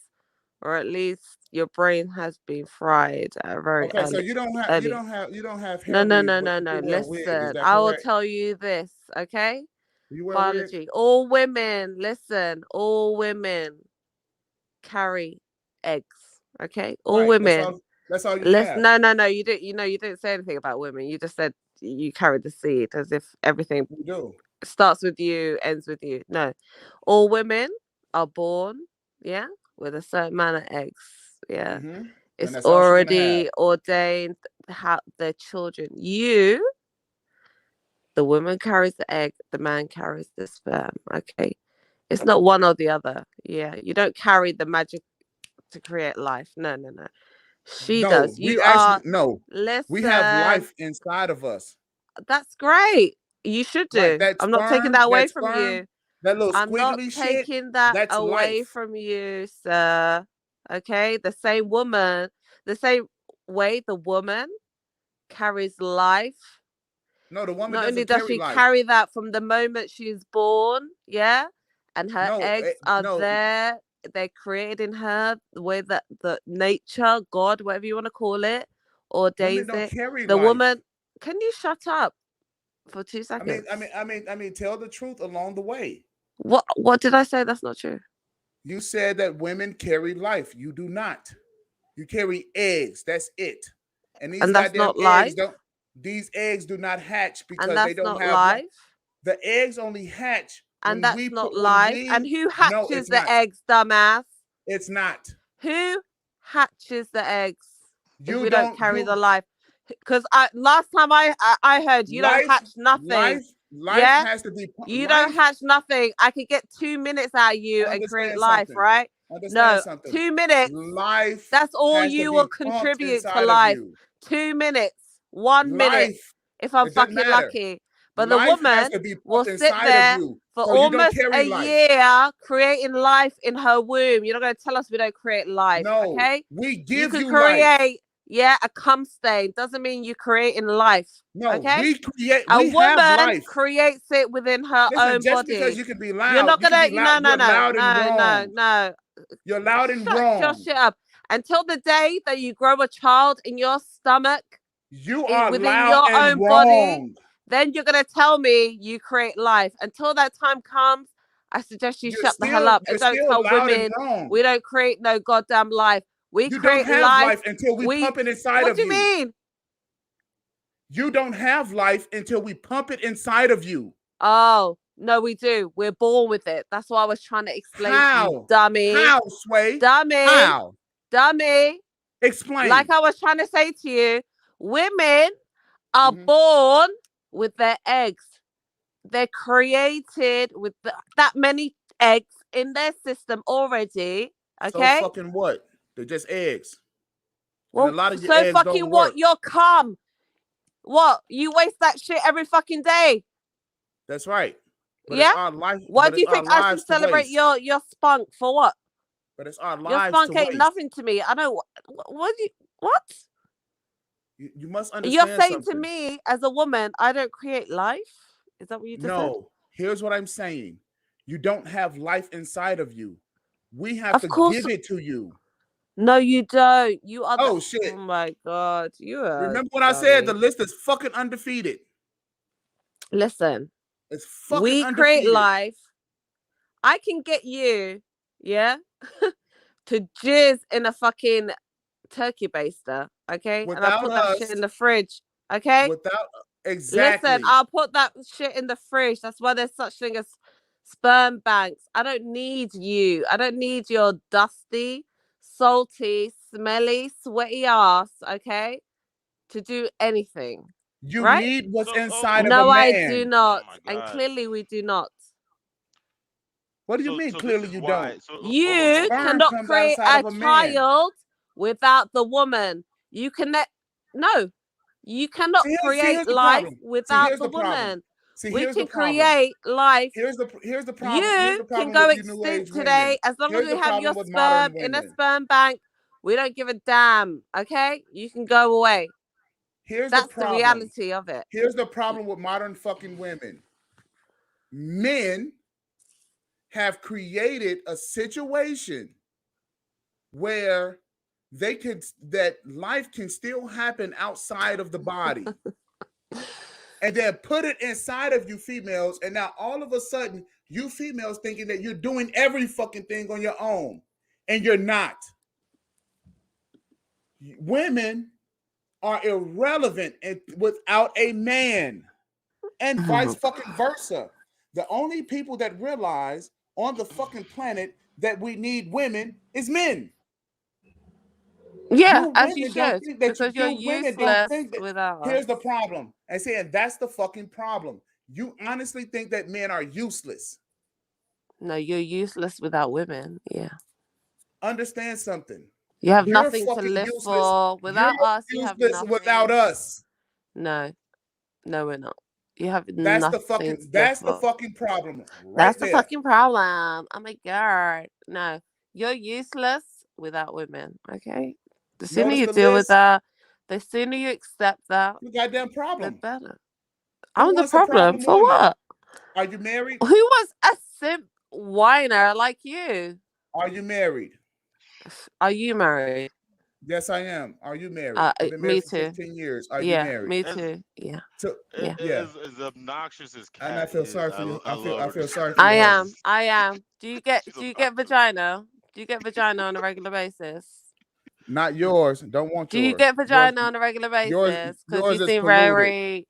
or at least your brain has been fried at a very Okay, so early. you don't have hair No. weave, but you do wear a wig. Is Listen, that I will correct? tell you this, okay? You wear Biology. a wig? All women, listen, all women carry eggs. Okay? All Right. women. That's all you have. No. You didn't say anything about women. You just said you carry the seed as if everything You do. starts with you, ends with you. No, all women are born, yeah, with a certain amount of eggs. Yeah, Mm-hmm. it's that's all she's gonna have. already ordained how their children. You, the woman carries the egg, the man carries the sperm. Okay, it's not one or the other. Yeah, you don't carry the magic to create life. No. She No, does. we You actually are. no. We have Listen, life inside of us. that's great. You should Right. do. I'm not taking that away from you. That little I'm not squiggly shit, taking that that's away life. from you, sir. Okay? The same woman, the same way the woman carries life. No, the woman Not only doesn't does carry she life. carry that from the moment she's born, yeah? And her eggs are no. there. They're created in her the way that the nature, God, whatever you want to call it, Women ordains don't it. carry The life. woman, can you shut up for 2 seconds? I mean, tell the truth along the way. What did I say? That's not true. You said that women carry life. You do not. You carry eggs. That's it. And these that's goddamn not eggs life. These eggs do not hatch because that's they don't not have life. The eggs only hatch and when that's we not put life. when we, and who no, hatches it's the not. eggs, dumbass? It's not. Who hatches the eggs if You we don't carry you the life? Because last time I heard you don't hatch nothing. Life has to be. You don't hatch nothing. I could get 2 minutes out of you and create life, something. right? Understand something. 2 minutes. Life. That's all has you to will be pumped contribute to inside of life. you. 2 minutes. 1 minute. Life. If I'm It doesn't fucking matter. lucky. But the Life has woman to be will pumped sit inside of there you, for so you don't almost carry a life. year creating life in her womb. You're not going to tell us we don't create life, No, okay? we give you you create, life. yeah, a cum stain. Doesn't mean you're creating life. No, okay? we create. A We have woman life. creates it within her Listen, own just body. because you can be loud, You're not you gonna. can be loud. No. You're loud and wrong. No. You're loud and Shut wrong. your shit up. Until the day that you grow a child in your stomach, you are within loud your and own wrong. body, then you're gonna tell me you create life. Until that time comes, I suggest you shut the hell up and don't tell women we don't create no goddamn life. We You create don't have life until we pump it inside What of do you. you mean? You don't have life until we pump it inside of you. Oh, no, we do. We're born with it. That's what I was trying to explain to you, dummy. How, Sway? Dummy. How? Dummy. Explain. Like I was trying to say to you, women are born with their eggs. They're created with that many eggs in their system already. Okay. So fucking what? They're just eggs. Well, and a lot of your so eggs fucking don't what? work. You're cum. What? You waste that shit every fucking day. That's right. But yeah. It's our life. Why do you think I should celebrate your spunk for what? But it's our lives. Your spunk to ain't waste. nothing to me. I know. What? You must understand. You're saying something. to me as a woman, I don't create life? Is that what you just said? No. Here's what I'm saying. You don't have life inside of you. We have to give it to you. No, you don't. You are. Oh shit! Oh my god, you are. Remember what I said? The list is fucking undefeated. Listen, it's fucking we undefeated. Create life. I can get you, yeah, to jizz in a fucking turkey baster, okay? Without and I'll put that shit in the fridge, okay? Exactly. Listen, I'll put that shit in the fridge. That's why there's such thing as sperm banks. I don't need you. I don't need your dusty, salty, smelly, sweaty ass, okay, to do anything. You right? need what's inside of a man. No, I do not. And clearly we do not. What do you mean clearly you don't? You cannot create a child without the woman. You cannot. No. You cannot create life without the woman. We can create life. Here's the problem. You can go extinct today as long as we have your sperm in a sperm bank. We don't give a damn. Okay? You can go away. That's the reality of it. Here's the problem with modern fucking women. Men have created a situation where that life can still happen outside of the body. And then put it inside of you females, and now all of a sudden, you females thinking that you're doing every fucking thing on your own, and you're not. Women are irrelevant without a man, and vice fucking versa. The only people that realize on the fucking planet that we need women is men. Yeah, You as you women don't should, think that because you're women don't useless think that. without us. Here's the problem. And saying that's the fucking problem. You honestly think that men are useless. No, you're useless without women. Yeah. Understand something. You have You're nothing to fucking live useless. for. Without You're us, you have useless nothing. without us. No, we're not. You have That's nothing that's the for. fucking problem. Right That's the there. fucking problem. Oh my god. No, you're useless without women. Okay. The sooner Notice you the deal with list. that, the sooner you accept that, The goddamn the problem. better. Who I'm the wants a problem for woman? what? Are you married? Who was a simp whiner like you? Are you married? Are you married? Yes, I am. Are you married? I've been married Me for too. 15 years. Are you Yeah, married? me too. Yeah. So, Yeah. As obnoxious as and I Cat feel is, sorry for you. I love I her. feel sorry for your husband. I am. Do you get vagina? Do you get vagina on a regular basis? Not yours. Don't want Do you yours. get vagina on a regular basis? Because you yours is seem polluted. very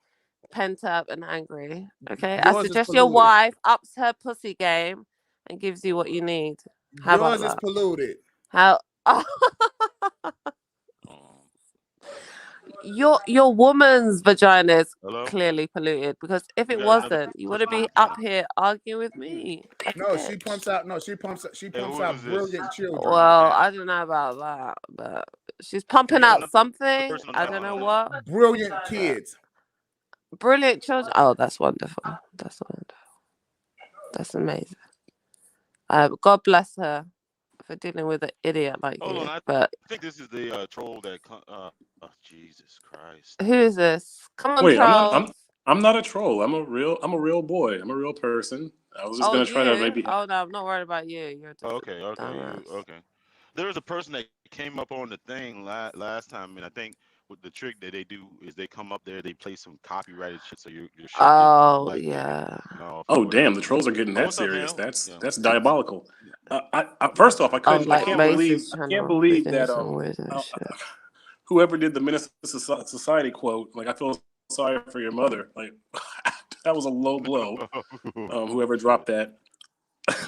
pent up and angry. Okay. Yours I is suggest your polluted. wife ups her pussy game and gives you what you need. How Yours about is that? polluted. How your woman's vagina is clearly polluted, because if it wasn't, you wouldn't be up here arguing with me. Like No, she pumps out. No, she pumps out brilliant children. Well, I don't know about that, but she's pumping out something. I don't know what. Brilliant kids. Brilliant children. Oh, that's wonderful. That's wonderful. That's amazing. God bless her for dealing with an idiot like Hold you. on, I But think this is the troll that. Oh, Jesus Christ! who is this? Come on, Wait, trolls. I'm not a troll. I'm a real boy. I'm a real person. I was just gonna try to maybe. Oh no, I'm not worried about you. You're just Okay. There was a person that came up on the thing last time, and I think with the trick that they do is they come up there, they play some copyrighted shit, so your shit Oh like yeah. Oh damn, the trolls are getting that serious. That's diabolical. First off, I can't believe that whoever did the Minister Society quote, like I feel sorry for your mother. Like that was a low blow. Whoever dropped that,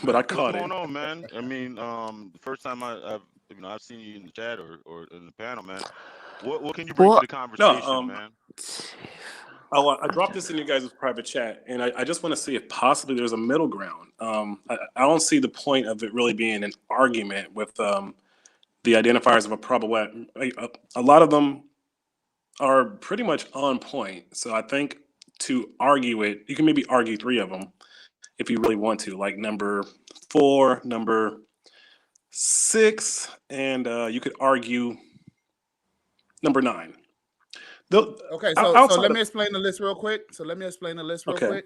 but I caught it. What's going on, man? I mean, the first time I've seen you in the chat or in the panel, man. What can you bring to the conversation, man? I dropped this in you guys' private chat, and I just want to see if possibly there's a middle ground. I don't see the point of it really being an argument with the identifiers of a problem. A lot of them are pretty much on point. So I think to argue it, you can maybe argue 3 of them if you really want to, like number 4, number 6, and you could argue number 9. Okay, so let me explain the list real quick. Quick.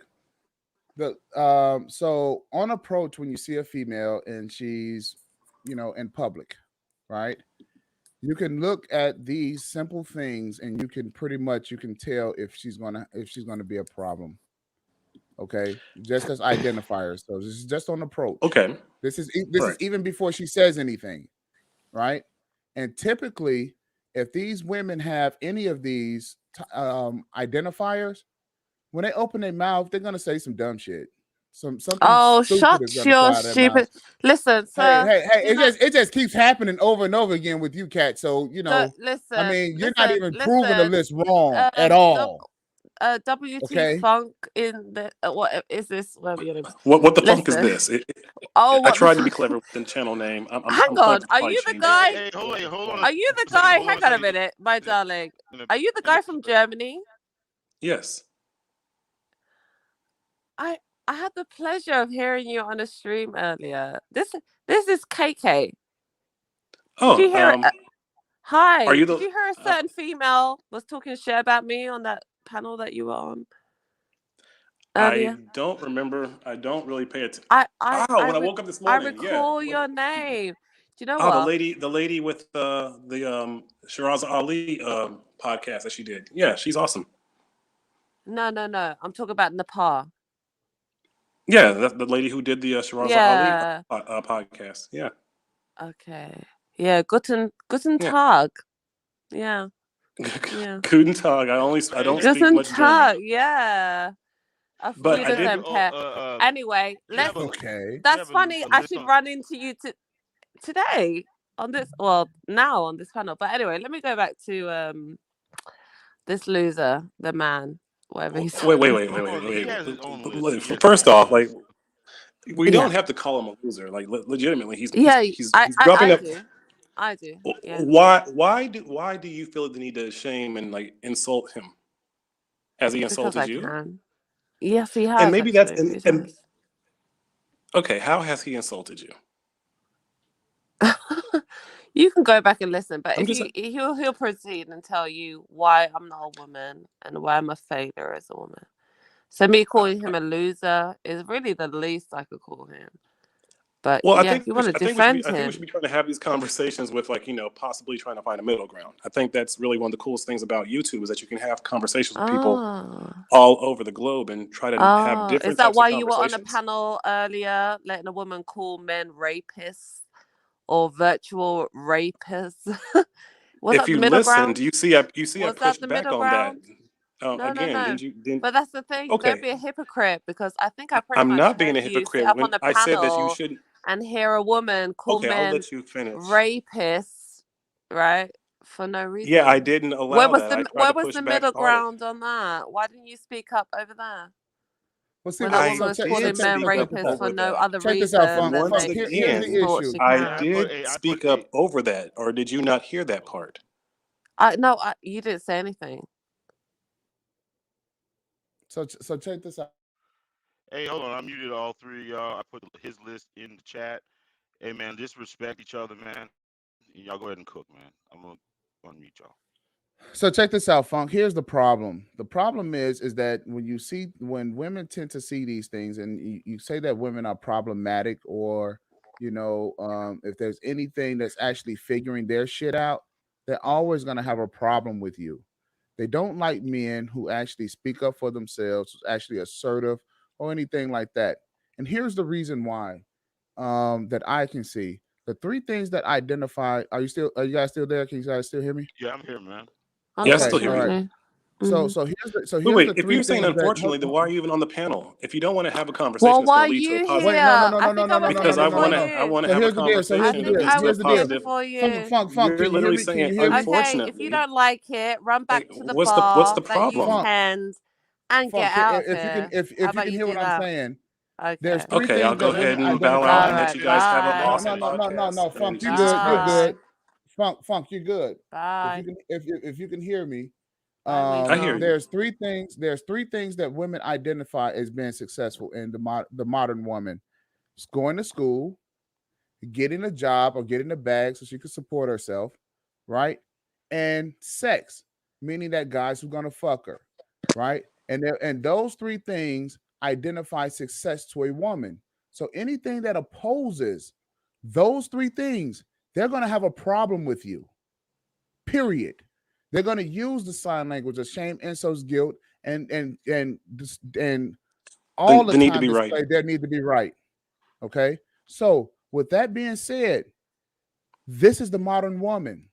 So on approach, when you see a female and she's, in public, right? You can look at these simple things and you can tell if she's gonna be a problem. Okay, just as identifiers. So this is just on approach. Okay, this is even before she says anything, right? And typically, if these women have any of these identifiers, when they open their mouth, they're gonna say some dumb shit. Something. Oh, stupid shut your stupid. Listen, sir. Hey! It just keeps happening over and over again with you, Kat. So listen. I mean, you're not even proving the list wrong at all. WT Funk in the what is this? What the funk is this? I tried to be clever with the channel name. Hang on, are you the guy? Hey, hold on. Are you the guy? Hang on a minute, my darling. Are you the guy from Germany? Yes. I had the pleasure of hearing you on a stream earlier. This is KK. Oh, did you hear it? Hi. Did you hear a certain female was talking shit about me on that panel that you were on earlier? I don't remember. I don't really pay attention. When I woke up this morning, I recall your name. Do you know what? The lady with the Shiraz Ali podcast that she did. Yeah, she's awesome. No. I'm talking about Nepal. Yeah, the lady who did the Shiraz Ali podcast. Yeah. Okay. Yeah. Guten Tag. Yeah. Guten Tag. I don't speak much German. Yeah. A But few I did. dozen pair. Anyway, let's. That's funny. I should run into you today on this. Well, now on this panel. But anyway, let me go back to this loser, the man, whatever he's. Wait. First off, like, we don't have to call him a loser. Like, legitimately, he's dropping up. I do. Yeah. Why do you feel the need to shame and like insult him? Has he insulted you? Can. Yes, he has. And maybe actually, that's okay. How has he insulted you? You can go back and listen, but he'll proceed and tell you why I'm not a woman and why I'm a failure as a woman. So me calling him a loser is really the least I could call him. But well, yeah, if you want to defend him, I think we should be trying to have these conversations with, like, possibly trying to find a middle ground. I think that's really one of the coolest things about YouTube is that you can have conversations with people all over the globe and try to have different. Is that types why of you were on a conversations. panel earlier, letting a woman call men rapists or virtual rapists? If you listen, do you see? I pushed the back middle on ground? that. No. Didn't But that's the thing. Okay. Don't be a hypocrite, because I think I pretty I'm much not being heard a you hypocrite sit up when on a I said that you panel shouldn't. and hear a woman call Okay, I'll men let you finish. rapists, right? For no reason. Yeah, I didn't allow that. I tried Where to was push the back middle on it. ground on that? Why didn't you speak up over there? Well, see, when a woman was calling men rapists for no other check reason this out, Funk. than Funk, they here's the thought issue. she I can. did speak up over that, or did you not hear that part? No, you didn't say anything. So check this out. Hey, hold on. I muted all three of y'all. I put his list in the chat. Hey, man, just respect each other, man. Y'all go ahead and cook, man. I'm going to unmute y'all. So check this out, Funk. Here's the problem. The problem is that when women tend to see these things, and you say that women are problematic, or if there's anything that's actually figuring their shit out, they're always going to have a problem with you. They don't like men who actually speak up for themselves, who's actually assertive or anything like that. And here's the reason why that I can see. The three things that identify. Are you guys still there? Can you guys still hear me? Yeah, I'm here, man. Yeah, I still hear you. Right. So here's the Wait, the if three you're saying things unfortunately, then why are you even on the panel? If you don't want to have a conversation, Well, it's why going are to lead to a you positive. here? No. Because I want to have a here's the deal. conversation I think that leads I to a was here positive. before you. Funk, You're can you hear literally me? Can you saying hear me? Okay, if you don't like it, run back to the bar what's the that you problem? tend and Funk, get out of if here. you can hear what I'm saying. Okay. There's three Okay, things I'll go that ahead women and bow identify. out and let you guys have an awesome No, podcast. Funk, you're Jesus good. You're Christ. good. Funk, you're good. Bye. If you can hear me, I hear you. there's three things that women identify as being successful in the modern woman. It's going to school, getting a job or getting a bag so she can support herself, right? And sex, meaning that guys who are gonna fuck her, right? And those three things identify success to a woman. So anything that opposes those three things, they're gonna have a problem with you. Period. They're gonna use the sign language of shame, insults, guilt, and all the They need to time be display right. their need to be right. Okay. So with that being said, this is the modern woman.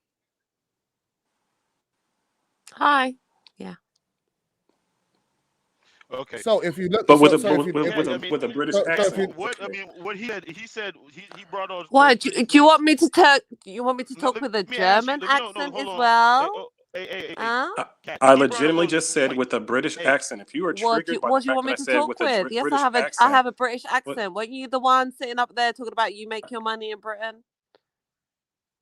Hi. Yeah. Okay. So if you look, but with with a British accent. What he he brought on. Why do you want me to talk? You want me to talk with a German accent as well? I legitimately just said with a British accent. If you are triggered by the What do you fact want that me I to said talk with with? a Yes, British I accent, have a British accent. Weren't you the one sitting up there talking about you make your money in Britain?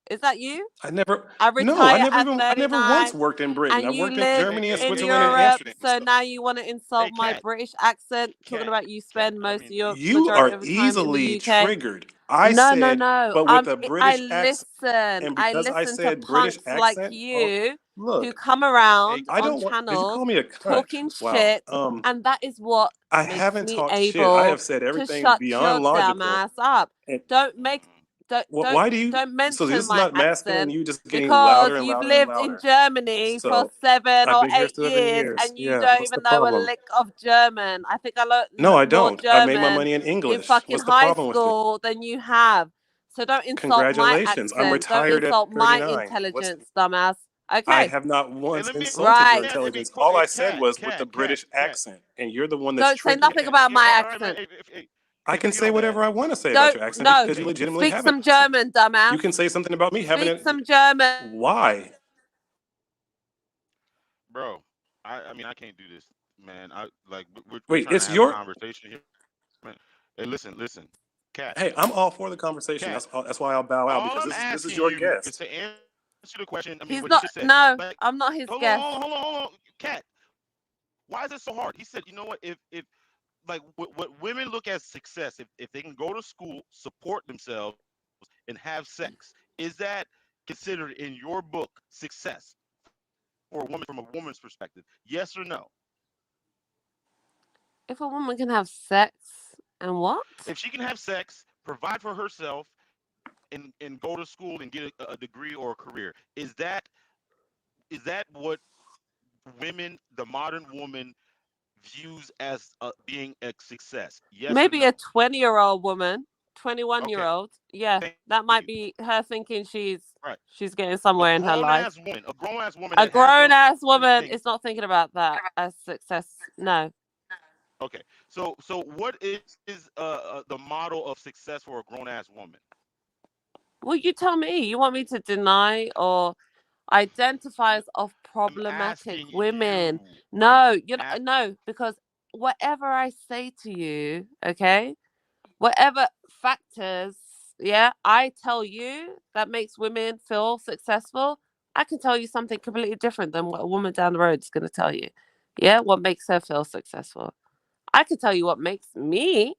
Is that you? I never at 39, I never once worked in Britain. I and you worked in live Germany and in Switzerland and Europe. Amsterdam. So now you want to insult my British accent, talking about you spend most of your You majority are of the time in easily the UK. triggered. I No. but with a I British accent, listen. and I because I listen to said British punks like accent, you who look, come around I on don't want. Did you channels call me a cunt? talking Wow. shit, and that is what I makes haven't me talked shit. I able have said to everything shut your beyond damn logical. ass up. And Don't make why do you? don't So this mention is my not masculine. accent You just getting because louder and you've louder and lived in louder. Germany for So 7 I've or been here 8 7 years years. and you Yeah. don't What's the even know a problem? lick of German. I think I No, I learned more don't. I made my German money in in English. fucking What's the high problem with it? school than you have. So don't insult my Congratulations. I'm accent. Don't retired at insult my 39. intelligence, dumbass. Okay. I have not once Hey, let me insulted your Right. intelligence. Hey, All I hey, said Cat, was with the Cat, British Cat. accent, and you're the one that's Don't say triggered nothing it. about my All right, man. accent. I can If you say don't, man. whatever I want to say about Don't. your accent No. because you legitimately Speak have an some accent. German, dumbass. You can say something about me having Speak it. some German. Why? Bro, I mean, I can't do this, man. We're Wait, trying to it's have a your. conversation here, man. Hey, listen, Cat, Hey, I'm all for the conversation. Cat. That's why I'll bow out All because I'm this is asking your you is guest. to answer the question. I mean, He's what he not. just said. No, Like, I'm not his hold guest. on, hold on, Cat. Why is it so hard? He said, you know what? If like what women look at success, if they can go to school, support themselves, and have sex, is that considered in your book success for a woman from a woman's perspective? Yes or no? If a woman can have sex and what? If she can have sex, provide for herself, and go to school and get a degree or a career, is that what women, the modern woman, views as being a success? Yes or Maybe a no? 20-year-old woman, 21-year-old. Okay, Yeah, thank that might you. be her thinking she's Right. getting A somewhere in her grown life. ass woman, a grown ass woman A that has grown those ass three woman things. is not thinking about that as success. No. Okay, so what is the model of success for a grown ass woman? Well, you tell me. You want me to deny or identify as of I'm problematic asking women? you. No, no, because whatever I say to you, okay, whatever factors, yeah, I tell you that makes women feel successful, I can tell you something completely different than what a woman down the road is going to tell you. Yeah, what makes her feel successful. I can tell you what makes me,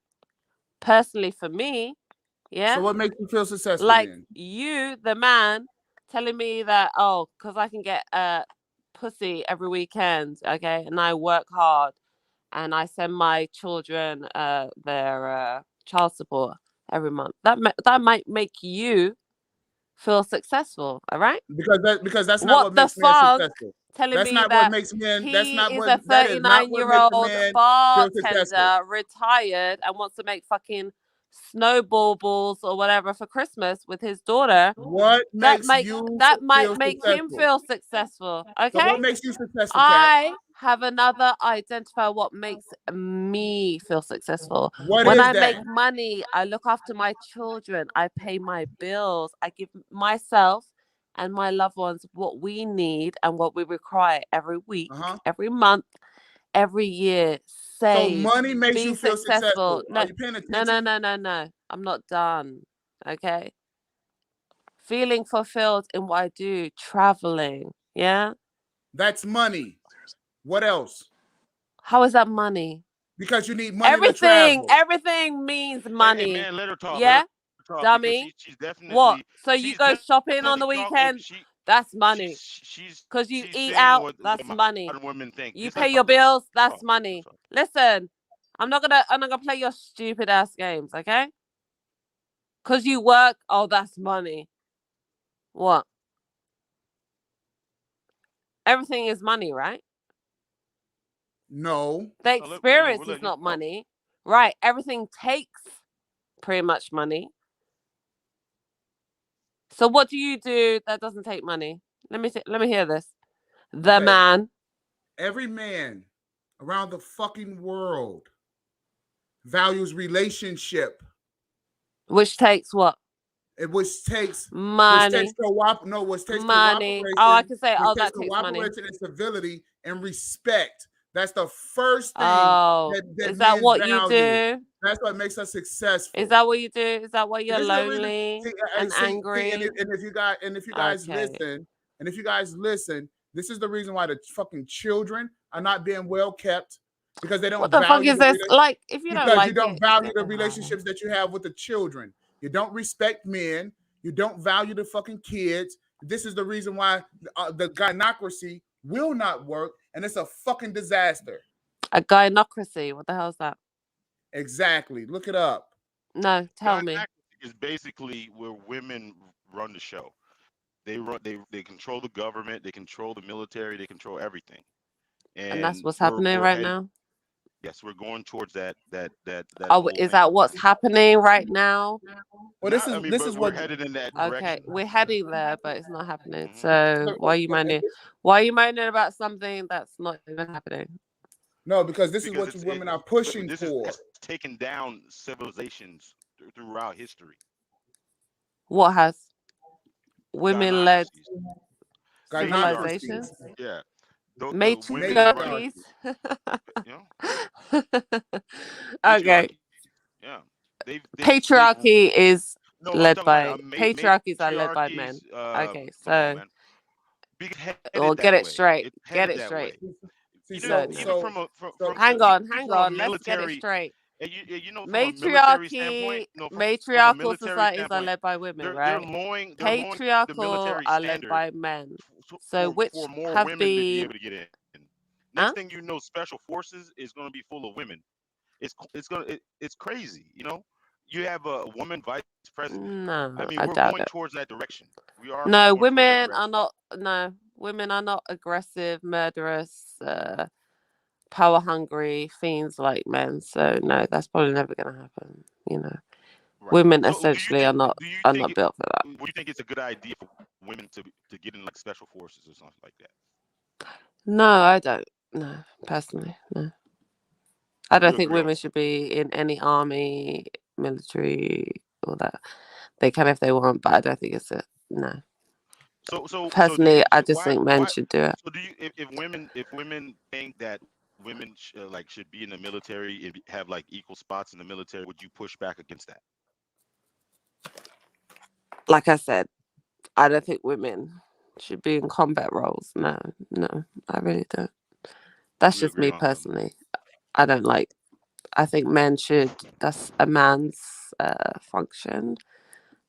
personally for me, So yeah, what makes you feel successful like then? you, the man, telling me that, oh, because I can get pussy every weekend, okay, and I work hard and I send my children their child support every month. That might make you feel successful, all right? Because that's not What what the makes men fuck? successful. Telling That's me not what that makes men. he is a That is not what makes a 39-year-old man feel successful. bartender, retired, and wants to make fucking snowball balls or whatever for Christmas with his daughter. What makes you That might feel make him successful? feel successful. So Okay? what makes you successful, Kat? I have another identifier what makes me feel successful. What When is I that? make money, I look after my children, I pay my bills, I give myself and my loved ones what we need and what we require every week, every month, every year. So Save, money makes be you feel successful. successful. Are No, you paying no, no, attention? no, no, no. I'm not done. Okay. Feeling fulfilled in what I do, traveling. Yeah. That's money. What else? How is that money? Because you need money to travel. Everything means Hey, money. man, let her talk. Let Yeah, her talk because dummy. she's What? definitely So you go shopping on the talking. weekend? That's money. Cause you She's eat saying out? what That's money. modern women think. You Just let pay her your talk. Let her bills? That's talk. money. Listen, I'm not gonna play your stupid ass games, okay? Cause you work? Oh, that's money. What? Everything is money, right? No. The No, experience we'll is let you not talk. money, right? Everything takes pretty much money. So what do you do that doesn't take money? Let me hear this. The Okay. man. Every man around the fucking world values relationship. Which takes what? Which takes money. Which takes Money. Oh, I cooperation, can say, which oh, takes that takes money. cooperation and civility and respect. That's the first thing Oh, that is that men what you value. do? That's what makes us successful. Is that what you do? Is that why you're This is the reason. lonely and angry? And if you guys listen, this is the reason why the fucking children are not being well kept because they What don't the fuck value is this? Like, if you don't like you don't it, value the relationships that you have with the children. You don't respect men. You don't value the fucking kids. This is the reason why the gynocracy will not work, and it's a fucking disaster. A gynocracy. What the hell is that? Exactly. Look it up. No, tell me. Is basically where women run the show. They control the government, they control the military, they control everything. And that's And what's happening right now. Yes, we're going towards that Oh, whole is thing. that what's happening right now? Well, Not, I mean, this but is we're what. headed in that Okay, direction. we're heading there, but it's not happening. Mhm. So why are you But moaning? Why are you moaning about something that's not even happening? No, because this is Because what women are pushing this for. has taken down civilizations throughout history. What has women-led Gynocracies. civilizations? Yeah. The women run, Matriarchies. you know, Okay. matriarchy. Yeah. They've Patriarchy is no, I'm led talking by about patriarchies are led by men. matriarchies. Okay, Come on, so man. Because it's well, headed get that it way. straight. It's Get headed it that way. straight. See, You know, No, even no. from Hang on. a Let's get it military, straight. and you know, from a military standpoint, Matriarchy, no, from a matriarchal military societies are standpoint, led by women, they're right? lowering the Patriarchal military are led standard by men. So for which more have women to be been able to get in. Next huh? thing you know, special forces is going to be full of women. It's crazy. You know, you have a woman vice president. I No, mean, I we're doubt going it. towards that direction. We are No, going towards that women are direction. not. No, women are not aggressive, murderous, power hungry fiends like men. So no, that's probably never going to happen. You know, Right. women So, essentially are not do you are think not built for that. would you think it's a good idea for women to get in like special forces or something like that? No, I don't. No, personally, no. I You don't think agree on women that? should be in any army, military, all that. They can if they want, but I don't think it's a no. So do Personally, you I just why think men should do it. so do you if women think that women like should be in the military and have like equal spots in the military, would you push back against that? Like I said, I don't think women should be in combat roles. No, no, I really don't. That's We just agree me on that. personally. I don't like. I think men should. That's a man's function.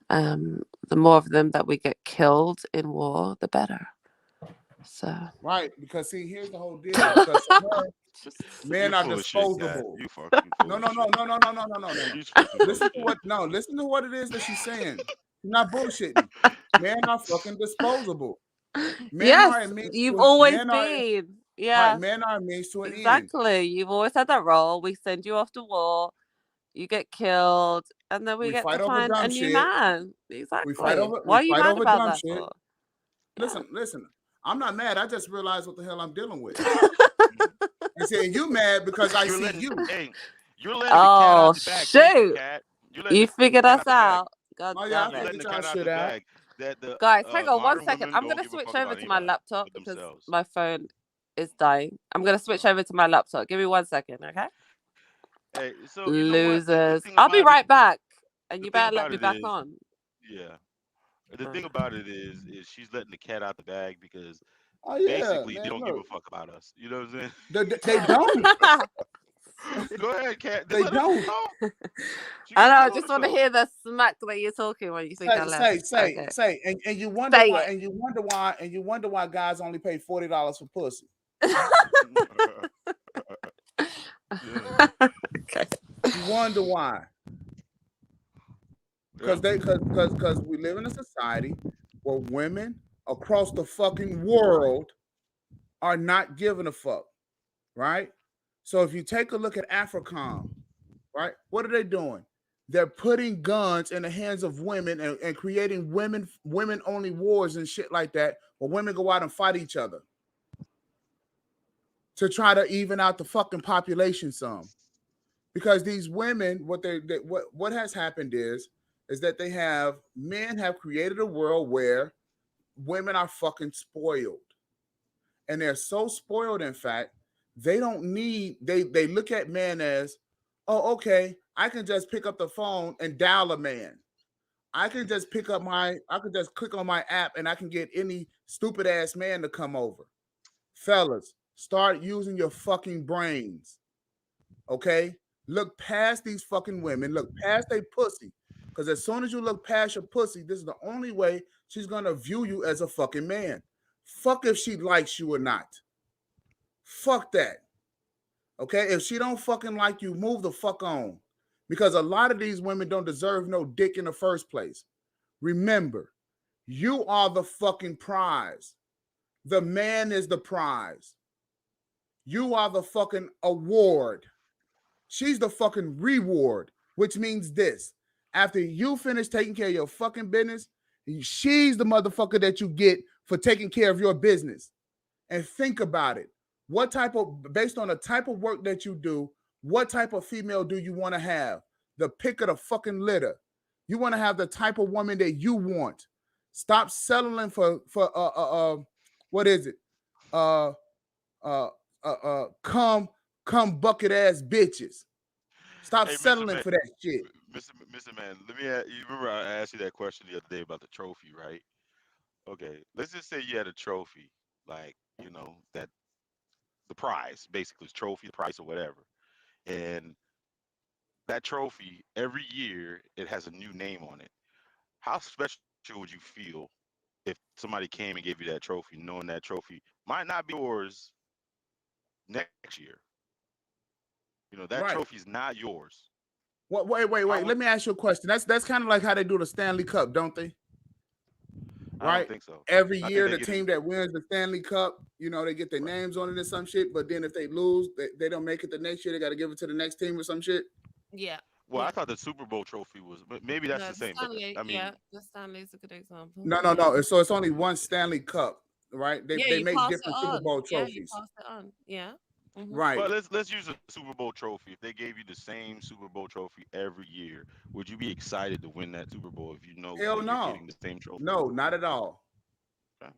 The more of them that we get killed in war, the better. So Right, because see, here's the whole deal. Because to her, men You're are full of shit, Cat. disposable. You fucking full No, of no, no, shit. no, no, no, no, no, no, no, no. You're fucking full Listen of to shit. what listen to what it is that she's saying. She's not bullshitting. Men are fucking disposable. Men yes, are a means you've to always men are been. right. Yeah, Men are a means to an end. exactly. You've always had that role. We send you off to war. You get killed, and then we We get to fight over find a dumb new shit. man. We fight Exactly. over Why are you mad about dumb that shit. for? Listen, listen. I'm not mad. I just realized what the hell I'm dealing with. And saying you mad because I You're see letting you. you're letting the cat out Oh the bag. Thank you, shoot! Cat. You're letting You the figured cat us out the bag. out. God Oh yeah, damn I You're it. letting figured the y'all cat out shit the out. bag. That the Guys, hang on one modern second. women I'm don't gonna give a switch fuck over about to my anybody laptop but because themselves. my phone is dying. I'm gonna switch over to my laptop. Give me 1 second, okay? Hey, so you know what? The Losers. thing I'll be about it, right back. And the you thing better let about me it back is, on. yeah. The thing about it is she's letting the cat out the bag because Oh yeah, basically they man. don't give Look, a fuck about us. You know what I'm saying? they don't. Go ahead, cat. Just They let her don't. know. She I gonna know, I tell just want to herself. hear the smack that you're talking when you think I left. Okay. And you wonder Say why it. you wonder why guys only pay $40 for pussy. Okay. You wonder why. Yeah. Because we live in a society where women across the fucking world are not giving a fuck, right? So if you take a look at AFRICOM, right, what are they doing? They're putting guns in the hands of women and creating women only wars and shit like that, where women go out and fight each other to try to even out the fucking population some. Because these women, what has happened is that men have created a world where women are fucking spoiled. And they're so spoiled, in fact, they don't need, they look at men as, oh, okay, I can just pick up the phone and dial a man. I can just click on my app and I can get any stupid ass man to come over. Fellas, start using your fucking brains. Okay? Look past these fucking women. Look past their pussy. Because as soon as you look past your pussy, this is the only way she's going to view you as a fucking man. Fuck if she likes you or not. Fuck that. Okay? If she don't fucking like you, move the fuck on. Because a lot of these women don't deserve no dick in the first place. Remember, you are the fucking prize. The man is the prize. You are the fucking award. She's the fucking reward, which means this. After you finish taking care of your fucking business, she's the motherfucker that you get for taking care of your business. And think about it. Based on the type of work that you do, what type of female do you want to have? The pick of the fucking litter. You want to have the type of woman that you want. Stop settling for what is it? Come bucket ass bitches. Stop settling for that shit. Mr. Man, you remember I asked you that question the other day about the trophy, right? Okay, let's just say you had a trophy, like, that the prize, basically, trophy, the prize or whatever. And that trophy, every year, it has a new name on it. How special would you feel if somebody came and gave you that trophy, knowing that trophy might not be yours next year? That Right. trophy's not yours. Wait. Let me ask you a question. That's kind of like how they do the Stanley Cup, don't they? I Right. don't think so. Every year, the team that wins the Stanley Cup, they get their names on it and some shit. But then if they lose, they don't make it the next year. They got to give it to the next team or some shit. Yeah. Well, I thought the Super Bowl trophy was, but maybe that's the same. Stanley, but I mean, the Stanley's a good example. No. So it's only one Stanley Cup, right? They you make pass different it Super on. Bowl Yeah, you trophies. pass it on. Yeah. Mm-hmm. Right. But let's use a Super Bowl trophy. If they gave you the same Super Bowl trophy every year, would you be excited to win that Super Bowl if you know Hell that no. you're getting the same trophy? No, not at all. Okay.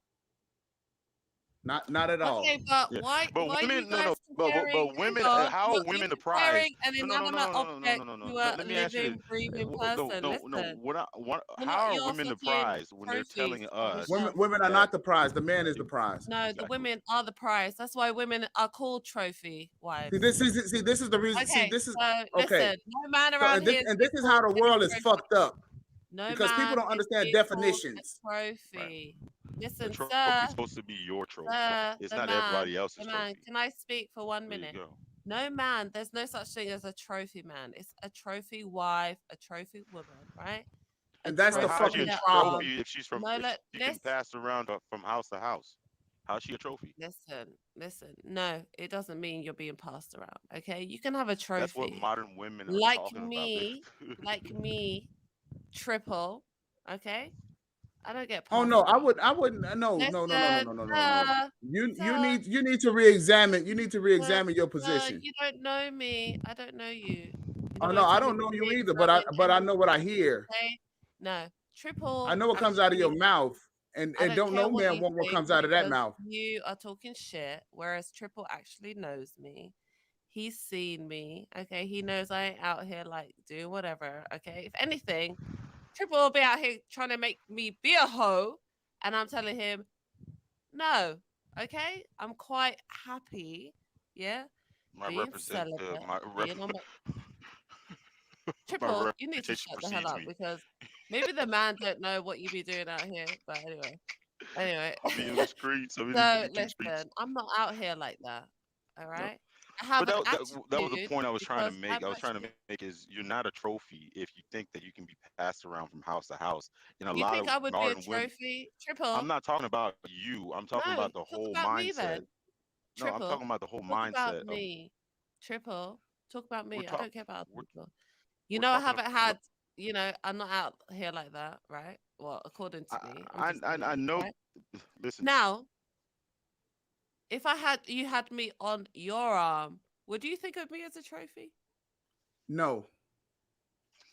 Not at all. Okay, but Yeah. why? But Why women, you guys comparing? but women, hang on, how are women the prize? comparing an No. inanimate object to a Let me ask you living, this. breathing No. person? Listen, How are you're women the fucking prize when they're trophies telling on the us shelf. Women are that not the prize. The man is the prize. No, the women are the prize. That's why women are called trophy wives. See, this is the reason. Okay, See, this is so okay. listen, no man So, around here. and this is how the world is fucked up. No Because people man don't is understand being called definitions. a trophy. Listen, the trophy sir, is supposed to be your trophy? It's the not man, everybody else's trophy. can I speak for 1 There you minute? go. No man, there's no such thing as a trophy man. It's a trophy wife, a trophy woman, right? And that's the How's she fucking a problem. trophy if she's from? No, If she can pass around from house to house? How's she a trophy? Listen. No, it doesn't mean you're being passed around. Okay, you can have a trophy. That's what modern women are like talking me, about. like me, triple. Okay, I don't get. Oh no, I wouldn't. No. You need to re-examine. You need to re-examine your position. You don't know me. I don't know you. Oh no, I don't know you either. But I know what I hear. Okay? No, triple. I know what comes out of your mouth, and don't know man what comes out of that mouth. You are talking shit, whereas triple actually knows me. He's seen me. Okay, he knows I ain't out here like doing whatever. Okay, if anything, triple will be out here trying to make me be a hoe, and I'm telling him, no. Okay, I'm quite happy. Yeah, being celibate. Triple, you need to shut the hell up because maybe the man don't know what you be doing out here. But anyway. I'll be in the streets. So listen, I'm not out here like that. All right. I have but that was the point I was trying to make. I was trying to make is you're not a trophy if you think that you can be passed around from house to house. And you think I would be a trophy? Triple. I'm not talking about you. I'm talking about the whole mindset. No, I'm talking about the whole mindset. About me. Triple. Talk about me. I don't care about people. I haven't had. I'm not out here like that, right? Well, according to me, I know. Right? Listen. Now, if you had me on your arm, would you think of me as a trophy? No.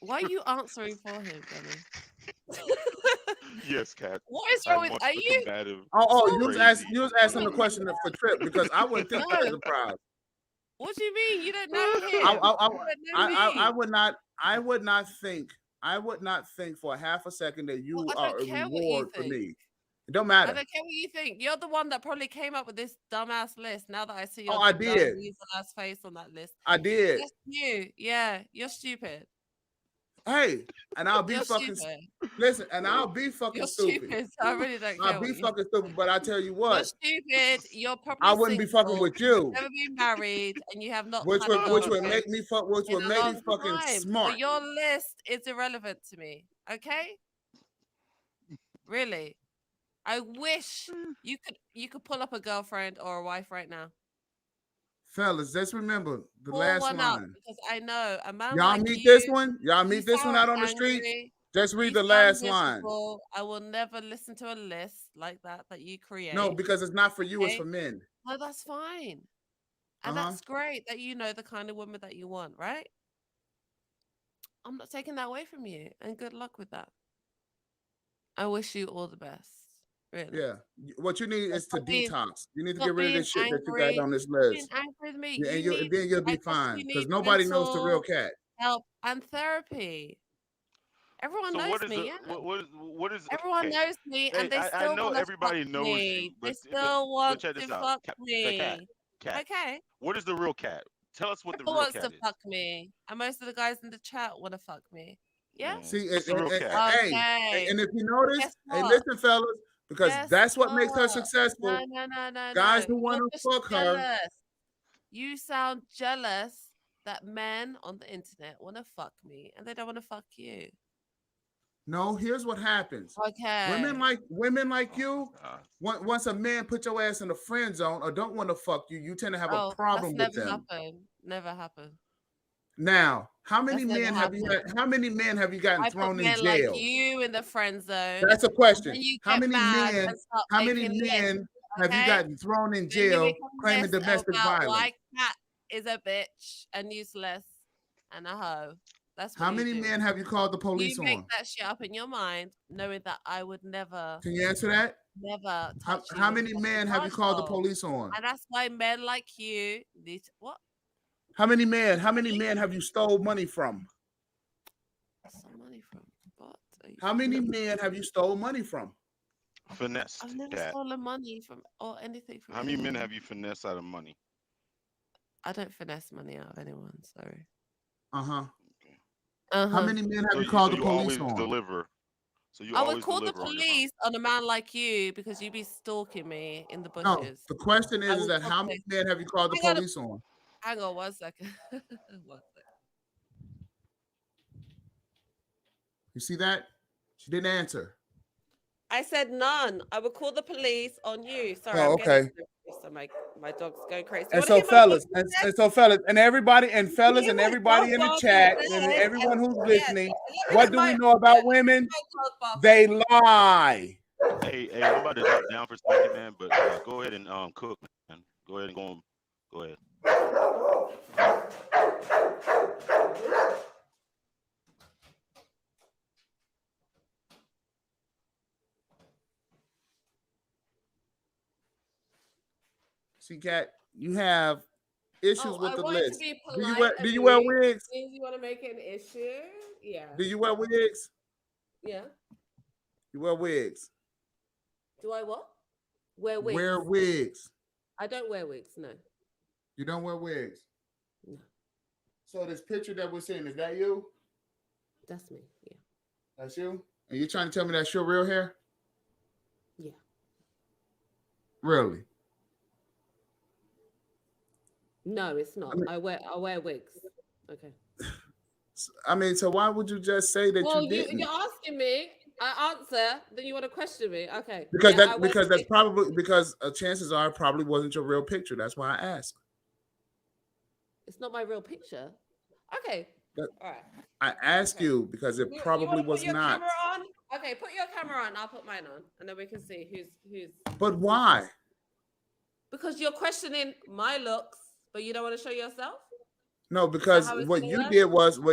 Why are you answering for him, Benny? Yes, Kat. What is wrong with? Are you? You was asking the question for Trip because I wouldn't think that was a prize. What do you mean? You don't know him. I would not think for a half a second that you are a reward for me. It don't matter. I don't care what you think. You're the one that probably came up with this dumbass list. Now that I see your I did. ass face on that list. I did. That's you. Yeah, you're stupid. Hey, and I'll be fucking stupid. Listen, and I'll be fucking stupid. I really don't care. I'll be fucking stupid, but I tell you what. You're stupid. You're probably I wouldn't be fucking with you. You've never been married, and you have not. Which would make me fucking smart. But your list is irrelevant to me. Okay. Really, I wish you could pull up a girlfriend or a wife right now. Fellas, just remember the Pull last one up line. because I know a man Y'all like meet you. this one? Y'all You meet this one sound out on the street? angry. Just You read the sound last line. miserable. I will never listen to a list like that you create. No, because it's not for you, it's Okay? for men. No, that's fine. And that's great that you know the kind of woman that you want, right? I'm not taking that away from you. And good luck with that. I wish you all the best. Really. Yeah. What you need is to detox. You need to Stop get rid of being this shit that you got angry. on this Stop being list. angry with me. Yeah, and You need, then you'll be I guess fine. you Because need nobody knows the real mental cat. help and therapy. Everyone So knows what is me, the yeah. what is Everyone okay? knows me, Hey, and they I still know want to fuck everybody knows you, me. They but still want check to this out. fuck The cat. me. Okay. What is the real cat? Tell us what the Triple real wants to cat is. fuck me, and most of the guys in the chat want to fuck me. Yeah. Man, See, what's the real cat? Okay. and if you notice, Guess hey, what? listen, fellas, because Guess that's what makes her what? successful. No. Guys who want You're to just fuck her. jealous. You sound jealous that men on the internet want to fuck me, and they don't want to fuck you. No, here's what happens. Okay. Women like you, once a man put your ass in the friend zone or don't want to fuck you, you tend to have a problem with That's never them. happened. Never happened. Now, how many That's men never have you happened. had, how many men have you gotten I put thrown in men like jail? you in the friend zone. That's a And question. then you How get many mad men and start how many making lists, men have you okay? gotten thrown in Then you jail make a claiming list domestic about violence? why Cat is a bitch and useless and a hoe. That's what How you many do. men have you called the police You make on? that shit up in your mind, knowing that I would never, Can you answer that? never touch you. How with many nothing men have you called the vaginal. police on? And that's why men like you need what? How many men have you stole money from? Stole money from what? How many men have you stole money from? Finessed I've never cat. stolen money from or anything from How many men anyone. have you finessed out of money? I don't finesse money out of anyone. Sorry. Uh-huh. Uh-huh. How many men have you called the police on? Deliver. So you I would always call the deliver on your police on a man like you because you be stalking me in the No, bushes. the question I is will that call how the many police. men have you called the police on? Hang on 1 second. 1 second. You see that? She didn't answer. I said none. I would call the police on you. Sorry, Oh, I'm okay. getting so my dog's going crazy. And so fellas, and everybody and fellas and everybody in the chat and everyone who's listening, what do we know about women? They lie. Hey, I'm about to drop down for a second, man. But go ahead and cook, man. Go ahead and go ahead. See, Kat, you have issues with I the want it to list. be Do you polite. wear wigs? You want to make it an issue? Yeah. Do you wear wigs? Yeah. You wear wigs. Do I what? Wear wigs. Wear wigs. I don't wear wigs, no. You don't wear wigs? No. So this picture that we're seeing, is that you? That's me, yeah. That's you? And you're trying to tell me that's your real hair? Yeah. Really? No, it's not. I wear wigs. Okay. I mean, so why would you just say that you didn't? You're asking me. I answer. Then you want to question me. Okay. Because yeah, that's probably because chances are it probably wasn't your real picture. That's why I asked. It's not my real picture. Okay. All right. I asked you because it probably was your not. Camera on? Okay, put your camera on. I'll put mine on, and then we can see who's. But why? Because you're questioning my looks, but you don't want to show yourself. No, because what you did was you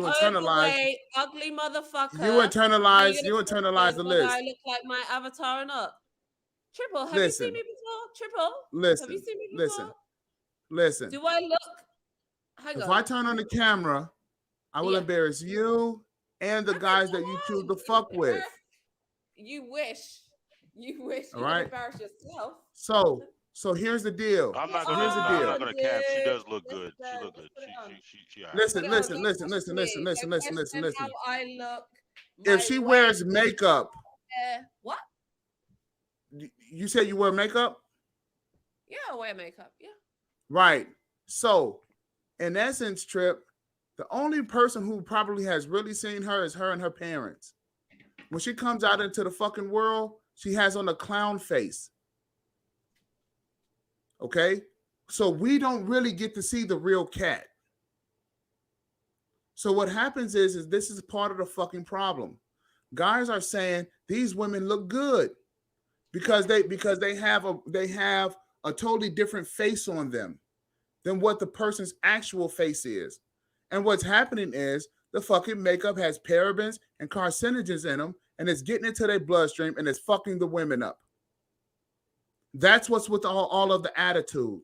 internalized. Ugly motherfucker. You internalized the list. Do I look like my avatar or not? Triple, have you seen me before? Triple, have you seen me before? Listen. Do I look? If I turn on the camera, I will embarrass you and the guys that you choose to fuck with. You wish. All right. Embarrass yourself. So here's the deal. I'm not gonna cap. She does look good. She look good. She Listen. How I look. If she wears makeup, what? You said you wear makeup? Yeah, I wear makeup. Yeah. Right. So, in essence, Trip, the only person who probably has really seen her is her and her parents. When she comes out into the fucking world, she has on a clown face. Okay? So we don't really get to see the real cat. So what happens is this is part of the fucking problem. Guys are saying these women look good because they have a totally different face on them than what the person's actual face is. And what's happening is the fucking makeup has parabens and carcinogens in them, and it's getting into their bloodstream and it's fucking the women up. That's what's with all of the attitude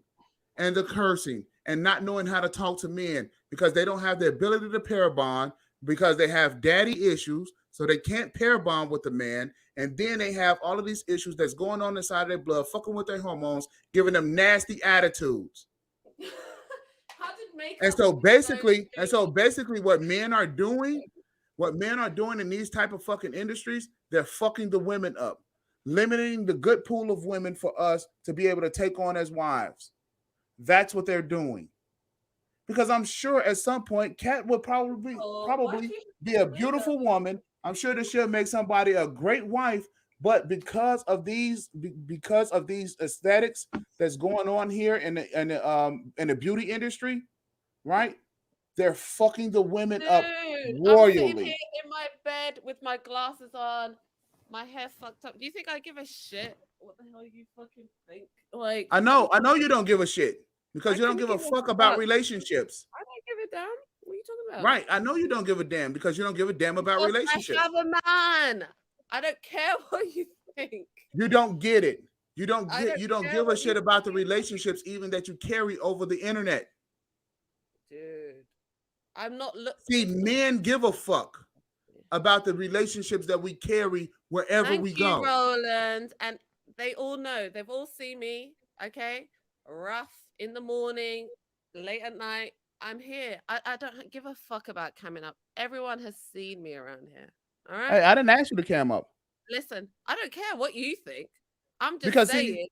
and the cursing and not knowing how to talk to men because they don't have the ability to pair bond because they have daddy issues, so they can't pair bond with the man. And then they have all of these issues that's going on inside of their blood, fucking with their hormones, giving them nasty attitudes. And so basically, what men are doing in these type of fucking industries, they're fucking the women up, limiting the good pool of women for us to be able to take on as wives. That's what they're doing. Because I'm sure at some point, Kat would probably be a beautiful woman. I'm sure that she'll make somebody a great wife. But because of these aesthetics that's going on here in the beauty industry, right? They're fucking the women up royally. I'm sitting here in my bed with my glasses on, my hair fucked up. Do you think I give a shit? What the hell do you fucking think? Like, I know you don't give a shit because you don't give a fuck about relationships. I don't give a damn. What are you talking about? Right. I know you don't give a damn because you don't give a damn about relationships. I have a man. I don't care what you think. You don't get it. You don't give a shit about the relationships even that you carry over the internet. Dude, I'm not See, men give a fuck about the relationships that we carry wherever we go. Roland, and they all know. They've all seen me. Okay, rough in the morning, late at night. I'm here. I don't give a fuck about camming up. Everyone has seen me around here. All right. Hey, I didn't ask you to cam up. Listen, I don't care what you think. I'm just saying.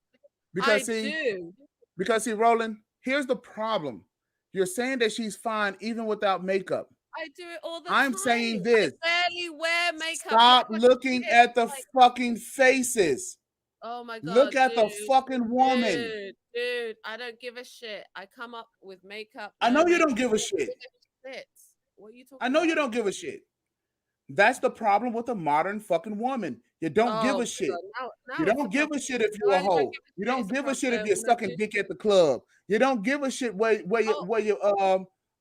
Because see, Roland, here's the problem. You're saying that she's fine even without makeup. I do it all the time. I'm saying this. I barely wear makeup. Stop looking at the fucking faces. Oh my God. Look at the fucking woman. Dude, I don't give a shit. I come up with makeup. I know you don't give a shit. What are you talking I know you don't give a shit. That's the problem with a modern fucking woman. You don't give a shit. You don't give a shit if you're a hoe. You don't give a shit if you're sucking dick at the club. You don't give a shit where you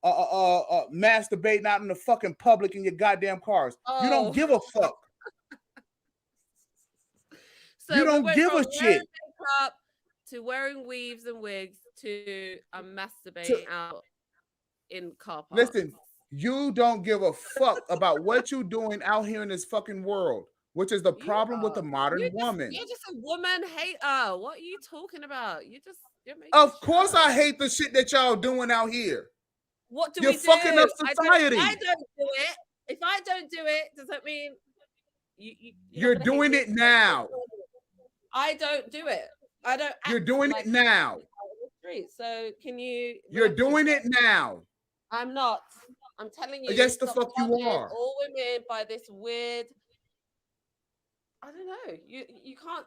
masturbating out in the fucking public in your goddamn cars. You don't give a fuck. So you don't give a shit. Makeup to wearing weaves and wigs to masturbating out in car parks. Listen, you don't give a fuck about what you're doing out here in this fucking world, which is the problem with the modern woman. You're just a woman hater. What are you talking about? Of course I hate the shit that y'all doing out here. What do You're we do? fucking up society. I don't do it. If I don't do it, does that mean you're doing it now? I don't do it. I don't. You're doing it now. So can you? You're doing it now. I'm not. I'm telling you. Yes, the fuck you are. All women by this weird. I don't know. You can't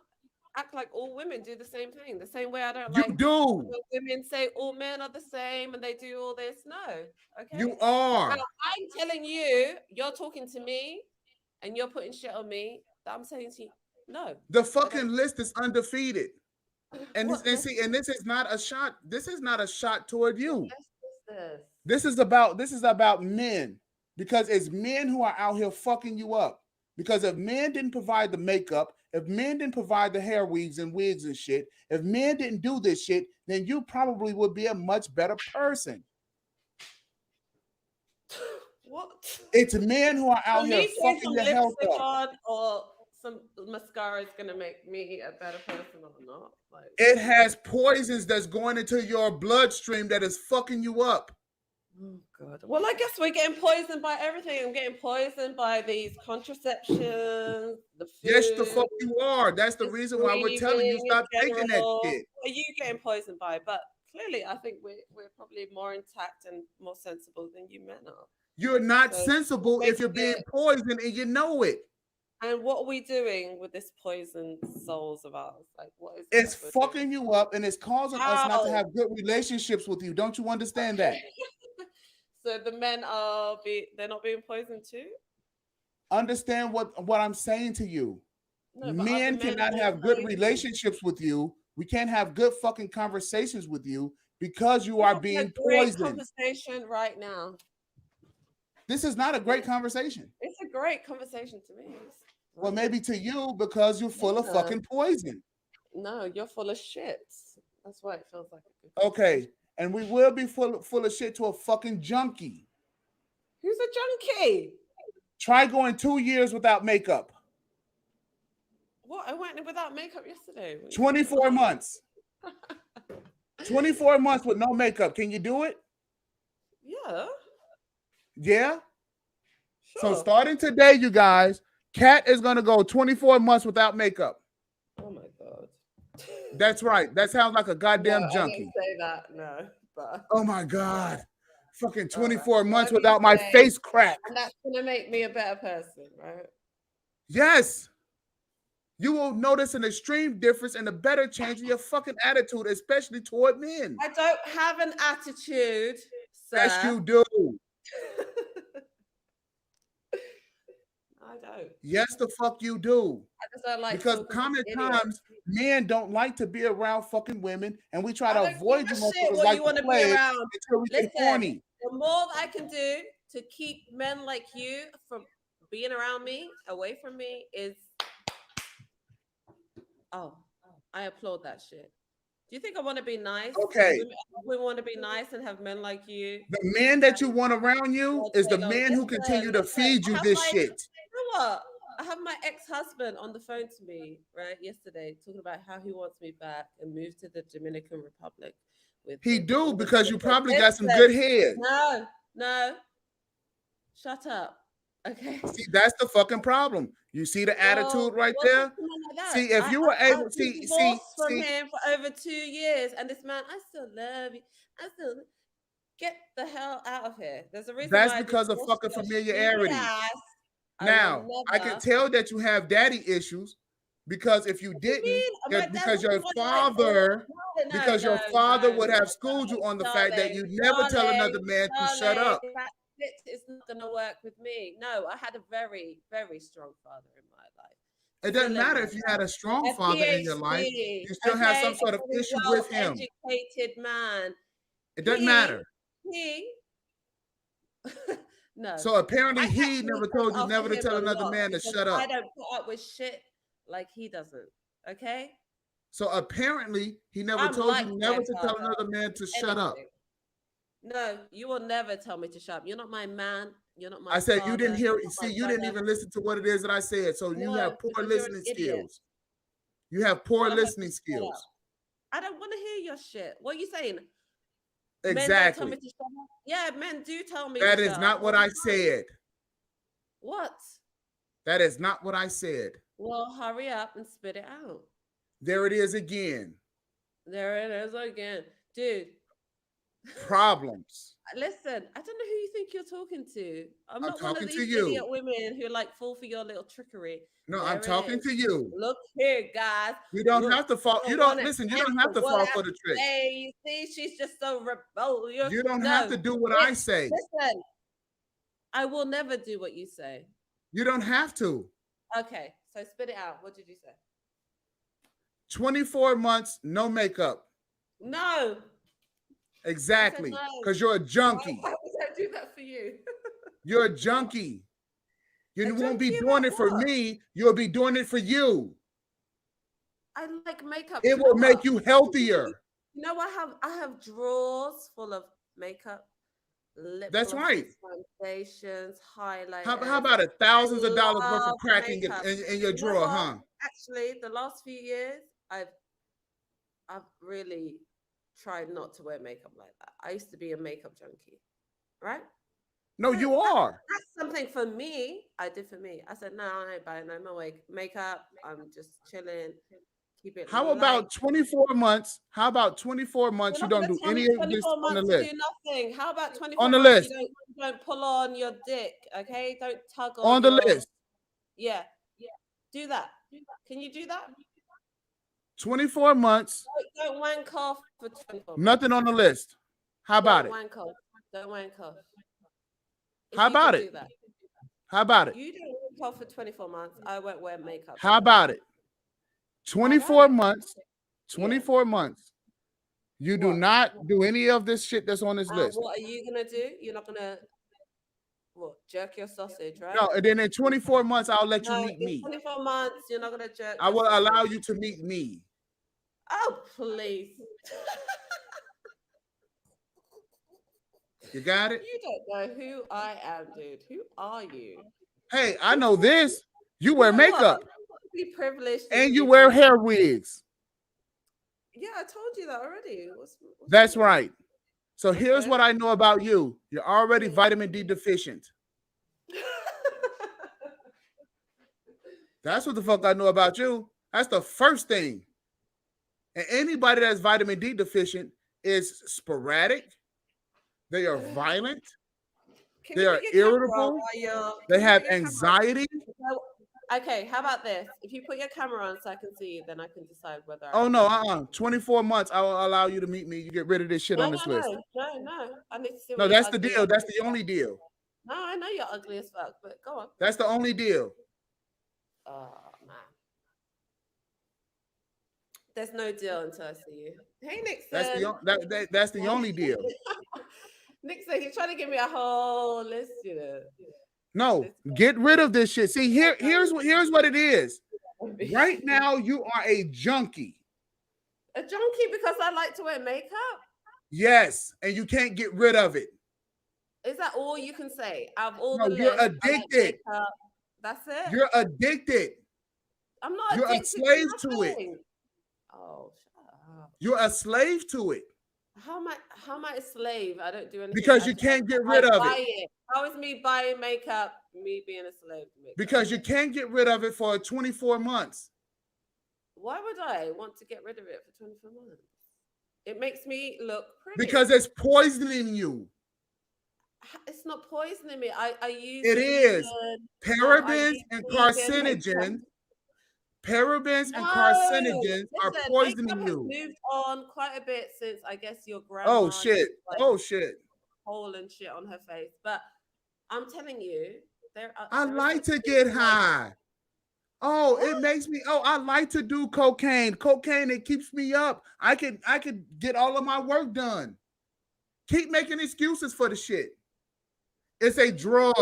act like all women do the same thing. The same way I don't like. You do. When women say all men are the same and they do all this. No. Okay. You are. Now, I'm telling you. You're talking to me, and you're putting shit on me. That I'm saying to you. No. The fucking list is undefeated. And this is not a shot. This is not a shot toward you. This is about men, because it's men who are out here fucking you up. Because if men didn't provide the makeup, if men didn't provide the hair weaves and wigs and shit, if men didn't do this shit, then you probably would be a much better person. What? It's men who are out here fucking your health up. Or some mascara is gonna make me a better person or not? Like, it has poisons that's going into your bloodstream that is fucking you up. Oh God. Well, I guess we're getting poisoned by everything. I'm getting poisoned by these contraceptions, the food. Yes, the fuck you are. That's the reason why we're telling you stop taking that shit. What are you getting poisoned by? But clearly, I think we're probably more intact and more sensible than you men are. You're not sensible if you're being poisoned and you know it. And what are we doing with this poison souls of ours? Like, what is it's fucking you up and it's causing us not to have good relationships with you. Don't you understand that? So the men they're not being poisoned too? Understand what I'm saying to you. No, men cannot have good relationships with you. We can't have good fucking conversations with you because you are being poisoned. Conversation right now. This is not a great conversation. It's a great conversation to me. Well, maybe to you because you're full of fucking poison. No, you're full of shit. That's why it feels like a good okay, and we will be full of shit to a fucking junkie. Who's a junkie? Try going 2 years without makeup. What? I went without makeup yesterday. 24 months. 24 months with no makeup. Can you do it? Yeah. Yeah? Sure. So starting today, you guys, Kat is going to go 24 months without makeup. Oh my God. That's right. That sounds like a goddamn junkie. I didn't say that, no. But... Oh my God. Fucking 24 months without my face cracked. And that's going to make me a better person, right? Yes. You will notice an extreme difference and a better change in your fucking attitude, especially toward men. I don't have an attitude, sir. Yes, you do. I don't. Yes, the fuck you do. I just don't like because common times men don't like to be around fucking women, and we try to avoid you what like you want to be around until we get horny. The more that I can do to keep men like you from being around me, away from me, is I applaud that shit. Do you think I want to be nice? Okay. We want to be nice and have men like you. The men that you want around you is the men who continue to feed you this shit. You know what? I have my ex-husband on the phone to me, right, yesterday, talking about how he wants me back and move to the Dominican Republic. He do, because you probably got some good head. No. Shut up. Okay. See, that's the fucking problem. You see the attitude right there? Like see, if you were able to see from him for over 2 years, and this man, I still love you. I still get the hell out of here. There's a reason. That's because of fucking familiarity. Now, I can tell that you have daddy issues, because if you didn't, because your father would have schooled you on the fact that you never tell another man to shut up. It's not going to work with me. No, I had a very, very strong father in my life. It doesn't matter if you had a strong father in your life. You still have some sort of issue with him. Educated man. It doesn't matter. No. So apparently he never told you never to tell another man to shut up. I don't put up with shit like he doesn't. Okay? So apparently he never told you never to tell another man to shut up. No, you will never tell me to shut up. You're not my man. You're not my I said father. you didn't hear. See, you didn't even listen to what it is that I said. So you have poor listening skills. You have poor listening skills. I don't want to hear your shit. What are you saying? Exactly. Men don't tell me to shut up? Yeah, men do tell me. That is not what I said. What? That is not what I said. Well, hurry up and spit it out. There it is again. There it is again. Dude. Problems. Listen, I don't know who you think you're talking to. I'm not one of talking these to you. idiot women who like fall for your little trickery. No, I'm talking to you. Look here, guys. You don't have to fall. You don't listen. You don't have to fall for the trick. Hey, you see, she's just so rebellious. You don't have to do what I say. Listen, I will never do what you say. You don't have to. Okay, so spit it out. What did you say? 24 months, no makeup. No. Exactly, because you're a junkie. Why would I do that for you? You're a junkie. You won't be doing it for me. You'll be doing it for you. I like makeup. It will make you healthier. You know, I have drawers full of makeup. That's right. Foundations, highlighters. How about it? Thousands of dollars worth of crack in your drawer, huh? Actually, the last few years, I've really tried not to wear makeup like that. I used to be a makeup junkie, right? No, you are. That's something for me. I did for me. I said, no, I ain't buying no more makeup. I'm just chilling. Keep it. How about 24 months? How about 24 months? You don't do any of this on the list. Do nothing. How about 24 on the months? list? You don't pull on your dick, okay? Don't tug on the list. Yeah. Do that. Can you do that? 24 months. Don't wank off for 24 months. Nothing on the list. How about Don't it? wank off. Don't wank off. How about it? How about it? You don't wank off for 24 months. I won't wear makeup. How about it? 24 months. 24 months. You do not do any of this shit that's on this list. What are you gonna do? You're not gonna jerk your sausage, right? No, and then in 24 months, I'll let you meet in me. 24 months, you're not gonna jerk. I will allow you to meet me. Oh, please. You got it? You don't know who I am, dude. Who are you? Hey, I know this. You wear makeup. Be privileged. And you wear hair wigs. Yeah, I told you that already. That's right. So here's what I know about you. You're already vitamin D deficient. That's what the fuck I know about you. That's the first thing. And anybody that's vitamin D deficient is sporadic. They are violent. They are irritable. They have anxiety. Okay, how about this? If you put your camera on so I can see you, then I can decide whether. Oh no, 24 months. I will allow you to meet me. You get rid of this shit on this list. No. I need to see. No, that's the deal. That's the only deal. No, I know you're ugly as fuck, but go on. That's the only deal. Oh man. There's no deal until I see you. Hey, Nixon. That's the only deal. Nixon, you're trying to give me a whole list, No, get rid of this shit. See, here's what it is. Right now, you are a junkie. A junkie because I like to wear makeup? Yes, and you can't get rid of it. Is that all you can say? Out of all no, the you're lists, addicted. Like that's it. You're addicted. I'm not. You're a slave to it. Oh, shut up. You're a slave to it. How am I a slave? I don't do anything. Because you can't get rid of it. How is me buying makeup me being a slave to makeup? Because you can't get rid of it for 24 months. Why would I want to get rid of it for 24 months? It makes me look pretty. Because it's poisoning you. It's not poisoning me. I use it is parabens and carcinogens. Parabens and carcinogens are poisoning you. Moved on quite a bit since I guess your grandma. Oh shit! Oh shit! Hole and shit on her face, but I'm telling you, I like to get high. Oh, it makes me. Oh, I like to do cocaine. Cocaine, it keeps me up. I could get all of my work done. Keep making excuses for the shit. It's a drug.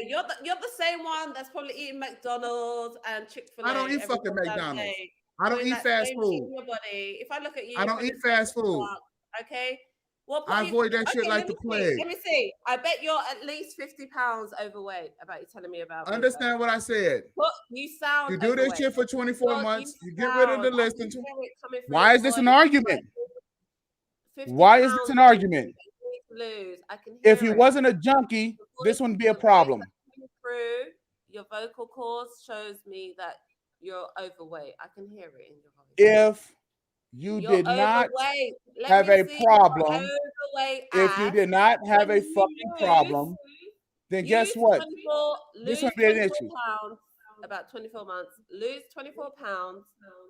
You're the same one that's probably eating McDonald's and Chick-fil-A. I don't eat fucking McDonald's. I don't eat fast food. In your body. If I look at you, I don't eat fast food. Okay. Well, I avoid that shit like the plague. Let me see. I bet you're at least 50 pounds overweight. About you telling me about. Understand what I said. You sound. You do this shit for 24 months. You get rid of the list. Why is this an argument? Why is this an argument? If you wasn't a junkie, this wouldn't be a problem. Through your vocal cords shows me that you're overweight. I can hear it in your voice. If you did not have a problem, if you did not have a fucking problem, then guess what? This would be an issue. About 24 months, lose 24 pounds,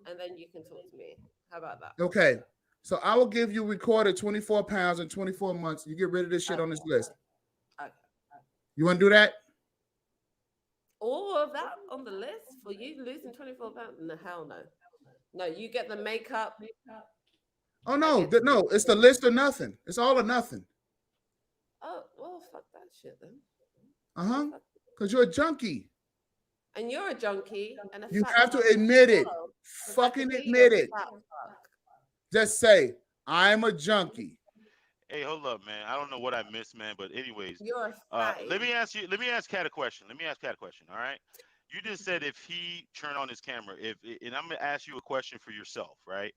and then you can talk to me. How about that? Okay. So I will give you recorded 24 pounds in 24 months. You get rid of this shit on this list. Okay. You want to do that? All of that on the list for you losing 24 pounds? No, hell no. No, you get the makeup. Oh, no. No, it's the list or nothing. It's all or nothing. Oh, well, fuck that shit then. Uh-huh. Because you're a junkie. And you're a junkie. And you have to admit it. Fucking admit it. Just say, I'm a junkie. Hey, hold up, man. I don't know what I missed, man. But anyways, let me ask Kat a question. All right. You just said if he turned on his camera, and I'm gonna ask you a question for yourself, right?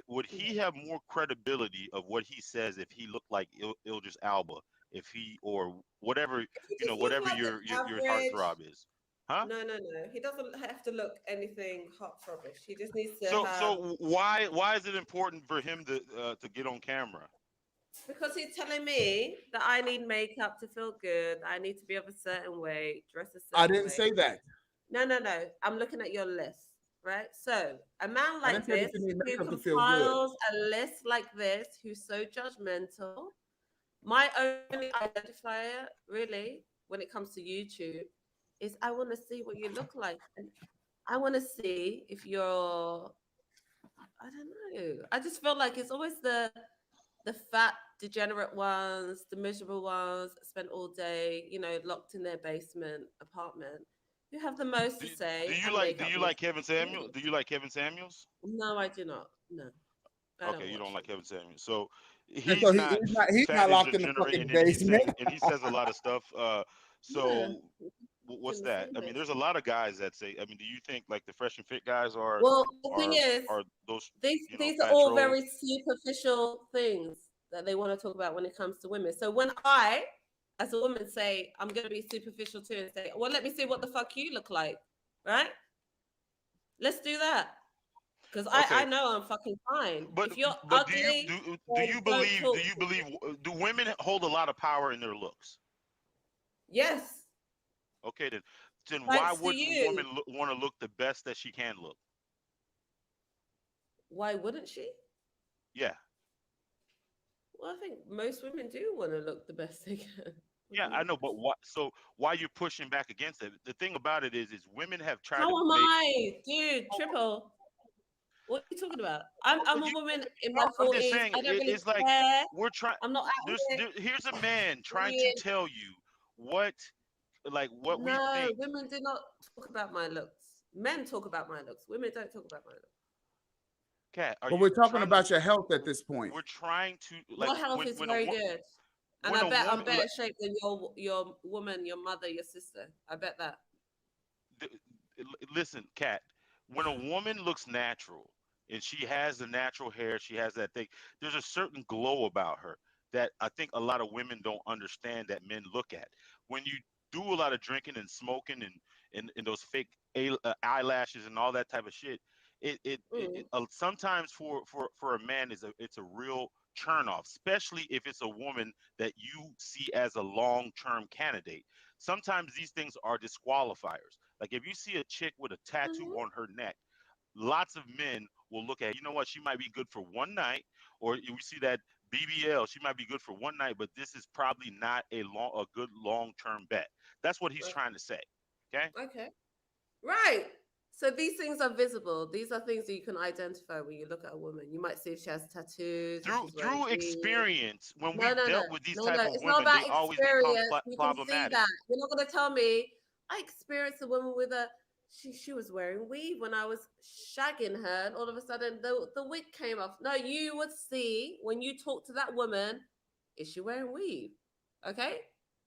Would he have more credibility of what he says if he looked like Idris Elba, if he or whatever whatever like your heartthrob is? Huh? No. He doesn't have to look anything hot rubbish. He just needs to. So why is it important for him to get on camera? Because he's telling me that I need makeup to feel good. I need to be of a certain way, dress a certain way. I didn't say that. No. I'm looking at your list, right? So a man I like didn't say this that you need who makeup to feel good. compiles a list like this, who's so judgmental, my only identifier really when it comes to YouTube is I want to see what you look like. And I want to see if you're, I don't know. I just feel like it's always the fat, degenerate ones, the miserable ones that spend all day, locked in their basement apartment, who have the most to say and make Do up you most like Kevin Samuel? Do you like Kevin Samuels? No, I do not. No, I Okay, don't you watch don't like him. Kevin Samuels. So And so he's not he's fat not and locked in the degenerate, fucking and then basement. he says a lot of stuff. Yeah, So in what's the that? same I mean, there's basement. a lot of guys that say. I mean, do you think like the Fresh and Fit guys are Well, the thing are is, are those these are fat all trolls? very superficial things that they want to talk about when it comes to women. So when I, as a woman, say I'm going to be superficial too and say, well, let me see what the fuck you look like, right? Let's do that. Because I Okay, know I'm fucking fine. but If you're but ugly, do then you don't believe talk to me. do women hold a lot of power in their looks? Yes, Okay, then why thanks to wouldn't a you. woman want to look the best that she can look? Why wouldn't she? Yeah, Well, I think most women do want to look the best they can. What yeah, do you I mean? know, but what? So why you're pushing back against it? The thing about it is women have tried to How am make. I, dude? Triple. What are you talking about? I'm a You, woman in my I'm just 40s. saying, I don't really it's like care. we're trying. I'm not out here Here's a man trying to being. tell you what, like what we No, think. women do not talk about my looks. Men talk about my looks. Women don't talk about my looks. Cat, are But you we're talking trying to? about your health at this point. We're trying to like Your health is when a very good, and when I a bet I'm woman better shape than your woman, your mother, your sister. I bet that. th- listen, Cat, when a woman looks natural and she has the natural hair, she has that thing, there's a certain glow about her that I think a lot of women don't understand that men look at. When you do a lot of drinking and smoking and those fake eyelashes and all that type of shit, Mm. sometimes for a man it's a real turn off, especially if it's a woman that you see as a long term candidate. Sometimes these things are disqualifiers. Like if you see a chick with a tattoo Mm-hmm. on her neck, lots of men will look at, you know what, she might be good for one night, or if we see that BBL, she might be good for one night, but this is probably not a good long term bet. That's what he's trying to say. Okay. Okay. Right. So these things are visible. These are things that you can identify when you look at a woman. You might see if she has tattoos, if she's wearing Through weave. experience, when No, we've no, no, dealt with these no, type no. of It's not women, about they always become experience. You can see problematic. that. You're not going to tell me I experienced a woman with a. She was wearing weave when I was shagging her, and all of a sudden the wig came off. No, you would see when you talk to that woman, is she wearing weave? Okay.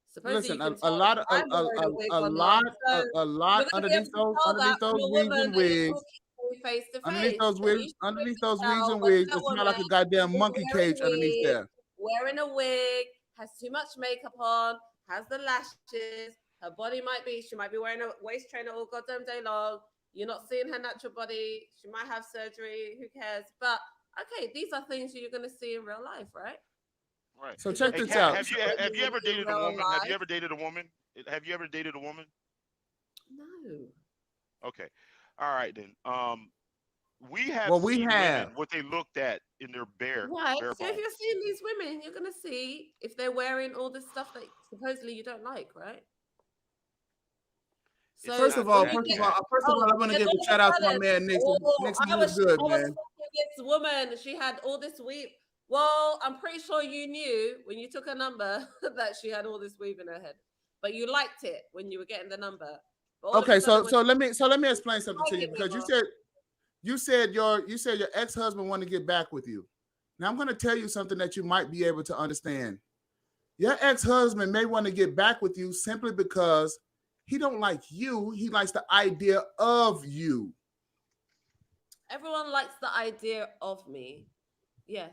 Supposedly you Listen, can a tell lot, if I'm wearing a wig a or not. lot, So a lot you're going to be able to tell that underneath from those a wigs woman and that you're wigs, talking to face to face. So you should be underneath able to those wigs tell and whether wigs, that it smell like woman a goddamn is monkey wearing cage underneath weave, there. wearing a wig, has too much makeup on, has the lashes. Her body she might be wearing a waist trainer all goddamn day long. You're not seeing her natural body. She might have surgery. Who cares? But okay, these are things you're going to see in real life, right? Right. So If you're check Hey, this Kat, out. talking have to you a have you woman ever in dated a real woman? Have you life, ever dated a woman? Have you ever dated a woman? no. Okay. All right then. We have Well, we seen women have. what they looked at in their Right. bare So if you're bones. seeing these women, you're gonna see if they're wearing all this stuff that supposedly you don't like, right? It's So First of not when all, you that, first of get all, Cat. first of all, I want to then give all a of shout a out to my sudden, man Nick. oh, Nick's I real was good, I was man. fucking this woman. She had all this weave. Well, I'm pretty sure you knew when you took her number that she had all this weave in her head, but you liked it when you were getting the number. But all of a Okay, sudden, when let me explain you something like to you it no because more. you said your ex-husband wanted to get back with you. Now I'm going to tell you something that you might be able to understand. Your ex-husband may want to get back with you simply because he don't like you. He likes the idea of you. Everyone likes the idea of me. Yes,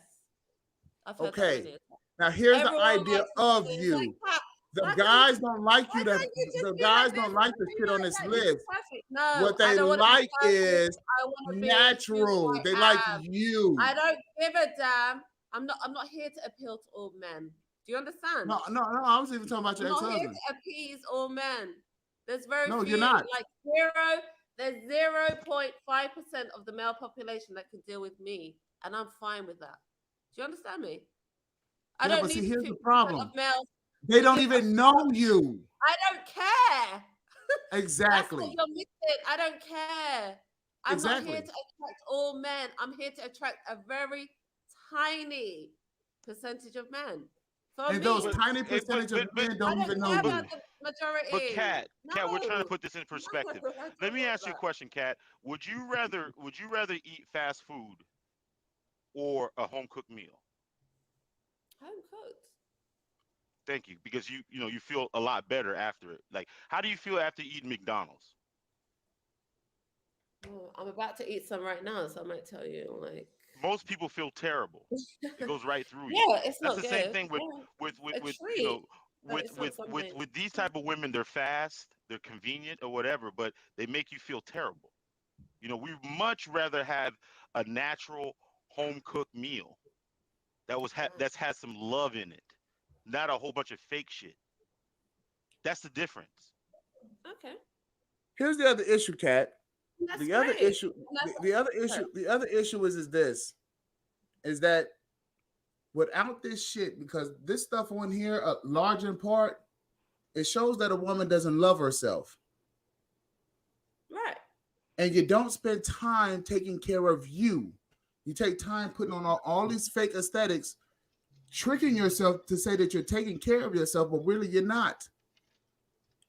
I've heard that Okay. many times. Now here's the Everyone idea likes to of say things like you. that. The Why can't guys don't like why you to can't you just the be guys like this? don't Why like can't to you be sit on like this that? You'd be list. perfect. No, What I they don't want to be like perfect. is I want to be who natural. They like I am. you. I don't give a damn. I'm not here to appeal to all men. Do you understand? No, I was even talking about I'm your not here ex-husband. to appease all men. There's very No, few, you're not. like zero. There's 0.5% of the male population that can deal with me, and I'm fine with that. Do you understand me? I Yeah, don't but see, need here's 50% the of problem. males. They to don't give a even know you. I don't care. That's Exactly. what you're missing. I don't care. I'm not here Exactly. to attract all men. I'm here to attract a very tiny percentage of men. For And me, those tiny percentage of men I don't don't even know care you. about the majority. But Kat, we're trying to No. put this in perspective. No, I Let don't me want ask you a that. question, Kat. Would you rather eat fast food or a home cooked meal? Home cooked. Thank you, because you feel a lot better after it. Like, how do you feel after eating McDonald's? Oh, I'm about to eat some right now, so I might tell you like. Most people feel terrible. It goes right through you. Yeah, it's That's not the same good. thing with Yeah, with with, a with treat, but it's not something. with these type of women. They're fast, they're convenient or whatever, but they make you feel terrible. We much rather have a natural home cooked meal that's had some love in it, not a whole bunch of fake shit. That's the difference. Okay. Here's the other issue, Kat. That's The other great. issue, And that's, the other issue is this, is that without this shit, because this stuff on here, large in part, it shows that a woman doesn't love herself. Right. And you don't spend time taking care of you. You take time putting on all these fake aesthetics, tricking yourself to say that you're taking care of yourself, but really you're not.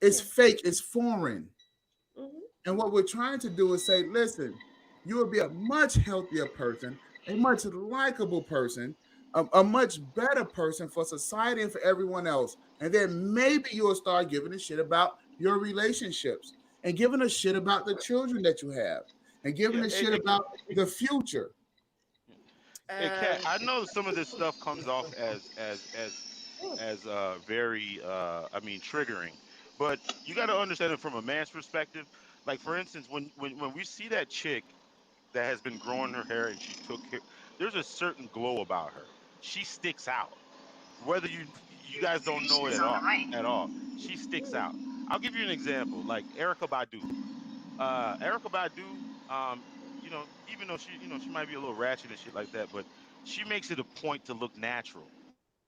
It's fake, it's foreign. Mm-hmm. And what we're trying to do is say, listen, you will be a much healthier person, a much likable person, a much better person for society and for everyone else. And then maybe you'll start giving a shit about your relationships and giving a shit about the children that you have and giving a shit about the future. Hey, Kat, I know some of this stuff comes off as very triggering, but you got to understand it from a man's perspective. Like, for instance, when we see that chick that has been growing her hair and she took care, there's a certain glow about her. She sticks out. Whether you guys don't know it at all, she sticks out. I'll give you an example, like Erica Badu. Erica Badu, even though she might be a little ratchet and shit like that, but she makes it a point to look natural.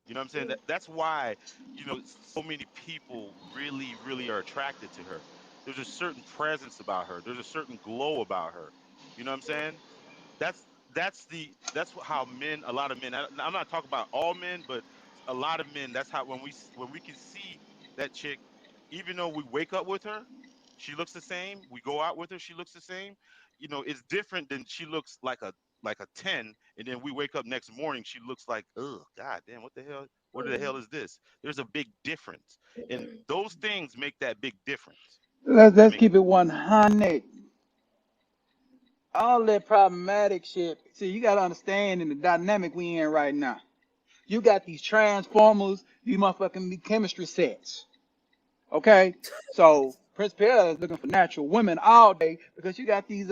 You know what I'm saying? That's why, so many people really, really are attracted to her. There's a certain presence about her. There's a certain glow about her. You know what I'm saying? That's how men, a lot of men. I'm not talking about all men, but a lot of men. That's how when we can see that chick, even though we wake up with her, she looks the same. We go out with her, she looks the same. It's different than she looks like a 10, and then we wake up next morning, she looks like, oh god damn, what the hell? What the hell is this? There's a big difference, and those things make that big difference. Let's keep it 100. All that problematic shit. See, you gotta understand in the dynamic we in right now. You got these transformers, these motherfucking chemistry sets. Okay, so Prince Peter is looking for natural women all day because you got these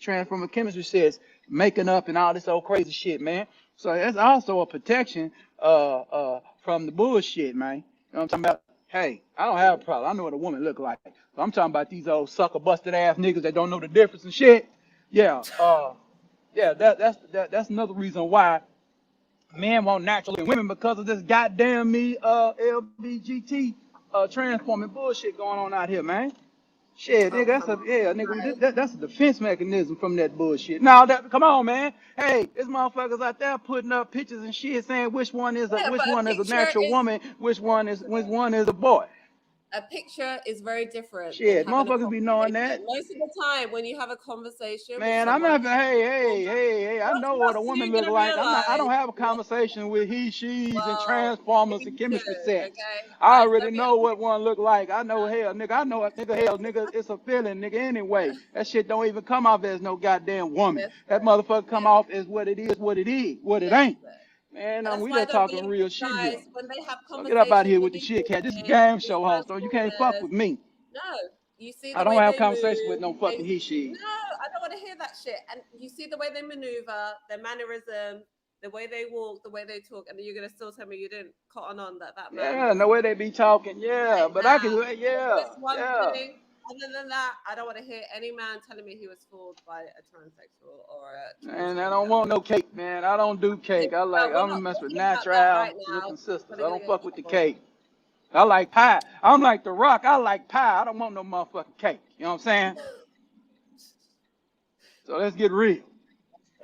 transformer chemistry sets making up and all this old crazy shit, man. So that's also a protection from the bullshit, man. You know what I'm talking about? Hey, I don't have a problem. I know what a woman look like. So I'm talking about these old sucker busted ass niggas that don't know the difference and shit. Yeah, that's another reason why men want natural looking women because of this goddamn LBGT transforming bullshit going on out here, man. Shit, nigga, that's a defense mechanism from that bullshit. Now come on, man. Hey, there's motherfuckers out there putting up pictures and shit saying which one is a natural woman, which one is a boy. A picture is very different than Shit, having a motherfuckers be knowing that. conversation. Most of the time, when you have a conversation with Man, I'm someone, not. Hey! I know what a woman you're look gonna like. I don't realize. have a conversation with he, she's, and Well, transformers maybe and you chemistry should. sets. Okay, I guys, already don't be. know what one look like. I know hell, nigga. I know nigga. It's a feeling, nigga. Anyway, that shit don't even come off as no goddamn woman. That motherfucker come off as what it is, what it ain't. Man, And that's we why I just don't talking believe real these shit here. guys when they have So get up out of conversations here with with the these shit, cat. This is a women, game these show host. You can't fuck transformers. with me. No, you see I the don't way have they conversation with move. no fucking he, she. No, I don't want to hear that shit. And you see the way they maneuver, their mannerism. the way they walk, the way they talk, and then you're gonna still tell me you didn't cotton on that man Yeah, was the way they be talking. Yeah, like but I can. that. Yeah, That's one yeah. thing. Other than that, I don't want to hear any man telling me he was fooled by a transsexual or a And I transgender. don't want no cake, man. I don't do cake. I like. We're I'm not mess with talking about that natural right now. looking sisters. Probably I gonna don't get in fuck with the trouble. cake. I like pie. I'm like The Rock. I like pie. I don't want no motherfucking cake. You know what I'm saying? So let's get real.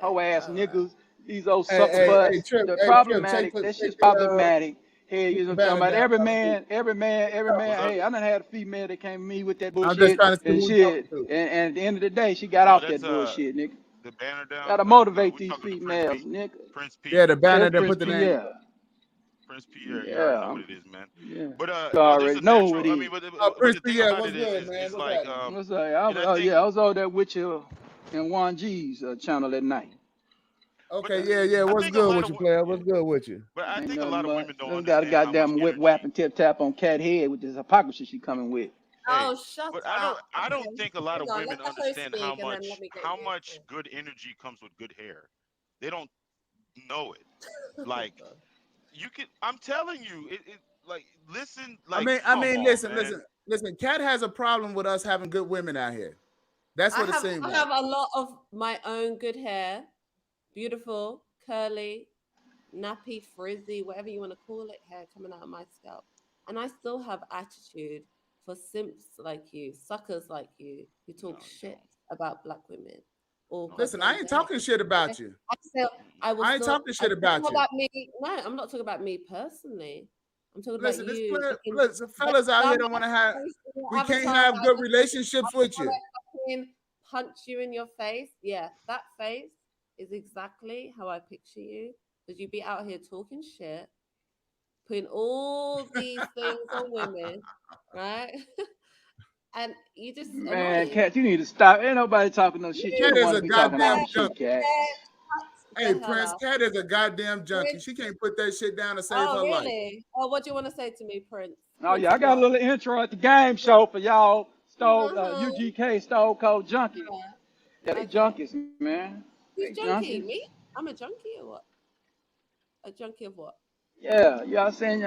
Hoe ass niggas. These old sucker Hey, butts. Trip. They're Hey, Trip. problematic. That shit's problematic. Hey, take you know the what I'm talking banner about? down. Every man. What's up? Hey, I done had a female that came to me with that I'm just bullshit trying to see and who we're talking shit. to. And at the end of the day, she got Oh, off that's that bullshit, nigga. the banner down. Gotta No, motivate we're these talking to Prince females, P. nigga. Prince P. Yeah, the banner That's that Prince put the P. name. Yeah. Prince P. You already Yeah. know what it is, man. Yeah. But You there's already a know who natural. it I is. mean, but Prince the P, thing yeah, about what's it good, man? is What's like happening? What's that? and I think. I was over there with you in Juan G's channel at night. But Okay, yeah. I What's think a good lot with of you, player? What's good with you? but I Ain't think a nothing lot of much. women don't Then got a understand how much goddamn whip energy. whap and tip tap on cat head with this hypocrisy she coming with. Hey, Oh, shut but up. I don't Okay. think a lot Hang of on. Let women the host understand speak and then let me get how you. much good energy comes with good hair. They don't know it. Like you can. I'm telling you, it like listen. Like I come mean, on, man. listen. Cat has a problem with us having good women out here. That's what it seems I like. have a lot of my own good hair, beautiful, curly, nappy, frizzy, whatever you want to call it, hair coming out of my scalp. And I still have attitude for simps like you, suckers like you, who talk shit about black women all Listen, I goddamn ain't day. talking shit about Okay? you. I will I ain't still, talking I'm shit talking about you. about me. No, I'm not talking about me personally. I'm talking about Listen, this you player, fucking listen, fellas out here don't want to dumbass have. face in your We can't avatar have that good relationships I just with want you. to fucking punch you in your face. Yeah, that face is exactly how I picture you. Because you be out here talking shit, putting all these things on women, right? And you just Man, annoying. Cat, you need to stop. Ain't nobody talking no shit. You Cat the is one a to be talking all goddamn the shit, junkie. Cat. The Hey, hell Prince, out. Cat is a goddamn junkie. Prince. She can't put that shit down to save Oh, her life. really? Oh, what do you want to say to me, Prince? Oh Prince yeah, I of got a what? little intro at the game show for y'all. Mm-hmm. UGK Stone Cold Junkie. Yeah, they Okay. junkies, man. Who's They junkie? junkies. Me? I'm a junkie or what? A junkie of what? Yeah, I What seen am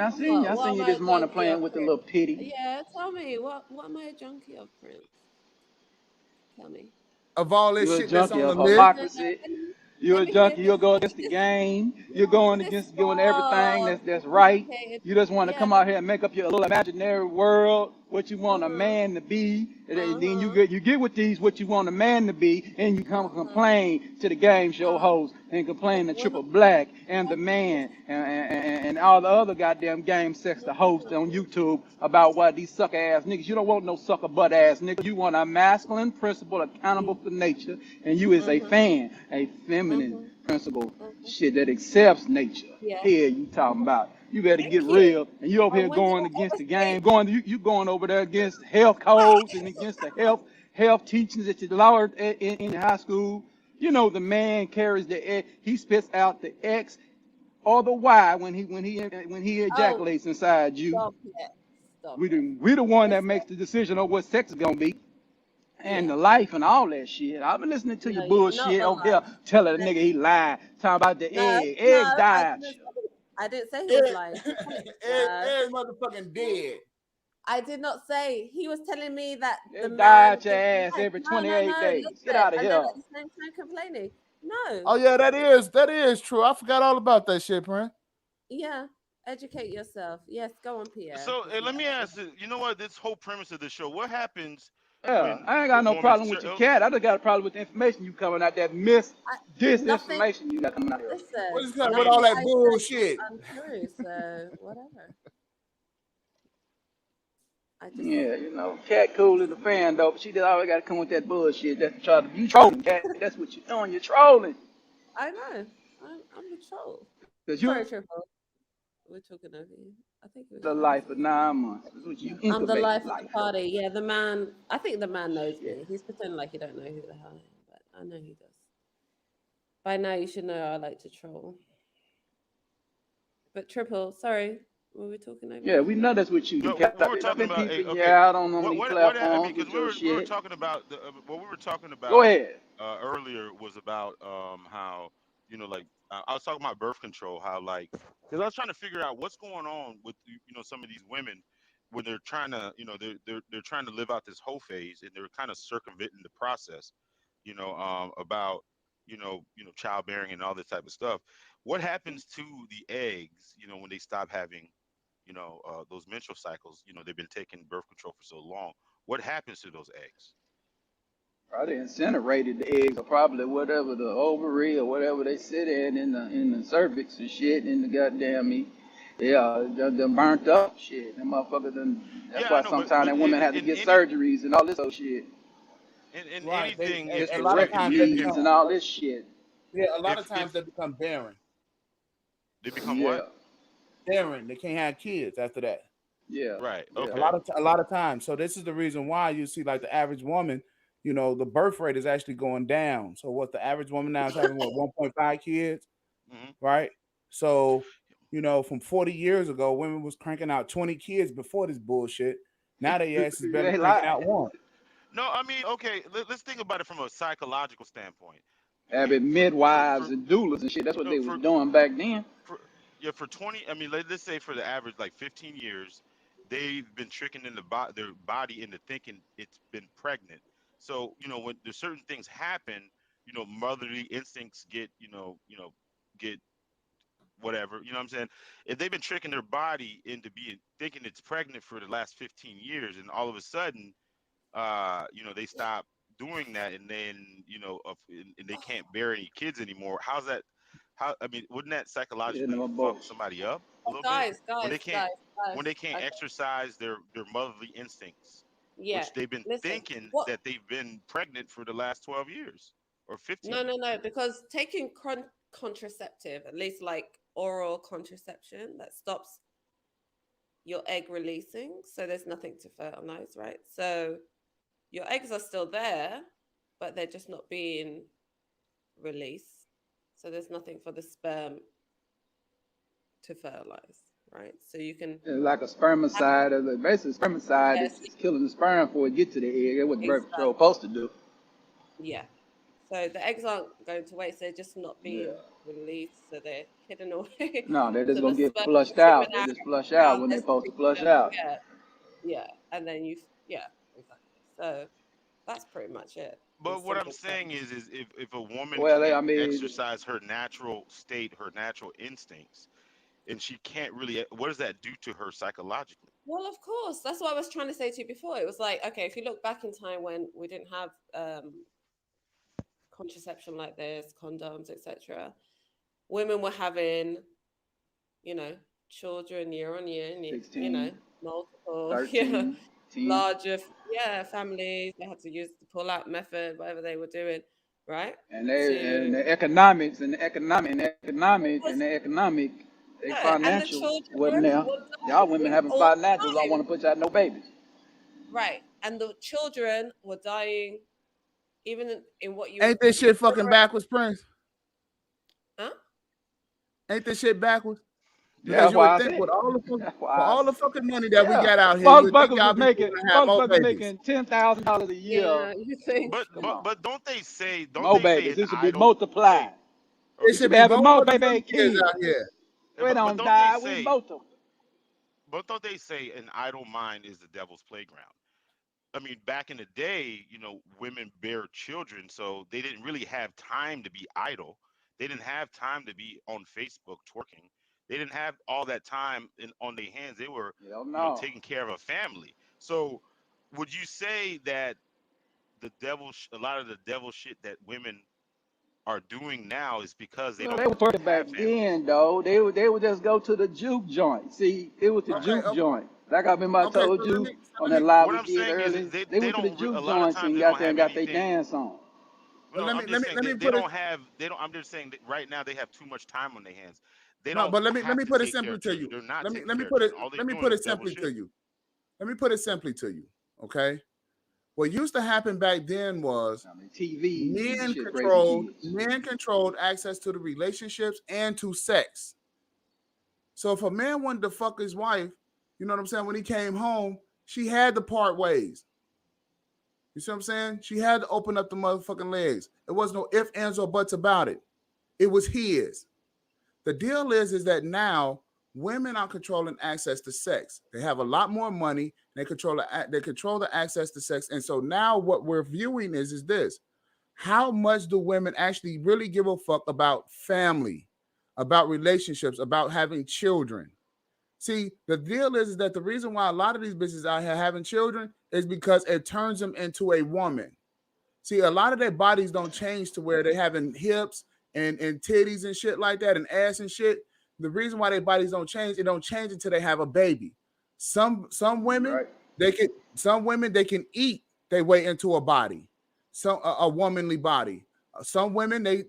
you I this a morning junkie playing of, with the Prince? little pity. Yeah, tell me. What am I a junkie of, Prince? Tell me. Of all this You're a shit that's junkie on the of list, hypocrisy. You're Let a me hear junkie. You'll this. go against the game. You're going This against doing everything oh, that's right. sophisticated. You just want to Yeah. come out here and make up your little imaginary world, what you want a man to be. And then you get with these what you want a man to be, and you come complain to the game show host and complain to Triple Black and the man and all the other goddamn game sex the host on YouTube about what these sucker ass niggas. You don't want no sucker butt ass niggas. You want a masculine principle accountable for nature, and you is a fan, a feminine principle shit that accepts nature. Yeah. Here you talking about. You better Thank get you. real, and you over here When did going I against ever the say game, you going over there against health codes and against the health teachings that you learned in high school. You know the man carries the X, he spits out the X or the Y when he oh, ejaculates inside you. stop it. Stop We it. the one that Listen. makes the decision on what sex is gonna be and Yeah. the life and all that shit. I've been listening to your No, you're not bullshit the over here life. telling a nigga he lied, talking about the No, egg. no, Eggs died. I didn't say he was lying. No. Ed motherfucking dead. I did not say. He was telling me that the They die man at your gives ass life. every No, no, 28 no. days. Get Listen. out of And then here. at the same time complaining. No. Oh yeah, that is true. I forgot all about that shit, Prince. Yeah. Educate yourself. Yes, go on, Pierre. So 'cause let me ask you. You know what? This whole premise of the show. What happens Yeah, when I ain't a got no woman? problem with your cat. I just got a problem with the information you coming out, that nothing. disinformation you got coming out here. What Listen, is I that with mean, all nothing that I said bullshit? was untrue. So whatever. I just Yeah, you know, cat cool as a fan though, but she just always got to come with that bullshit. That's try to you trolling, cat. That's what you're doing. You're trolling. I know. I'm the troll. Cause Sorry, you Triple. We're talking over you. I think it was the you. life for 9 months. That's what you I'm the incubate life of the life. party. Yeah, the man. I think the man knows me. He's pretending like he don't know who the hell I am, but I know he does. By now, you should know I like to troll. But Triple, sorry, were we talking over Yeah, you? we know that's what you do, no, cat. we were I've talking been about. peeping you Okay, out on these what? I mean, platforms because with your we were shit. talking about what we were talking Go about ahead. earlier was about how like I was talking about birth control, how like, because I was trying to figure out what's going on with some of these women when they're trying to they're trying to live out this whole phase, and they're kind of circumventing the process, about childbearing and all this type of stuff. What happens to the eggs, when they stop having those menstrual cycles? They've been taking birth control for so long. What happens to those eggs? Probably incinerated the eggs, or probably whatever the ovary or whatever they sit in the cervix and shit in the goddamn me. Yeah, they're burnt up shit. Them motherfuckers done. That's Yeah, why I know, sometimes but that women have to in get any surgeries and all this other shit. in Right. They anything, if a lot of times they become Hysterectomies and all this shit. yeah. A lot of if times they become barren. they become Yeah, what? Barren. They can't have kids after that. yeah, Right. yeah. Okay. A lot of times. So this is the reason why you see like the average woman, the birth rate is actually going down. So what the average woman now is having 1.5 kids, Hmm. right? So, from 40 years ago, women was cranking out 20 kids before this bullshit. Now they ass is You barely ain't cranking lying. out one. No, I mean, okay. Let's think about it from a psychological standpoint. Okay, Having for midwives and doulas and shit. That's what no they was for doing back then. for yeah, for 20. I mean, let's say for the average like 15 years, they've been tricking their body into thinking it's been pregnant. So when there's certain things happen, motherly instincts get whatever. You know what I'm saying? If they've been tricking their body into being thinking it's pregnant for the last 15 years, and all of a sudden they stop doing that, and then and they can't bear any kids anymore. How's that? How, I mean, wouldn't that Yeah, psychologically them are fuck both. somebody up a little bit Guys, when guys, they can't guys, guys. Okay. exercise their motherly instincts, Yeah. which they've been Listen. thinking What? that they've been pregnant for the last 12 years or 15 No, no, years. no. Because taking contraceptive, at least like oral contraception, that stops your egg releasing. So there's nothing to fertilize, right? So your eggs are still there, but they're just not being released. So there's nothing for the sperm to fertilize, right? So you can It's like a have spermicide. Basically, spermicide yes, is killing the sperm before it get to the egg. That's what birth control exactly. supposed to do. Yeah. So the eggs aren't going to waste; they're just not Yeah. being released, so they're hidden away. No, they're just So the gonna get sperm is flushed swimming out. They out just flush out around when they're their supposed to flush system. out. Yeah, yeah, and then yeah, exactly. So that's pretty much it in But what I'm simple saying terms. is if a woman Well, can't I mean, exercise her natural state, her natural instincts, and she can't really, what does that do to her psychologically? Well, of course, that's what I was trying to say to you before. It was like, okay, if you look back in time when we didn't have contraception like this, condoms, etc., women were having, you know, children year on year, and sixteen, multiple, yeah, 13, 10, larger, yeah, families. They had to use the pull-out method, whatever they were doing, right? and To the economics because the economic, they yeah, and the financial wasn't children there. were Y'all dying women in having all financials the don't want time, to put out no babies. right? And the children were dying even in what you would Ain't this shit fucking consider it, backwards, Prince? huh? Ain't this shit backwards? Because That's you would why I think said. That's with why. all the fucking money that we Yeah, got out here, you would think motherfuckers y'all was people making would have more motherfuckers babies. making $10,000 a year. Yeah, you think? Shit, come on, But don't more they say babies. an This should be idle say multiplied. It We okay should should be be having more more baby motherfucking kids kids. out here. We but don't don't they die. We say both them. an idle mind is the devil's playground? I mean, back in the day, women bear children, so they didn't really have time to be idle. They didn't have time to be on Facebook twerking. They didn't have all that time on their hands. They were, Hell no. taking care of a family. So, would you say that a lot of the devil shit that women are doing now is because they Well, don't they were twerking back have families? then, though. They would just go to the juke joint. See, it was the Okay. Okay, juke joint. Like I remember I okay. told So you on let that me live What we I'm did saying is early. They they went to the don't. A juke lot of joints times and they got don't there and have got their anything. dance on. No, I'm just saying let me they put it don't have. They don't. I'm just saying that right now they have too much time on their hands. They no, don't but let have me to put it take care simply of to children. you. They're not taking Let me care of put it children. All they're let me doing put is it devil simply to shit. you. Let me put it simply to you. Okay. What used to happen back then was I mean, TVs and shit raising kids. men controlled access to the relationships and to sex. So if a man wanted to fuck his wife, you know what I'm saying, when he came home, she had to part ways. You see what I'm saying? She had to open up the motherfucking legs. There was no ifs, ands, or buts about it. It was his. The deal is that now women are controlling access to sex. They have a lot more money. They control the access to sex. And so now what we're viewing is this. How much do women actually really give a fuck about family, about relationships, about having children? See, the deal is that the reason why a lot of these bitches out here having children is because it turns them into a woman. See, a lot of their bodies don't change to where they're having hips and titties and shit like that and ass and shit. The reason why their bodies don't change, it don't change until they have a baby. Some women, they can eat their way into a body, a womanly body. Some women they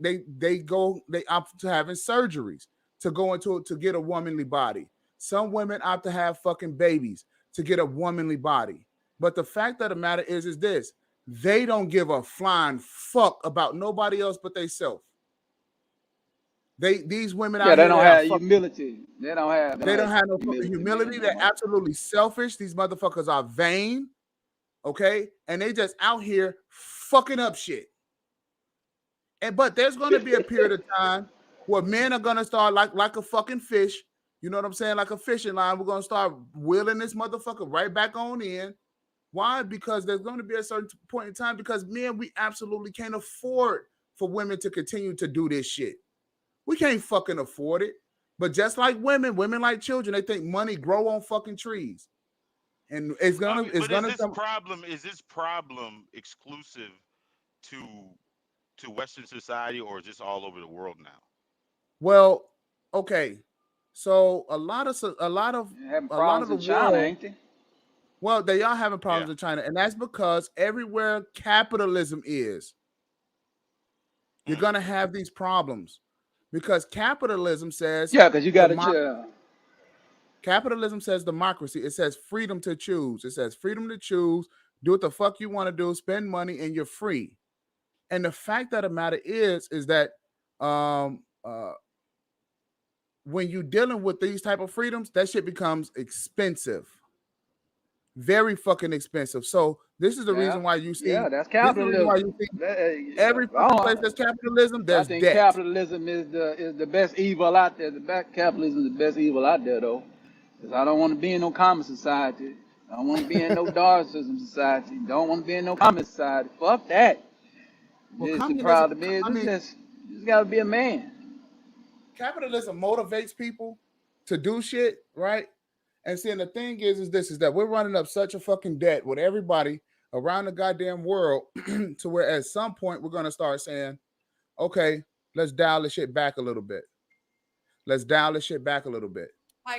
opt to having surgeries to get a womanly body. Some women opt to have fucking babies to get a womanly body. But the fact of the matter is this: they don't give a flying fuck about nobody else but themselves. These women out they here, don't have humility. They don't have no fucking humility. They're absolutely selfish. These motherfuckers are vain, okay? And they just out here fucking up shit. But there's gonna be a period of time where men are gonna start like a fucking fish. You know what I'm saying? Like a fishing line. We're gonna start wheeling this motherfucker right back on in. Why? Because there's going to be a certain point in time because men, we absolutely can't afford for women to continue to do this shit. We can't fucking afford it. But just like women like children, they think money grow on fucking trees. And is this problem exclusive to Western society, or is this all over the world now? Well, okay. So a lot of the China, world, ain't they? Well, they are having problems in China, and that's because everywhere capitalism is, you're gonna have these problems because capitalism says because you got to. Capitalism says democracy. It says freedom to choose. It says freedom to choose. Do what the fuck you want to do. Spend money, and you're free. And the fact of the matter is that when you're dealing with these type of freedoms, that shit becomes expensive. Very fucking expensive. So this is the reason why you see. that's capitalism. Every fucking place that's capitalism, there's I think debt. capitalism is the best evil out there. Capitalism is the best evil out there, though. Because I don't want to be in no common society. I don't want to be in no Darwinism society. Don't want to be in no common society. Fuck that. Well, the problem is, you got to be a man. Capitalism motivates people to do shit, right? And seeing the thing is that we're running up such a fucking debt with everybody around the goddamn world to where at some point we're gonna start saying, okay, let's dial this shit back a little bit. Hi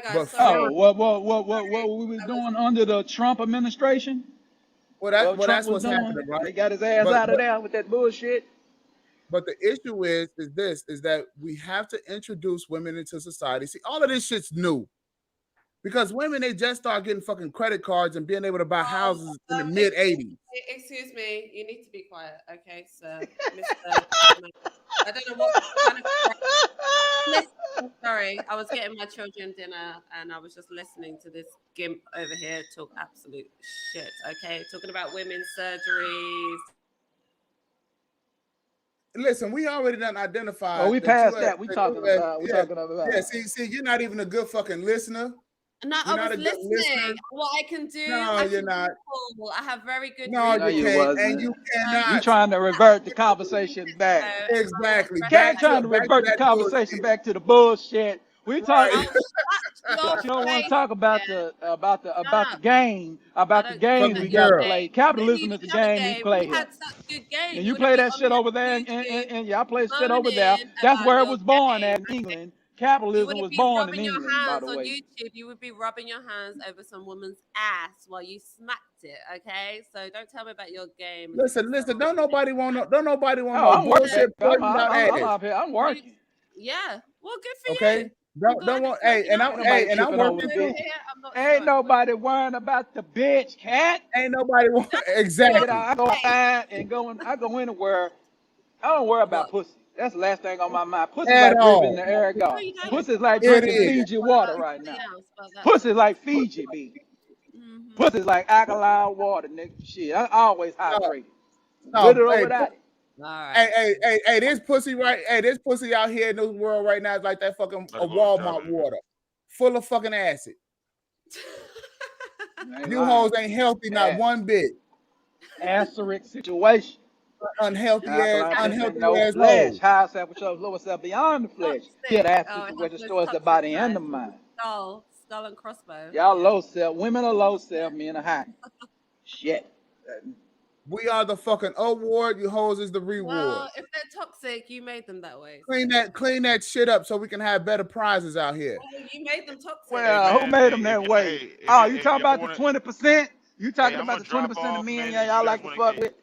guys. What we was doing under the Trump administration? Well, that's what's happening, right? He got his ass out of there with that bullshit. But the issue is that we have to introduce women into society. See, all of this shit's new. Because women, they just start getting fucking credit cards and being able to buy houses in the mid 80s. Excuse me, you need to be quiet, okay, sir. Mr. I don't know what kind of. Sorry, I was getting my children dinner and I was just listening to this gimp over here talk absolute shit. Okay, talking about women's surgeries. Listen, we already done identified. Oh, we passed that. We talking about. Yeah, see, you're not even a good fucking listener. No, I was listening. What I can do. No, you're not. I have very good. No, you can't. And you cannot. You trying to revert the conversation back? Exactly. Trying to revert the conversation back to the bullshit. We talking. You don't want to talk about the game we got to play. Capitalism is the game we play. We had such good games. And you play that shit over there, and y'all play shit over there. That's where it was born at in England. Capitalism was born in England, by the way. On YouTube, you would be rubbing your hands over some woman's ass while you smacked it. Okay, so don't tell me about your game. Listen. Don't nobody want no bullshit. I'm working. Yeah, well, good for you. Okay. Don't want. I'm working too. Ain't nobody worrying about the bitch cat. Ain't nobody exactly. I go outside and I go anywhere. I don't worry about pussy. That's the last thing on my mind. Pussy's like breathing the air go. Pussy's like drinking Fiji water right now. Pussy's like Fiji, B. Pussy's like alkaline water, nigga. Shit, I always hydrated. With it or without it. Hey, this pussy this pussy out here in this world right now is like that fucking Walmart water, full of fucking acid. You hoes ain't healthy, not one bit. Asterisk situation. Unhealthy ass no hoes. flesh. High self control, lower self beyond the flesh. Yeah, the asterisk situation destroys the body and the mind. Skull and crossbow. Y'all low self. Women are low self, men are high. Shit. We are the fucking award. You hoes is the reward. Well, if they're toxic, you made them that way. Clean that shit up so we can have better prizes out here. Well, you made them toxic. Well, who made them that way? Oh, you talking about the 20%? You talking about the 20% of men y'all like to fuck with?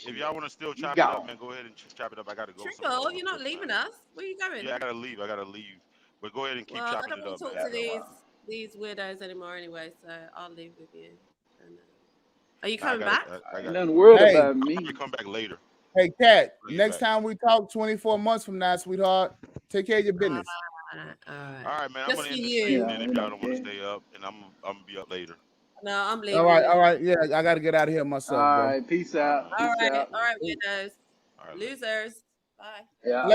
If y'all want to still chop it up, man, go ahead and chop it up. I gotta go. Triple, you're not leaving us. Where are you going? Yeah, I gotta leave. But go ahead and keep chopping it up. I don't want to talk to these weirdos anymore anyway, so I'll leave with you. Are you coming back? Ain't nothing worried about me. I'm gonna come back later. Hey, Kat, next time we talk 24 months from now, sweetheart, take care of your business. All right, man. I'm gonna end the stream then if y'all don't want to stay up, and I'm gonna be up later. No, I'm leaving. All right. Yeah, I gotta get out of here myself, bro. All right, peace out. All right, weirdos. Losers. Bye. Yeah.